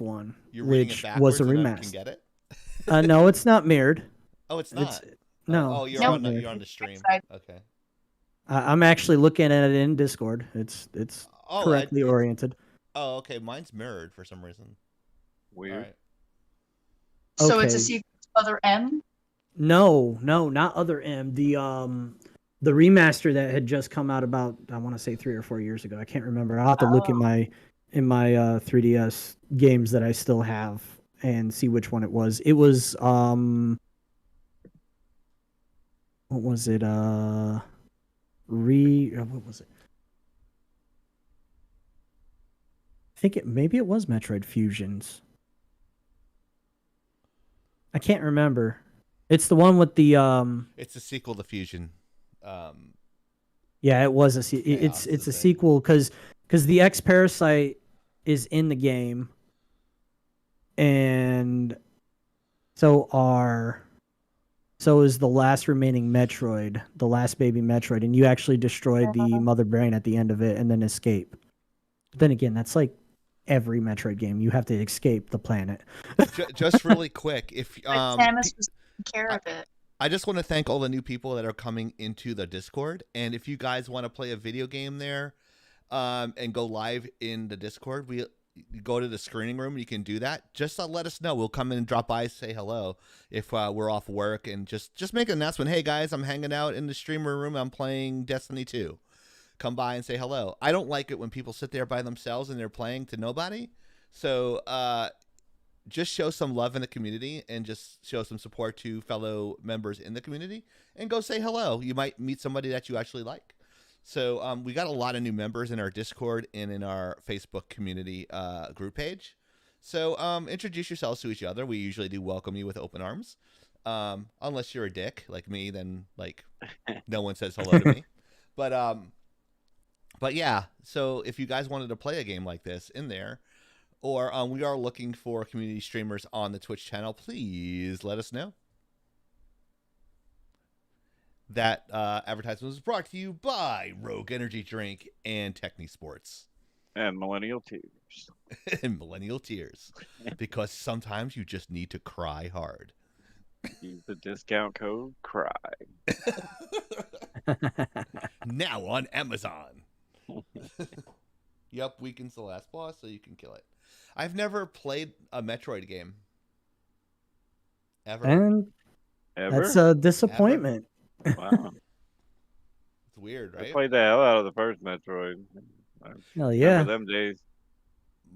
one, You're reading which it was a backwards and I can remaster. get it? No, it's not mirrored. Oh, it's not. No. Oh, you're it's on not the, mirrored. you're on the stream. Okay. I'm actually looking at it in Discord. It's Oh, correctly oriented. Oh, okay. Mine's mirrored for some reason. Weird. All right. So it's a Okay. sequel to Other M? No, not Other M. The remaster that had just come out about, I want to say 3 or 4 years ago. I can't remember. I'll have to look in my 3DS games that I still have and see which one it was. It was what was it? What was it? I think maybe it was Metroid Fusions. I can't remember. It's the one with the It's a sequel to Fusion. Yeah, it was it's a sequel because the X Parasite is in the game, and so is the last remaining Metroid, the last baby Metroid, and you actually destroyed the Mother Brain at the end of it and then escape. But then again, that's like every Metroid game. You have to escape the planet. Just really quick, if Samus was taking care of it. I just want to thank all the new people that are coming into the Discord, and if you guys want to play a video game there, and go live in the Discord, go to the screening room, you can do that. Just let us know. We'll come in and drop by, say hello if we're off work, and just make an announcement. Hey guys, I'm hanging out in the streamer room. I'm playing Destiny 2. Come by and say hello. I don't like it when people sit there by themselves and they're playing to nobody. So just show some love in the community and just show some support to fellow members in the community and go say hello. You might meet somebody that you actually like. So we got a lot of new members in our Discord and in our Facebook community group page. So introduce yourselves to each other. We usually do welcome you with open arms. Unless you're a dick like me, then like no one says hello to me. But yeah, so if you guys wanted to play a game like this in there, or we are looking for community streamers on the Twitch channel, please let us know. That advertisement was brought to you by Rogue Energy Drink and Techni Sports. And Millennial Tears. And Millennial Tears. Because sometimes you just need to cry hard. Use the discount code CRY. Now on Amazon. Yep, weaken's the last boss, so you can kill it. I've never played a Metroid game. Ever. And that's a disappointment. Wow. It's weird, right? I played the hell out of the first Metroid. Hell yeah. Them days.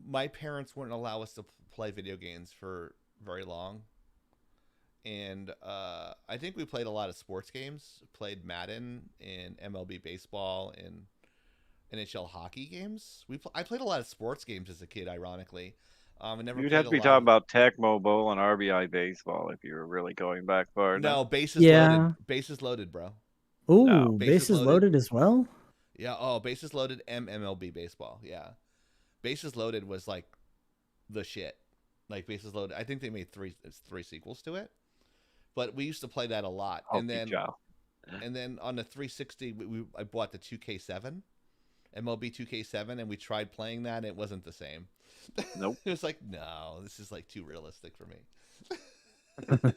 My parents wouldn't allow us to play video games for very long. And I think we played a lot of sports games. Played Madden and MLB baseball and NHL hockey games. I played a lot of sports games as a kid, ironically. You'd have to be talking about Tecmo Bowl and RBI baseball if you were really going back far. No, bases loaded. Bases loaded, bro. Ooh, No, bases loaded as well? Yeah, bases loaded and MLB baseball. Yeah. Bases loaded was like the shit. Like bases loaded. I think they made three sequels to it. But we used to play that a lot. And then on the 360 I bought the 2K7. MLB 2K7, and we tried playing that, and it wasn't the same. Nope. It was like, no, this is like too realistic for me.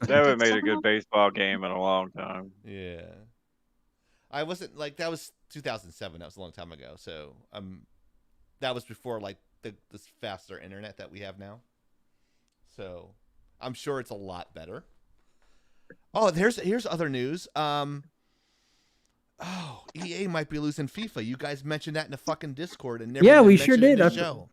They haven't made a good baseball game in a long time. Yeah. I wasn't like, that was 2007. That was a long time ago. So that was before like this faster internet that we have now. So I'm sure it's a lot better. Oh, here's other news. Oh, EA might be losing FIFA. You guys mentioned that in the fucking Discord and never we sure did. Show.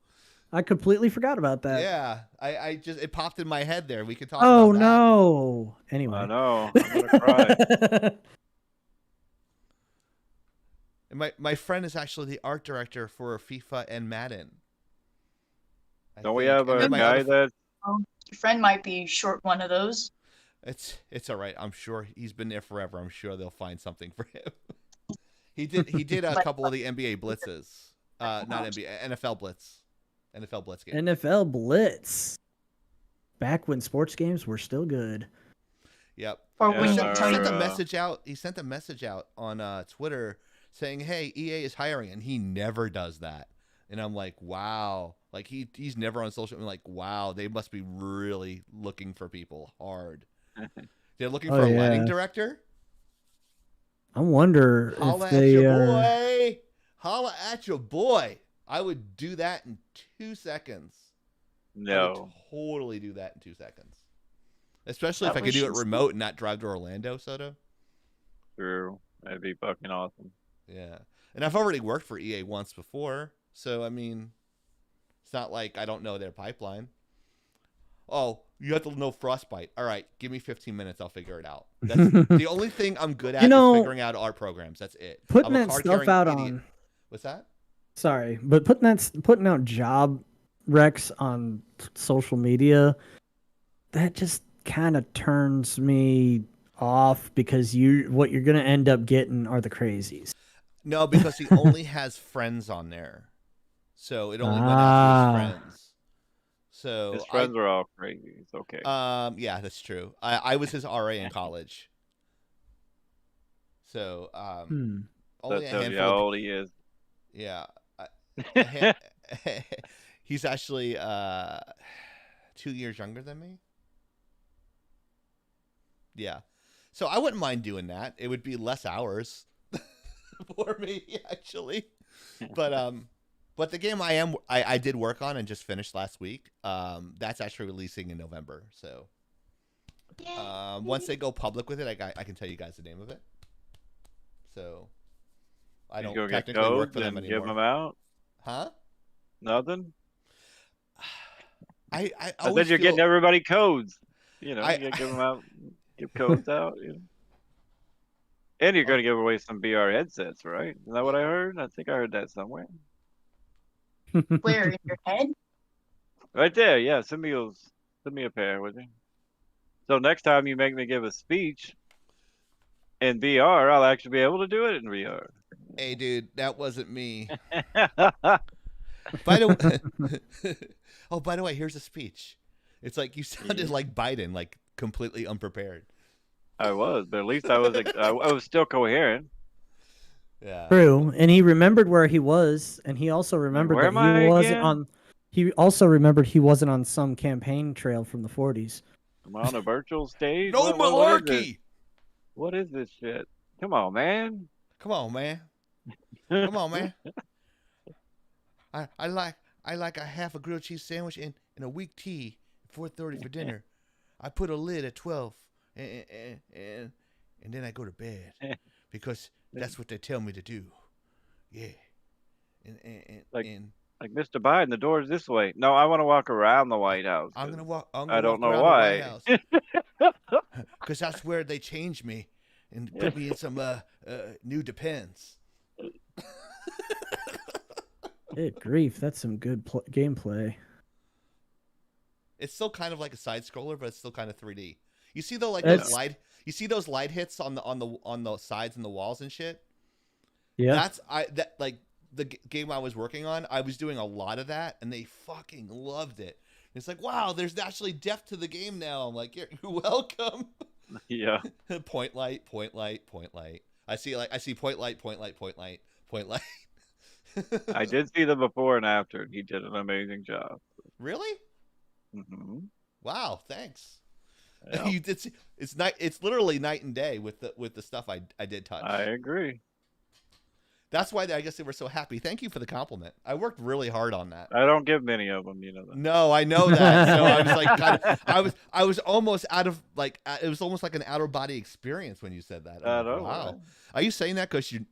I completely forgot about that. Yeah, I just it popped in my head there. We could talk. Oh about that. no! Anyway, I know. I'm gonna cry. And my friend is actually the art director for FIFA and Madden. Don't we have a guy that? Your friend might be short one of those. It's all right. I'm sure he's been there forever. I'm sure they'll find something for him. He did a couple of the NBA blitzes. Not NBA, NFL blitz. NFL blitz game. NFL blitz. Back when sports games were still good. Yep. Or He when sent a message out. He sent a message out on Twitter saying, "Hey, EA is hiring," and he never does that. And I'm like, wow. Like he's never on social. I'm like, wow, they must be really looking for people hard. They're looking for a lighting director. I wonder Holla if they. At your boy. Holla at your boy. I would do that in 2 seconds. No. I would totally do that in 2 seconds. Especially if I could do it remote and not drive to Orlando, Soto. True. That'd be fucking awesome. Yeah. And I've already worked for EA once before. So, I mean, it's not like I don't know their pipeline. Oh, you have to know Frostbite. All right, give me 15 minutes. I'll figure it out. That's the only thing I'm good at is figuring out art programs. That's it. Putting that stuff out on. What's that? Sorry, but putting out job recs on social media, that just kind of turns me off because what you're gonna end up getting are the crazies. No, because he only has friends on there, so it only went out to his friends. So his friends are all crazy. It's okay. Yeah, that's true. I was his RA in college. So only that a tells handful you how old he is. Yeah. He's actually 2 years younger than me. Yeah. So I wouldn't mind doing that. It would be less hours for me, actually. But But the game I did work on and just finished last week, that's actually releasing in November. So once they go public with it, I can tell you guys the name of it. So I don't go get technically work codes for them and anymore. give them out? Huh? Nothing? I said you're getting everybody codes. You know, you give them out, give codes out. You know. And you're going to give away some VR headsets, right? Is that what I heard? I think I heard that somewhere. Where, in your head? Right there, yeah. Send me a pair with you. So next time you make me give a speech in VR, I'll actually be able to do it in VR. Hey, dude, that wasn't me. By the way, by the way, here's a speech. It's like you sounded like Biden, like completely unprepared. I was, but at least I was still coherent. Yeah. True, and he remembered where he was, and he also remembered Where that am I he wasn't again? on. He also remembered he wasn't on some campaign trail from the 40s. Am I on a virtual stage? No malarkey. What is this shit? Come on, man. Come on, man. Come on, man. I like a half a grilled cheese sandwich and a weak tea at 4:30 for dinner. I put a lid at 12 and then I go to bed because that's what they tell me to do. Yeah. Like Mr. Biden, the door's this way. No, I want to walk around the White House. I'm gonna walk. I don't know around why. the White House. Because that's where they change me and put me in some new Depends. Good grief, that's some good gameplay. It's still kind of like a side scroller, but it's still kind of 3D. You see though, like It's- those light. You see those light hits on the sides and the walls and shit. Yeah, Like the game I was working on. I was doing a lot of that, and they fucking loved it. It's like, wow, there's actually depth to the game now. I'm like, you're welcome. Yeah. Point light, point light, point light. I see point light, point light, point light, point light. I did see the before and after. And he did an amazing job. Really? Mm-hmm. Wow, thanks. Yeah. You did see, it's literally night and day with the stuff I did touch. I agree. That's why I guess they were so happy. Thank you for the compliment. I worked really hard on that. I don't give many of them, you know that. No, I know that. So I was like, I was almost out of like, it was almost like an outer body experience when you said that. I'm like, wow. Are you saying that because you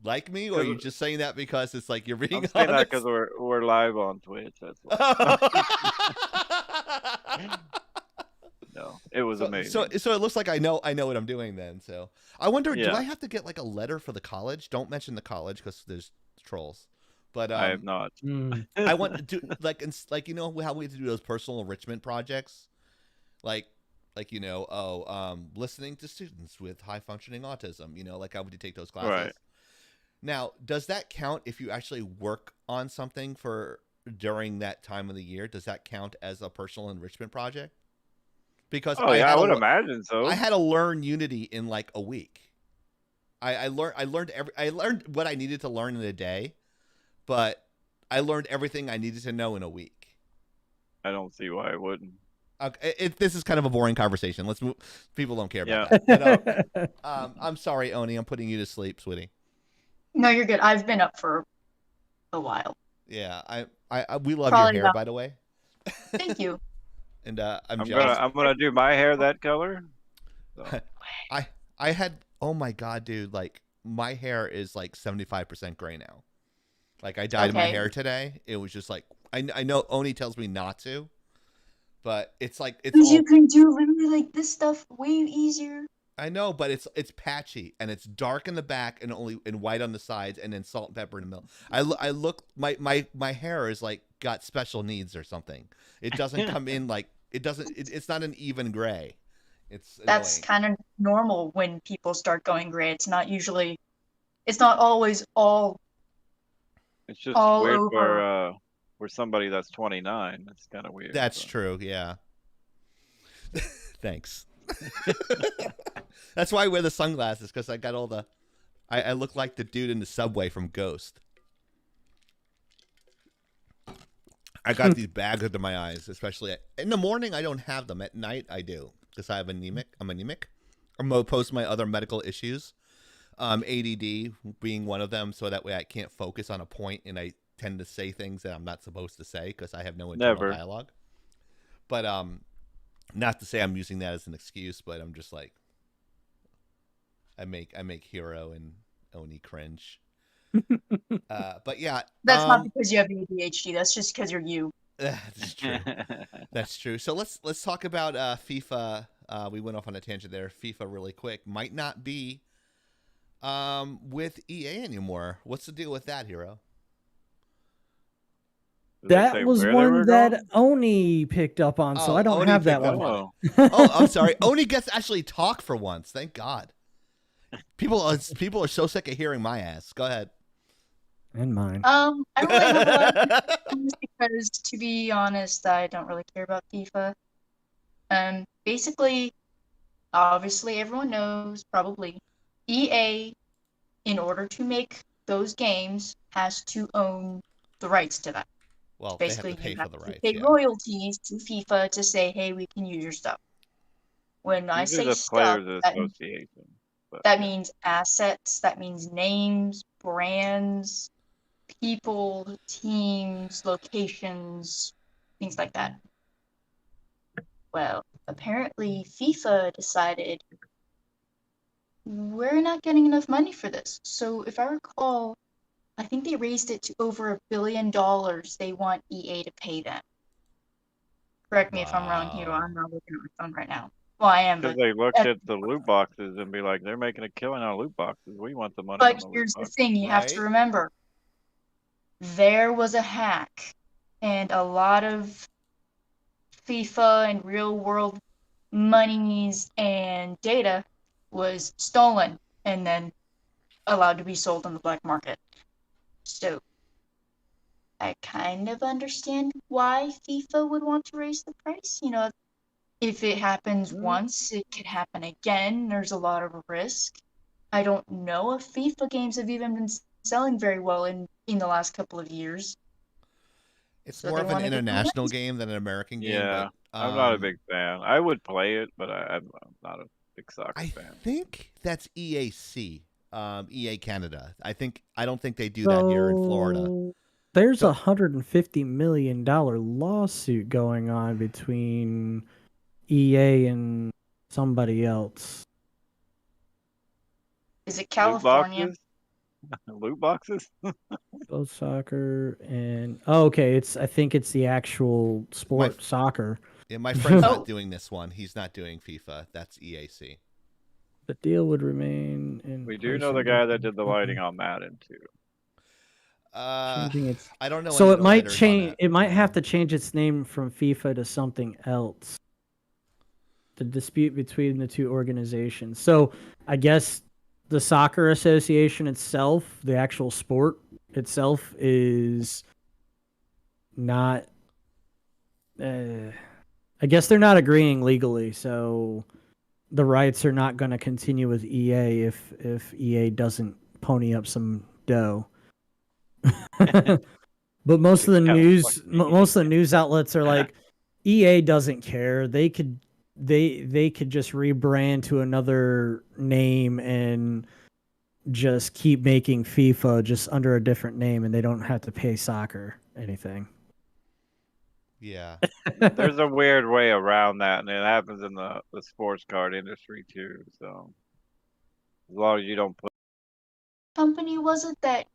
like me, or are you just saying that because it's like you're being I'm saying that honest? because we're live on Twitch. That's why. No, it was amazing. So it looks like I know what I'm doing then. So I wonder, do Yeah. I have to get like a letter for the college? Don't mention the college because there's trolls. But I have not. I want to do like you know how we have to do those personal enrichment projects, like you know listening to students with high functioning autism. You know, like how would you take those classes? Right. Now, does that count if you actually work on something for during that time of the year? Does that count as a personal enrichment project? Because I would imagine so. I had to learn Unity in like a week. I learned what I needed to learn in a day, but I learned everything I needed to know in a week. I don't see why I wouldn't. Okay, this is kind of a boring conversation. Let's move. People don't care about that. But, I'm sorry, Oni. I'm putting you to sleep, sweetie. No, you're good. I've been up for a while. Yeah, we love Probably your hair, not. by the way. Thank you. And I'm jealous. I'm gonna do my hair that color. So. I had, oh my god, dude, like my hair is like 75% gray now. Like I dyed my hair today. It was just like I know Oni tells me not to, but it's like Because you can do literally like this stuff way easier. I know, but it's patchy and it's dark in the back and white on the sides and then salt and pepper in the middle. I look my hair is like got special needs or something. It doesn't come in like it's not an even gray. That's kind of normal when people start going gray. It's not always all. It's just all weird over. for somebody that's 29. That's kind of weird. That's true. Yeah. Thanks. That's why I wear the sunglasses, because I got all the. I look like the dude in the subway from Ghost. I got these bags under my eyes, especially in the morning. I don't have them. At night, I do, because I have anemic. I'm anemic. I'm opposed to my other medical issues. ADD being one of them, so that way I can't focus on a point and I tend to say things that I'm not supposed to say because I have no internal dialogue. But not to say I'm using that as an excuse, but I'm just like, I make Hero and Oni cringe. But yeah, that's not because you have ADHD. That's just because you're you. That's true. That's true. So let's talk about FIFA. We went off on a tangent there. FIFA really quick might not be with EA anymore. What's the deal with that, Hero? That was one that Oni picked up on, so I don't have that one. Oh, I'm sorry. Oni gets to actually talk for once. Thank God. People are so sick of hearing my ass. Go ahead. And mine. I don't really have a lot of because, to be honest, I don't really care about FIFA. Basically, obviously, everyone knows probably EA, in order to make those games, has to own the rights to them. Well, basically, they have to pay for the rights. Pay royalties to FIFA to say, "Hey, we can use your stuff." When I say stuff, that means assets. That means names, brands, people, teams, locations, things like that. Well, apparently FIFA decided we're not getting enough money for this. So if I recall, I think they raised it to over $1 billion they want EA to pay them. Correct me if I'm wrong, Hero. I'm not looking at my phone right now. Well, I am, because they looked at the loot boxes and be like, they're making a killing on loot boxes. We want the money. But here's the thing: you have to remember, there was a hack, and a lot of FIFA and real world monies and data was stolen and then allowed to be sold on the black market. So I kind of understand why FIFA would want to raise the price. You know, if it happens once, it could happen again. There's a lot of risk. I don't know if FIFA games have even been selling very well in the last couple of years. It's more of an international game than an American game. Yeah, but, I'm not a big fan. I would play it, but I'm not a big soccer fan. I think that's EAC, EA Canada. I don't think they do that here in Florida. There's a $150 million lawsuit going on between EA and somebody else. Is it California? Loot boxes? Both soccer and okay, I think it's the actual sport, soccer. Yeah, my friend's not doing this one. He's not doing FIFA. That's EAC. The deal would remain in. We do know the guy that did the lighting on Madden too. Changing its... I don't know. So it might change. It might have to change its name from FIFA to something else. The dispute between the two organizations. So I guess the soccer association itself, the actual sport itself, is not. I guess they're not agreeing legally, so the rights are not going to continue with EA if EA doesn't pony up some dough. But most of the news outlets are like, EA doesn't care. They could just rebrand to another name and just keep making FIFA just under a different name, and they don't have to pay soccer anything. Yeah. There's a weird way around that, and it happens in the sports card industry too. So as long as you don't put... Company was it that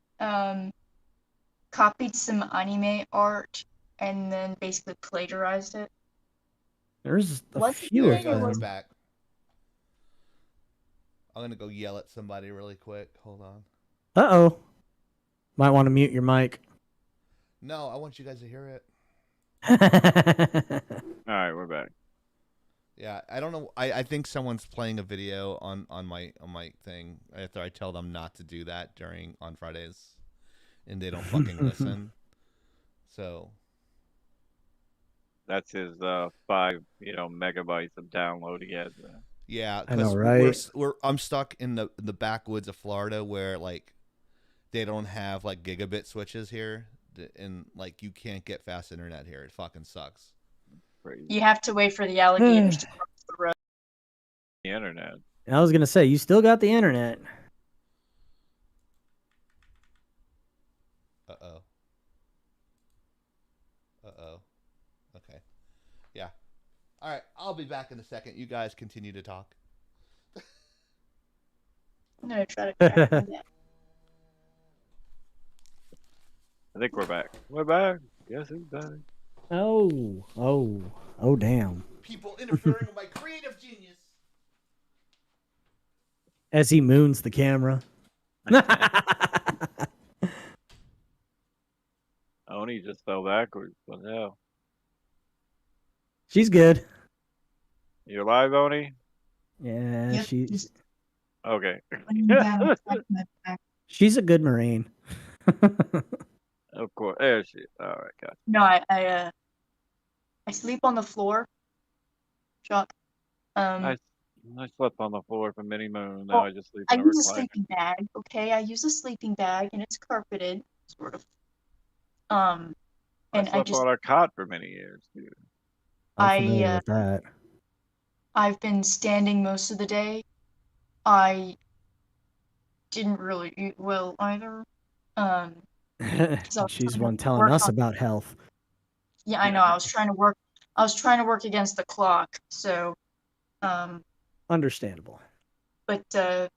copied some anime art and then basically plagiarized it? There's a few of them. Back. I'm gonna go yell at somebody really quick. Hold on. Uh-oh. Might want to mute your mic. No, I want you guys to hear it. All right, we're back. Yeah, I don't know. I think someone's playing a video on my thing after I tell them not to do that on Fridays, and they don't fucking listen. So that's his 5 megabytes of download he has. Yeah, I know, right? I'm stuck in the backwoods of Florida where like they don't have like gigabit switches here, and like you can't get fast internet here. It fucking sucks. Crazy. You have to wait for the alligators to cross the road. The internet. I was gonna say, you still got the internet. Uh-oh. Uh-oh. Okay. Yeah. All right. I'll be back in a second. You guys continue to talk. I'm gonna try to crack my neck. I think we're back. We're back. Yes, he's back. Oh, damn. People interfering with my creative genius. As he moons the camera. Oni just fell backwards. What the hell? She's good. You alive, Oni? Yeah, Yep, she's just Okay. laying down on my back. she's a good Marine. Of course. There she is. All right, gotcha. No, I sleep on the floor. Chuck. I slept on the floor for many moons. Now Well, I just sleep I in a use a recliner. sleeping bag. Okay, I use a sleeping bag and it's carpeted, sort of. I And I slept just on a cot for many years, dude. I'm familiar with that. I've been standing most of the day. I didn't really eat well either. 'Cause I was She's trying one to telling work us on- about health. Yeah, I know. I was trying to work against the clock. So, Understandable. but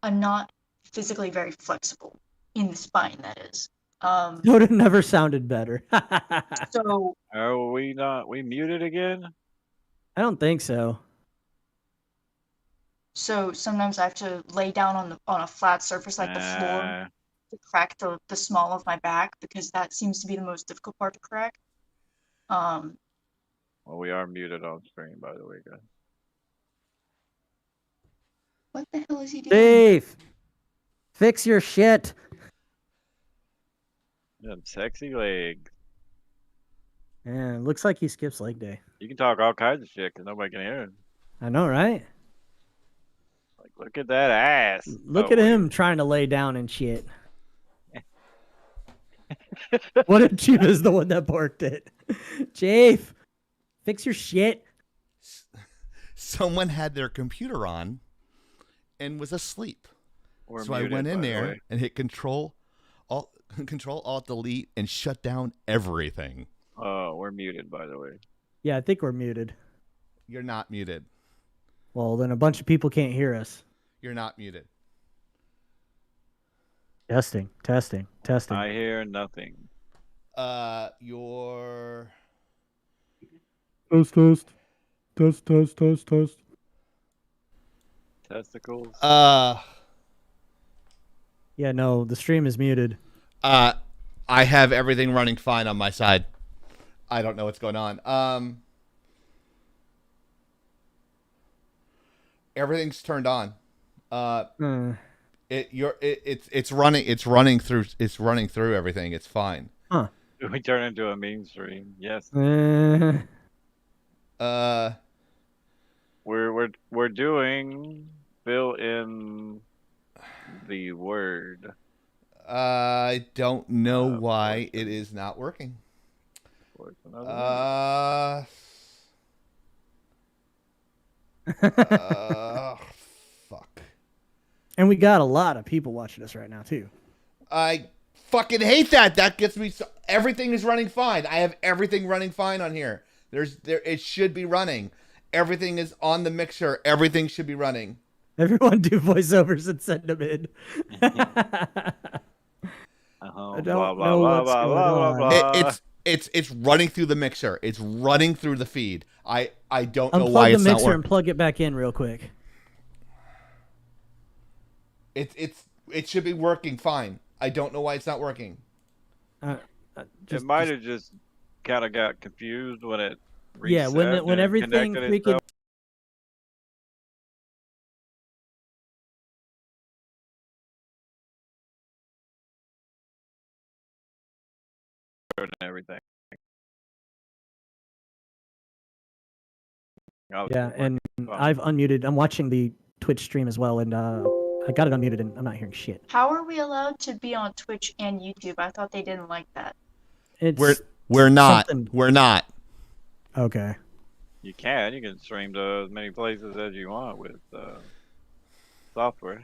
I'm not physically very flexible in the spine. That is. Would have never sounded better. So Oh, we muted again? I don't think so. sometimes I have to lay down on a flat surface like the floor to crack the small of my back because that seems to be the most difficult part to crack. Well, we are muted on screen, by the way, guys. What the hell is he doing? Dave, fix your shit. Them sexy legs. Yeah, looks like he skips leg day. You can talk all kinds of shit because nobody can hear it. I know, right? Like, look at that ass. Look at him trying to lay down and shit. What if Chief is the one that barked it? Chief, fix your shit. Someone had their computer on and was asleep. We're So I muted, went in by the there way. and hit Control Alt Delete and shut down everything. Oh, we're muted, by the way. Yeah, I think we're muted. You're not muted. Well, then a bunch of people can't hear us. You're not muted. Testing. I hear nothing. Your Test. Testicles? Yeah, no, the stream is muted. I have everything running fine on my side. I don't know what's going on. Everything's turned on. It's running through everything. It's fine. Huh. We turn into a meme stream. Yes. We're doing fill in the word. I don't know why it is not working. Fuck. And we got a lot of people watching us right now too. I fucking hate that. That gets me. Everything is running fine. I have everything running fine on here. It should be running. Everything is on the mixer. Everything should be running. Everyone do voiceovers and send them in. I don't know what's going on. It's running through the mixer. It's running through the feed. I don't know Unplug why the it's not mixer working. and plug it back in real quick. It should be working fine. I don't know why it's not working. It might have just kind of got confused when it reset. Yeah, when everything connected freaking. and everything. Yeah, and I've unmuted. I'm watching the Twitch stream as well, and I got it unmuted, and I'm not hearing shit. How are we allowed to be on Twitch and YouTube? I thought they didn't like that. We're not. We're not. Okay. You can stream to as many places as you want with software.